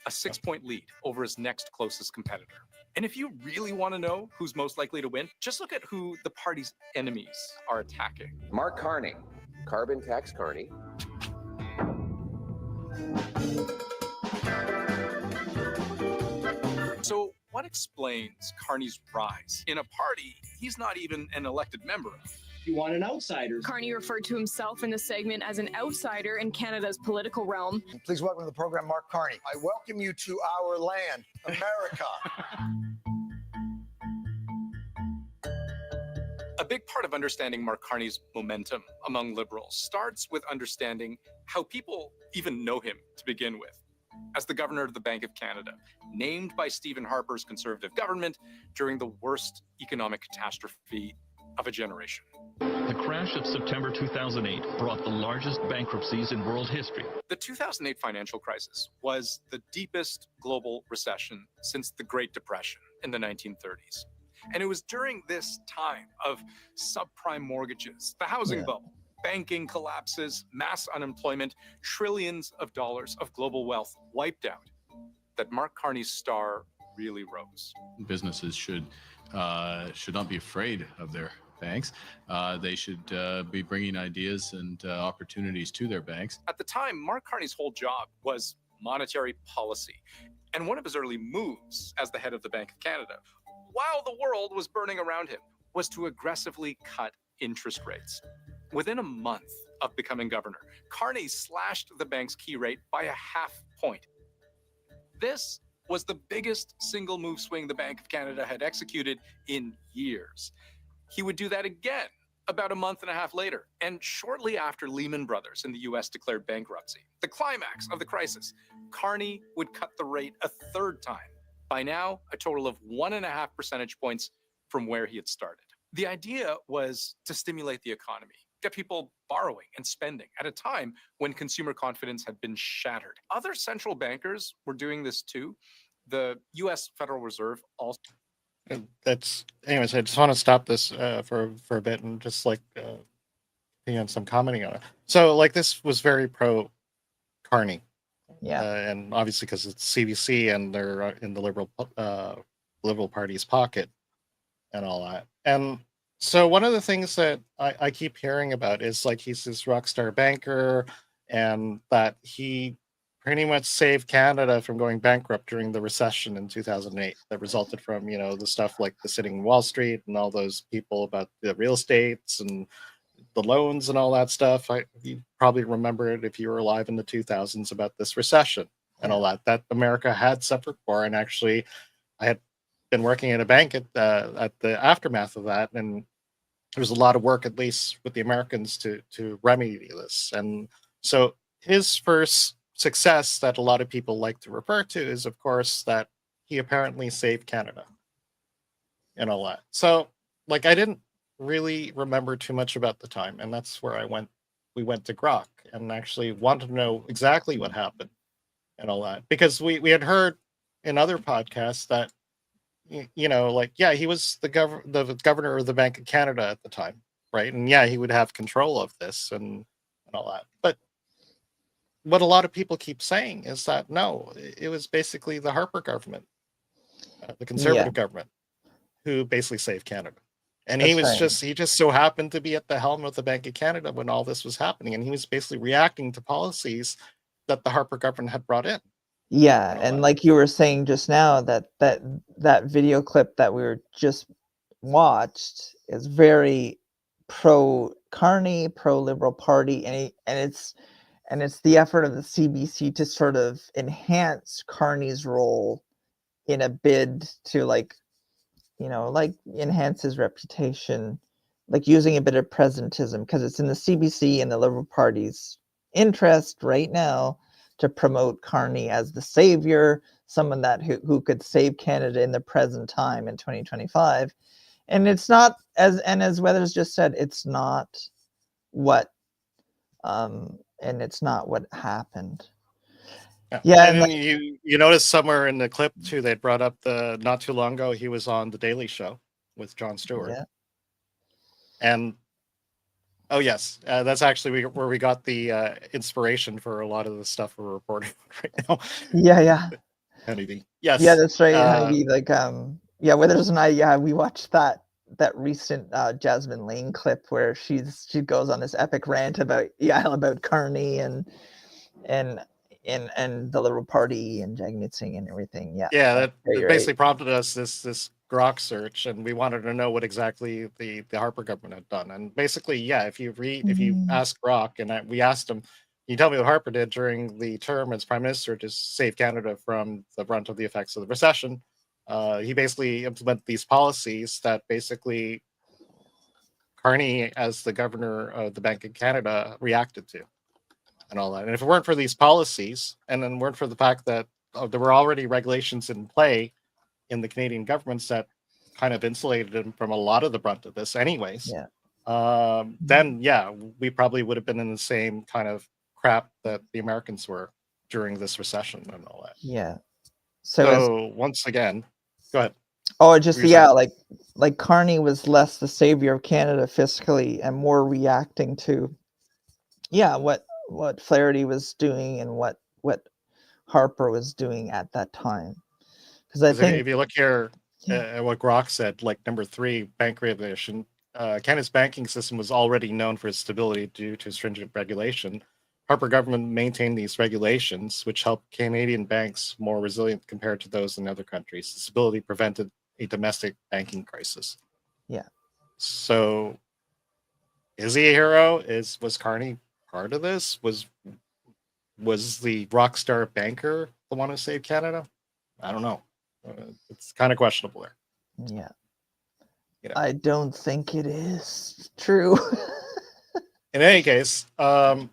A 6-point lead over his next closest competitor. And if you really want to know who's most likely to win, just look at who the party's enemies are attacking. Mark Carney, carbon tax Carney. So what explains Carney's rise in a party he's not even an elected member of? You want an outsider. Carney referred to himself in the segment as an outsider in Canada's political realm. Please welcome to the program, Mark Carney. I welcome you to our land, America. A big part of understanding Mark Carney's momentum among Liberals starts with understanding how people even know him to begin with. as the governor of the Bank of Canada, named by Stephen Harper's Conservative government during the worst economic catastrophe of a generation. The crash of September 2008 brought the largest bankruptcies in world history. The 2008 financial crisis was the deepest global recession since the Great Depression in the 1930s. And it was during this time of subprime mortgages, the housing bubble, banking collapses, mass unemployment, trillions of dollars of global wealth wiped out, that Mark Carney's star really rose. Businesses should not be afraid of their banks. They should be bringing ideas and opportunities to their banks. At the time, Mark Carney's whole job was monetary policy. And one of his early moves as the head of the Bank of Canada, while the world was burning around him, was to aggressively cut interest rates. Within a month of becoming governor, Carney slashed the bank's key rate by a half point. This was the biggest single move swing the Bank of Canada had executed in years. He would do that again about a month and a half later, and shortly after Lehman Brothers in the US declared bankruptcy, the climax of the crisis, Carney would cut the rate a third time, by now a total of 1.5 percentage points from where he had started. The idea was to stimulate the economy, get people borrowing and spending at a time when consumer confidence had been shattered. Other central bankers were doing this too. The US Federal Reserve also. That's, anyways, I just want to stop this for a bit and just like some commenting on it. So like this was very pro Carney. Yeah. And obviously because it's CBC and they're in the Liberal Party's pocket and all that. And so one of the things that I keep hearing about is like he's this rock star banker and that he pretty much saved Canada from going bankrupt during the recession in 2008 that resulted from, the stuff like the sitting in Wall Street and all those people about the real estates and the loans and all that stuff. You probably remember it if you were alive in the 2000s about this recession and all that America had suffered for. And actually, I had been working at a bank at the aftermath of that, and there was a lot of work, at least with the Americans, to remedy this. And so his first success that a lot of people like to refer to is, of course, that he apparently saved Canada and all that. So, like, I didn't really remember too much about the time, and that's where we went to Grok and actually wanted to know exactly what happened and all that, because we had heard in other podcasts that he was the governor of the Bank of Canada at the time, right? And he would have control of this and all that. But what a lot of people keep saying is that no, it was basically the Harper government, the Conservative government, who basically saved Canada. And he just so happened to be at the helm of the Bank of Canada when all this was happening, and he was basically reacting to policies that the Harper government had brought in. Yeah, and like you were saying just now, that video clip that we were just watched is very pro Carney, pro Liberal Party, and it's the effort of the CBC to sort of enhance Carney's role in a bid to enhance his reputation, like using a bit of presentism, because it's in the CBC and the Liberal Party's interest right now to promote Carney as the savior, someone that who could save Canada in the present time in 2025. And it's not, as Weathers just said, it's not what it's not what happened. Yeah, and then you notice somewhere in the clip too, they brought up not too long ago he was on the Daily Show with Jon Stewart. Yeah. And oh yes, that's actually where we got the inspiration for a lot of the stuff we're reporting right now. Yeah. Honeybee. Yes. Yeah, that's right. Honeybee. Withers and I, we watched that recent Jasmine Lane clip where she goes on this epic rant about Carney and the Liberal Party and Jagmeet Singh and everything. Yeah. That basically prompted us this Grok search, and we wanted to know what exactly the Harper government had done. And basically, if you ask Grok, and we asked him, can you tell me what Harper did during the term as prime minister to save Canada from the brunt of the effects of the recession? He basically implemented these policies that basically Carney, as the governor of the Bank of Canada, reacted to. and all that. And if it weren't for these policies, and then weren't for the fact that there were already regulations in play in the Canadian governments that kind of insulated them from a lot of the brunt of this anyways, then yeah, we probably would have been in the same kind of crap that the Americans were during this recession and all that. Yeah. So once again, go ahead. Oh, just You're yeah, saying? like Carney was less the savior of Canada fiscally and more reacting to, what Flaherty was doing and what Harper was doing at that time. Because I think if you look here at what Grok said, like number 3, bank regulation, Canada's banking system was already known for its stability due to stringent regulation. Harper government maintained these regulations, which helped Canadian banks more resilient compared to those in other countries. The stability prevented a domestic banking crisis. Yeah. So, is he a hero? Was Carney part of this? Was the rock star banker the one who saved Canada? I don't know. It's kind of questionable there. Yeah. Yeah. I don't think it is true. In any case, so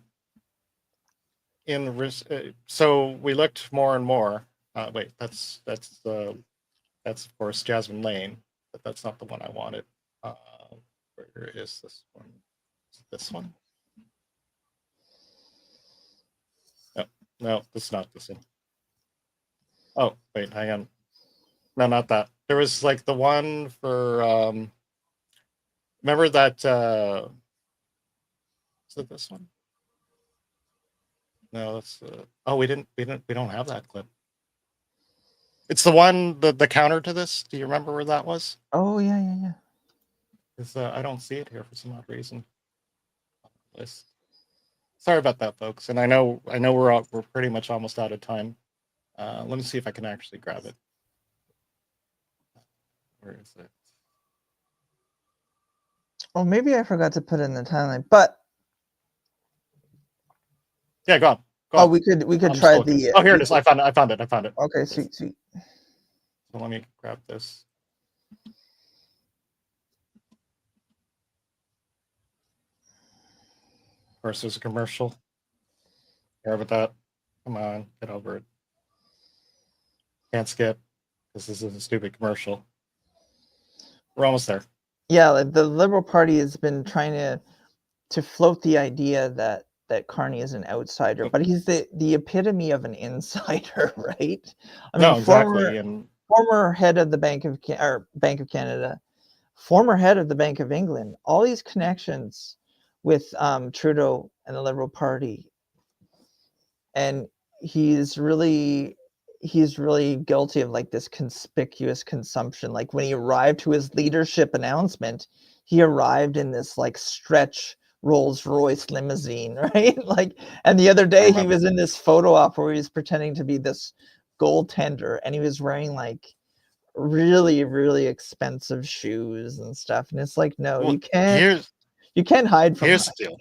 we looked more and more. Wait, that's of course Jasmine Lane, but that's not the one I wanted. Where is this one? Is it this one? No, this is not this one. Oh, wait, hang on. No, not that. There was like the one for remember that is it this one? No, that's oh, we don't have that clip. It's the one, the counter to this. Do you remember where that was? Oh yeah. Because I don't see it here for some odd reason. Sorry about that, folks. And I know we're pretty much almost out of time. Let me see if I can actually grab it. Where is it? Oh, maybe I forgot to put it in the timeline, but yeah, go on. Oh, we could try the. Oh, here it is. I found it. Okay, sweet. So let me grab this. Of course, there's a commercial. Care about that? Come on, get over it. Can't skip because this is a stupid commercial. We're almost there. Yeah, like the Liberal Party has been trying to float the idea that Carney is an outsider, but he's the epitome of an insider, right? I mean, exactly. Former head of the Bank of Canada, former head of the Bank of England, all these connections with Trudeau and the Liberal Party, and he's really guilty of like this conspicuous consumption. Like when he arrived to his leadership announcement, he arrived in this like stretch Rolls-Royce limousine, right? Like, and the other day he was in this photo op where he was pretending to be this goaltender, and he was wearing like really, really expensive shoes and stuff. And it's like, no, you can't hide from Here's that.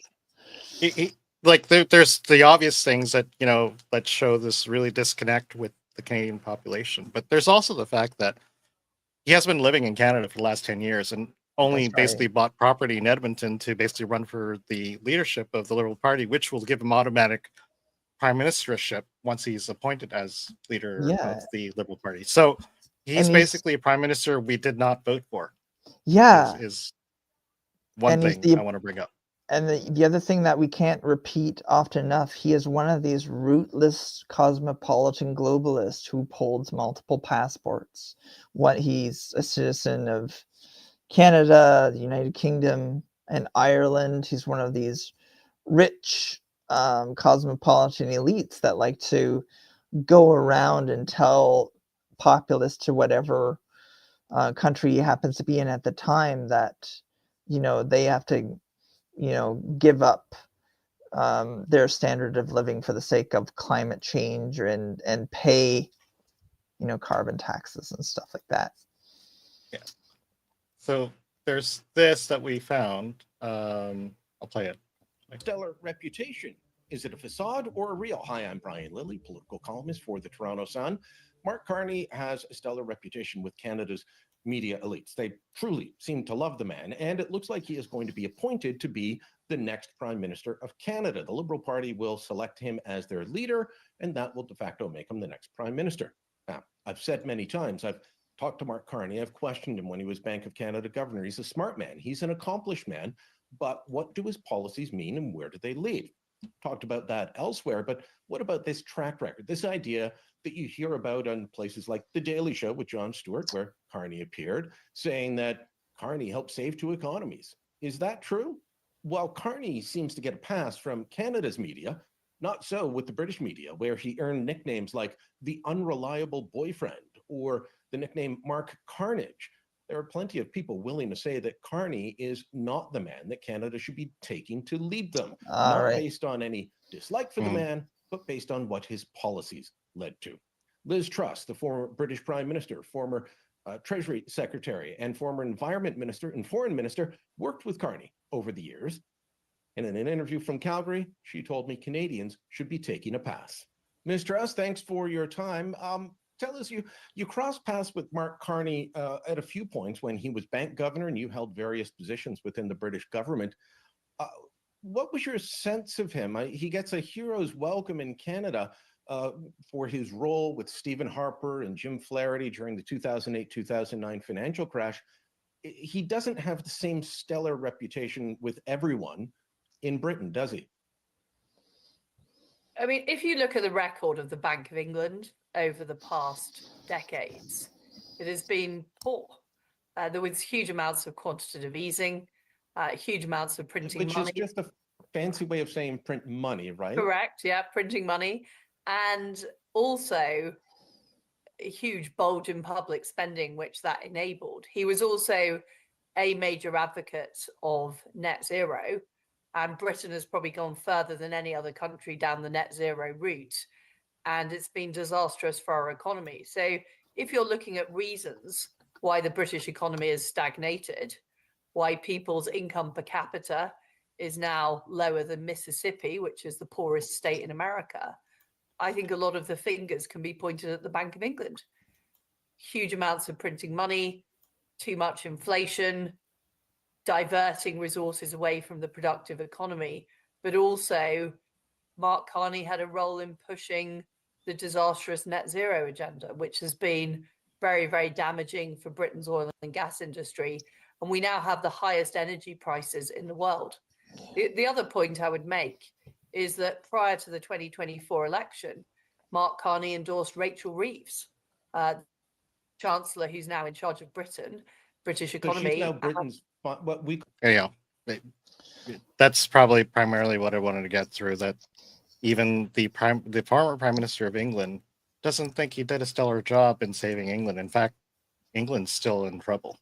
the deal. Like there's the obvious things that that show this really disconnect with the Canadian population, but there's also the fact that he has been living in Canada for the last 10 years and only basically bought property in Edmonton to basically run for the leadership of the Liberal Party, which will give him automatic prime ministership once he's appointed as leader of the Liberal Party. So he's basically a prime minister we did not vote for. Yeah, is one thing I want to bring up. And the other thing that we can't repeat often enough, he is one of these rootless cosmopolitan globalists who holds multiple passports. He's a citizen of Canada, the United Kingdom, and Ireland. He's one of these rich cosmopolitan elites that like to go around and tell populace to whatever country he happens to be in at the time that they have to give up their standard of living for the sake of climate change and pay, carbon taxes and stuff like that. Yeah. So there's this that we found. I'll play it. Stellar reputation. Is it a facade or a real? Hi, I'm Brian Lilly, political columnist for the Toronto Sun. Mark Carney has a stellar reputation with Canada's media elites. They truly seem to love the man, and it looks like he is going to be appointed to be the next Prime Minister of Canada. The Liberal Party will select him as their leader, and that will de facto make him the next Prime Minister. Now, I've said many times, I've talked to Mark Carney, I've questioned him when he was Bank of Canada governor. He's a smart man, he's an accomplished man, but what do his policies mean and where do they lead? Talked about that elsewhere, but what about this track record, this idea that you hear about on places like The Daily Show with Jon Stewart, where Carney appeared, saying that Carney helped save 2 economies. Is that true? Well, Carney seems to get a pass from Canada's media, not so with the British media, where he earned nicknames like the unreliable boyfriend or the nickname Mark Carnage. There are plenty of people willing to say that Carney is not the man that Canada should be taking to lead them, not based on any dislike for the man, but based on what his policies led to. Liz Truss, the former British Prime Minister, former Treasury Secretary, and former Environment Minister and Foreign Minister, worked with Carney over the years. And in an interview from Calgary, she told me Canadians should be taking a pass. Ms. Truss, thanks for your time. Tell us, you crossed paths with Mark Carney at a few points when he was bank governor and you held various positions within the British government. What was your sense of him? He gets a hero's welcome in Canada for his role with Stephen Harper and Jim Flaherty during the 2008-2009 financial crash. He doesn't have the same stellar reputation with everyone in Britain, does he? I mean, if you look at the record of the Bank of England over the past decades, it has been poor. There was huge amounts of quantitative easing, huge amounts of printing money. Which is just a fancy way of saying print money, right? Correct, yeah, printing money. And also a huge bulge in public spending, which that enabled. He was also a major advocate of net zero. And Britain has probably gone further than any other country down the net zero route. And it's been disastrous for our economy. So if you're looking at reasons why the British economy has stagnated, why people's income per capita is now lower than Mississippi, which is the poorest state in America, I think a lot of the fingers can be pointed at the Bank of England. Huge amounts of printing money, too much inflation, diverting resources away from the productive economy, but also Mark Carney had a role in pushing the disastrous net zero agenda, which has been very, very damaging for Britain's oil and gas industry. And we now have the highest energy prices in the world. The other point I would make is that prior to the 2024 election, Mark Carney endorsed Rachel Reeves, Chancellor who's now in charge of British economy. She's now Britain's what we. There you go. That's probably primarily what I wanted to get through. That even the former Prime Minister of England doesn't think he did a stellar job in saving England. In fact, England's still in trouble,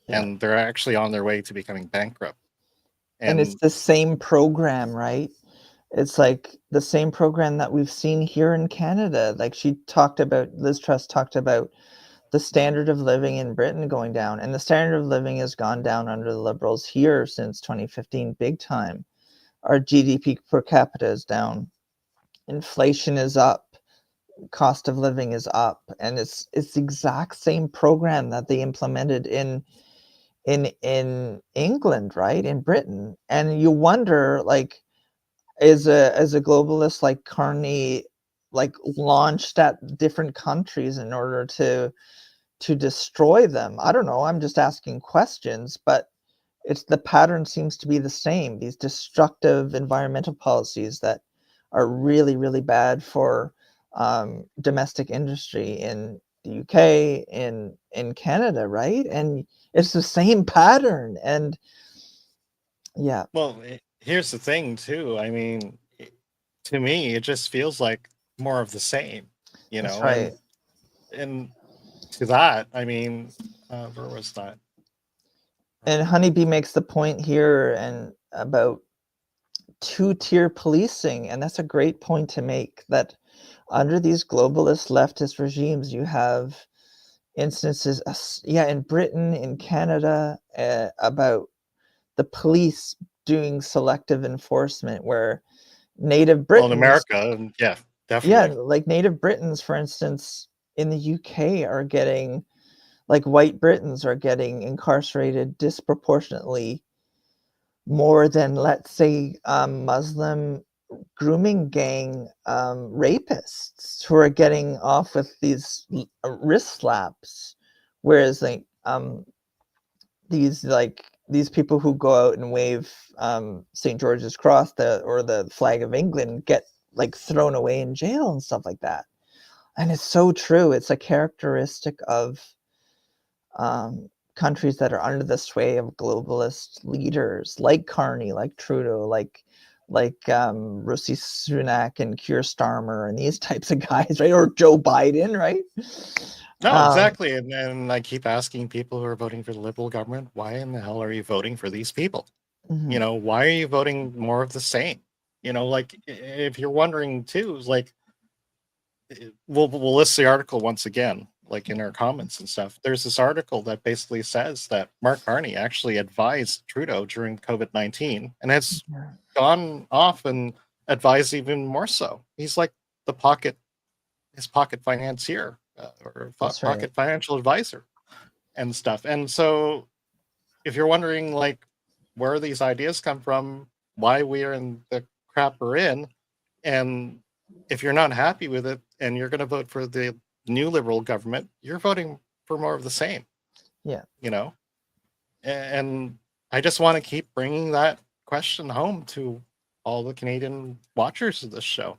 and they're actually on their way to becoming bankrupt. And it's the same program, right? It's like the same program that we've seen here in Canada. Like Liz Truss talked about the standard of living in Britain going down, and the standard of living has gone down under the Liberals here since 2015, big time. Our GDP per capita is down. Inflation is up. Cost of living is up. And it's the exact same program that they implemented in England, right? In Britain. And you wonder, like, as a globalist like Carney, like, launched at different countries in order to destroy them? I don't know. I'm just asking questions, but the pattern seems to be the same. These destructive environmental policies that are really, really bad for domestic industry in the UK, in Canada, right? And it's the same pattern. And yeah. Well, here's the thing too. I mean, to me, it just feels like more of the same, you know. That's right. And to that, I mean, where was that? And Honeybee makes the point here and about two-tier policing, and that's a great point to make, that under these globalist leftist regimes, you have instances, in Britain, in Canada, about the police doing selective enforcement where Native Britons... Well, in America, yeah, definitely. Yeah, like Native Britons, for instance, in the UK are getting, like, white Britons are getting incarcerated disproportionately more than, let's say, Muslim grooming gang rapists who are getting off with these wrist slaps, whereas like these people who go out and wave St. George's Cross or the flag of England get like thrown away in jail and stuff like that. And it's so true. It's a characteristic of countries that are under the sway of globalist leaders like Carney, like Trudeau, like Rishi Sunak and Keir Starmer and these types of guys, right? Or Joe Biden, right? No, exactly. And then I keep asking people who are voting for the Liberal government, why in the hell are you voting for these people? Mhm. You know, why are you voting more of the same? You know, like if you're wondering too, it's like we'll list the article once again, like in our comments and stuff. There's this article that basically says that Mark Carney actually advised Trudeau during COVID-19 and has gone off and advised even more so. He's like his pocket financier or That's pocket right. financial advisor and stuff. And so if you're wondering like where these ideas come from, why we are in the crap we're in, and if you're not happy with it and you're going to vote for the new Liberal government, you're voting for more of the same. Yeah. You know, and I just want to keep bringing that question home to all the Canadian watchers of this show.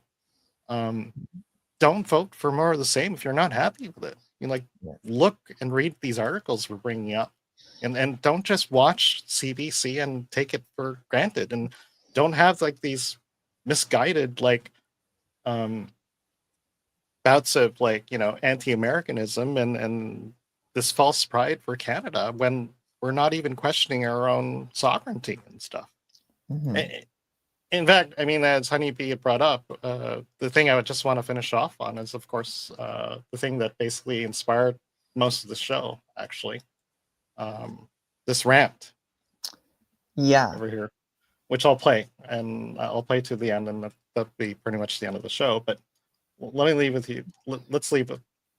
Don't vote for more of the same if you're not happy with it. You know, like look and read these articles we're bringing up, and don't just watch CBC and take it for granted, and don't have like these misguided like bouts of like, you know, anti-Americanism and this false pride for Canada when we're not even questioning our own sovereignty and stuff. Mhm. In fact, I mean, as Honeybee had brought up, the thing I would just want to finish off on is, of course, the thing that basically inspired most of the show, actually. This rant. Yeah. Over here, which I'll play, and I'll play to the end, and that'll be pretty much the end of the show. But let me leave with you. Let's leave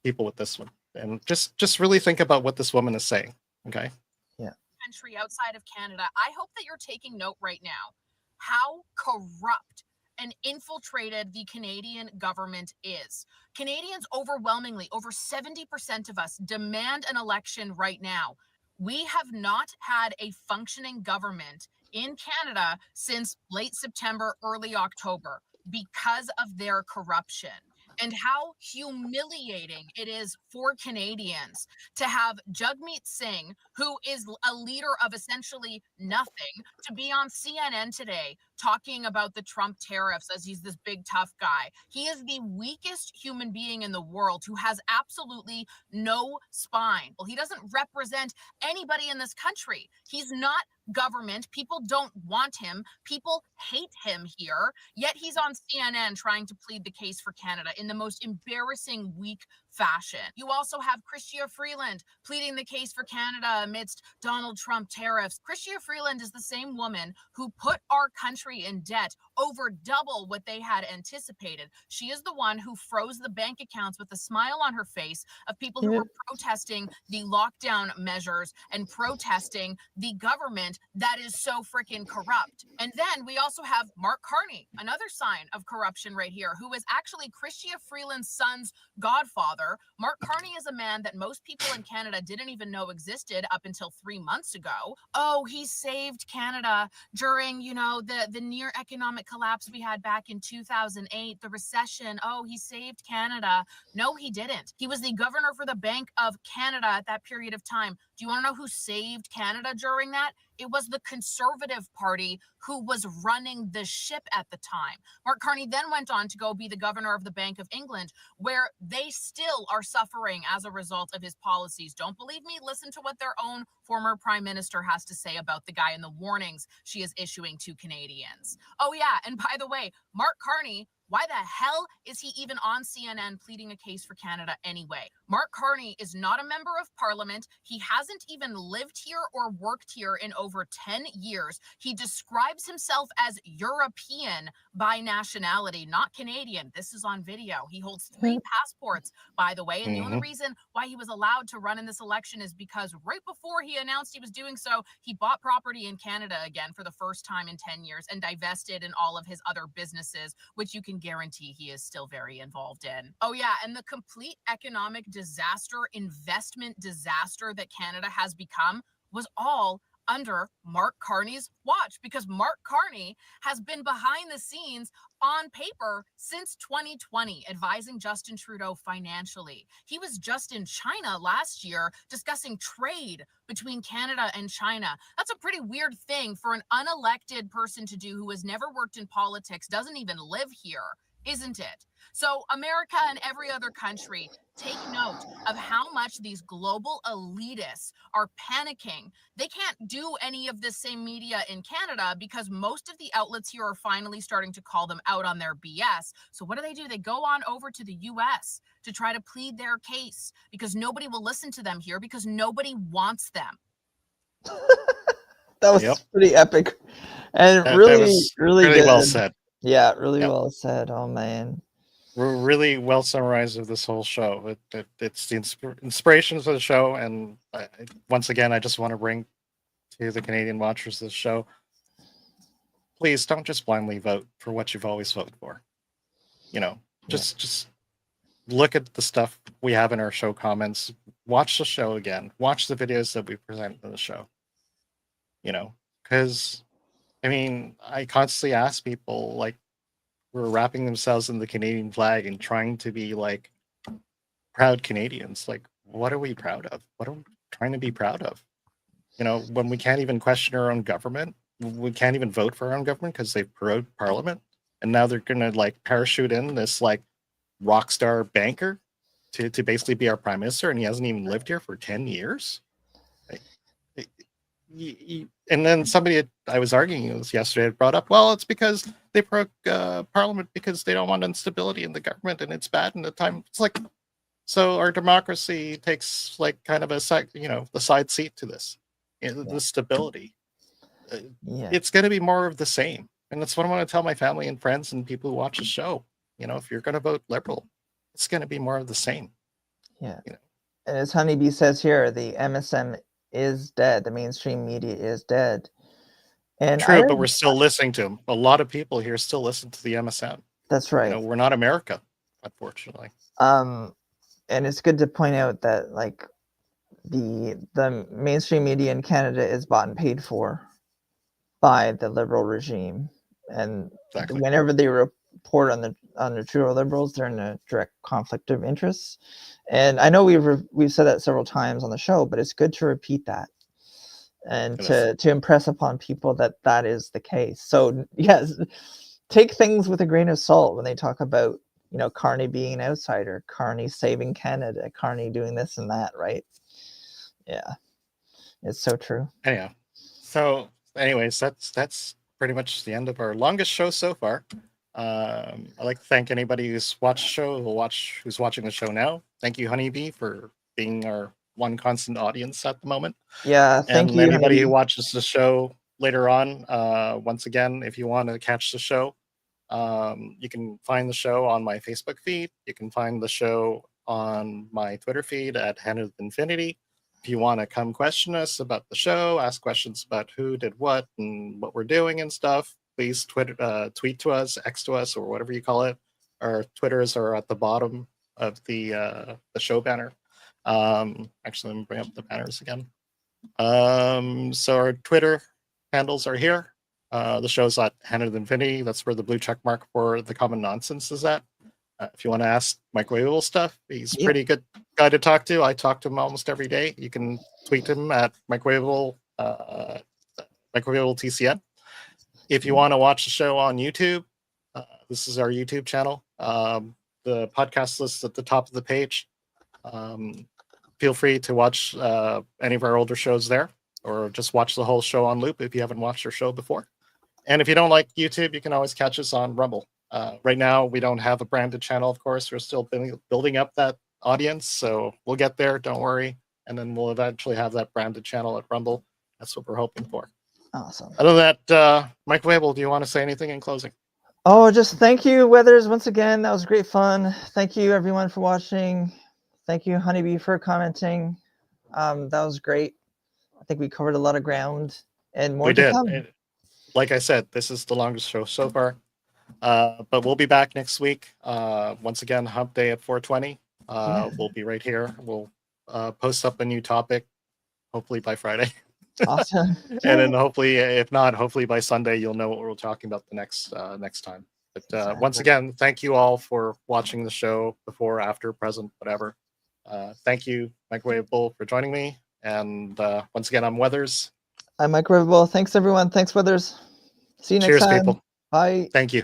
people with this one, and just really think about what this woman is saying. Okay. Country outside of Canada, I hope that you're taking note right now how corrupt and infiltrated the Canadian government is. Canadians overwhelmingly, over 70% of us, demand an election right now. We have not had a functioning government in Canada since late September, early October because of their corruption. And how humiliating it is for Canadians to have Jagmeet Singh, who is a leader of essentially nothing, to be on CNN today talking about the Trump tariffs as he's this big tough guy. He is the weakest human being in the world who has absolutely no spine. Well, he doesn't represent anybody in this country. He's not government. People don't want him. People hate him here. Yet he's on CNN trying to plead the case for Canada in the most embarrassing, weak fashion. You also have Chrystia Freeland pleading the case for Canada amidst Donald Trump tariffs. Chrystia Freeland is the same woman who put our country in debt over double what they had anticipated. She is the one who froze the bank accounts with a smile on her face of people who were protesting the lockdown measures and protesting the government that is so freaking corrupt. And then we also have Mark Carney, another sign of corruption right here, who is actually Chrystia Freeland's son's godfather. Mark Carney is a man that most people in Canada didn't even know existed up until 3 months ago. Oh, he saved Canada during, you know, the near economic collapse we had back in 2008, the recession. Oh, he saved Canada. No, he didn't. He was the governor for the Bank of Canada at that period of time. Do you want to know who saved Canada during that? It was the Conservative Party who was running the ship at the time. Mark Carney then went on to go be the governor of the Bank of England, where they still are suffering as a result of his policies. Don't believe me? Listen to what their own former prime minister has to say about the guy and the warnings she is issuing to Canadians. Oh, yeah. And by the way, Mark Carney Why the hell is he even on CNN pleading a case for Canada anyway? Mark Carney is not a member of parliament. He hasn't even lived here or worked here in over 10 years. He describes himself as European by nationality, not Canadian. This is on video. He holds 3 passports, by the way. And the only reason why he was allowed to run in this election is because right before he announced he was doing so, he bought property in Canada again for the first time in 10 years and divested in all of his other businesses, which you can guarantee he is still very involved in. Oh yeah, and the complete economic disaster, investment disaster that Canada has become was all under Mark Carney's watch, because Mark Carney has been behind the scenes on paper since 2020, advising Justin Trudeau financially. He was just in China last year discussing trade between Canada and China. That's a pretty weird thing for an unelected person to do who has never worked in politics, doesn't even live here, isn't it? So America and every other country, take note of how much these global elitists are panicking. They can't do any of this same media in Canada because most of the outlets here are finally starting to call them out on their BS. So what do? They go on over to the US to try to plead their case because nobody will listen to them here because nobody wants them. That was pretty epic. And That really, was really really good. well said. Yeah, really well said. Oh man. Really well summarized of this whole show. It's the inspirations of the show, and once again, I just want to bring to the Canadian watchers of the show: please don't just blindly vote for what you've always voted for. You know, just look at the stuff we have in our show comments. Watch the show again. Watch the videos that we present in the show. You know, because I mean, I constantly ask people like, were wrapping themselves in the Canadian flag and trying to be like proud Canadians. Like, what are we proud of? What are we trying to be proud of? You know, when we can't even question our own government, we can't even vote for our own government because they've prorogued parliament, and now they're gonna like parachute in this like rock star banker to basically be our prime minister, and he hasn't even lived here for 10 years. And then somebody I was arguing with yesterday had brought up, well, it's because they broke parliament because they don't want instability in the government and it's bad in the time. It's like, so our democracy takes like kind of a the side seat to this, the stability. It's going to be more of the same. And that's what I want to tell my family and friends and people who watch the show. You know, if you're going to vote Liberal, it's going to be more of the same. Yeah. You know? And as Honeybee says here, the MSM is dead. The mainstream media is dead. And true, but we're still listening to them. A lot of people here still listen to the MSM. That's right. You know, we're not America, unfortunately. And it's good to point out that like the mainstream media in Canada is bought and paid for by the Liberal regime, and whenever they report on the Trudeau Liberals, they're in a direct conflict of interests. And I know we've said that several times on the show, but it's good to repeat that and to impress upon people that that is the case. So yes, take things with a grain of salt when they talk about, you know, Carney being an outsider, Carney saving Canada, Carney doing this and that, right? Yeah, it's so true. Yeah. So anyways, that's pretty much the end of our longest show so far. I'd like to thank anybody who's watched the show, who's watching the show now. Thank you, Honeybee, for being our one constant audience at the moment. Yeah, thank you. And anybody Honeybee. who watches the show later on, once again, if you want to catch the show, you can find the show on my Facebook feed. You can find the show on my Twitter feed at Hand of Infinity. If you want to come question us about the show, ask questions about who did what and what we're doing and stuff, please tweet to us, X to us, or whatever you call it. Our Twitters are at the bottom of the show banner. Actually, let me bring up the banners again. So our Twitter handles are here. The show's at Hand of Infinity. That's where the blue check mark for the common nonsense is at. If you want to ask Mikerowaveable stuff, he's a pretty good guy to talk to. I talk to him almost every day. You can tweet him at Mikerowaveable TCN. If you want to watch the show on YouTube, this is our YouTube channel. The podcast list at the top of the page. Feel free to watch any of our older shows there, or just watch the whole show on loop if you haven't watched our show before. And if you don't like YouTube, you can always catch us on Rumble. Right now, we don't have a branded channel, of course. We're still building up that audience, so we'll get there, don't worry. And then we'll eventually have that branded channel at Rumble. That's what we're hoping for. Awesome. Other than that, Mikerowaveable, do you want to say anything in closing? Oh, just thank you, Weathers, once again. That was great fun. Thank you, everyone, for watching. Thank you, Honeybee, for commenting. That was great. I think we covered a lot of ground and more We to did. come. Like I said, this is the longest show so far. But we'll be back next week. Once again, Hump Day at 4:20. We'll be right here. We'll post up a new topic, hopefully by Friday. Awesome. And then hopefully, if not, hopefully by Sunday, you'll know what we're talking about the next time. But once again, thank you all for watching the show before, after, present, whatever. Thank you, Mikerowaveable, for joining me. And once again, I'm Weathers. I'm Mikerowaveable. Thanks, everyone. Thanks, Weathers. See you next Cheers, time. people. Bye. Thank you.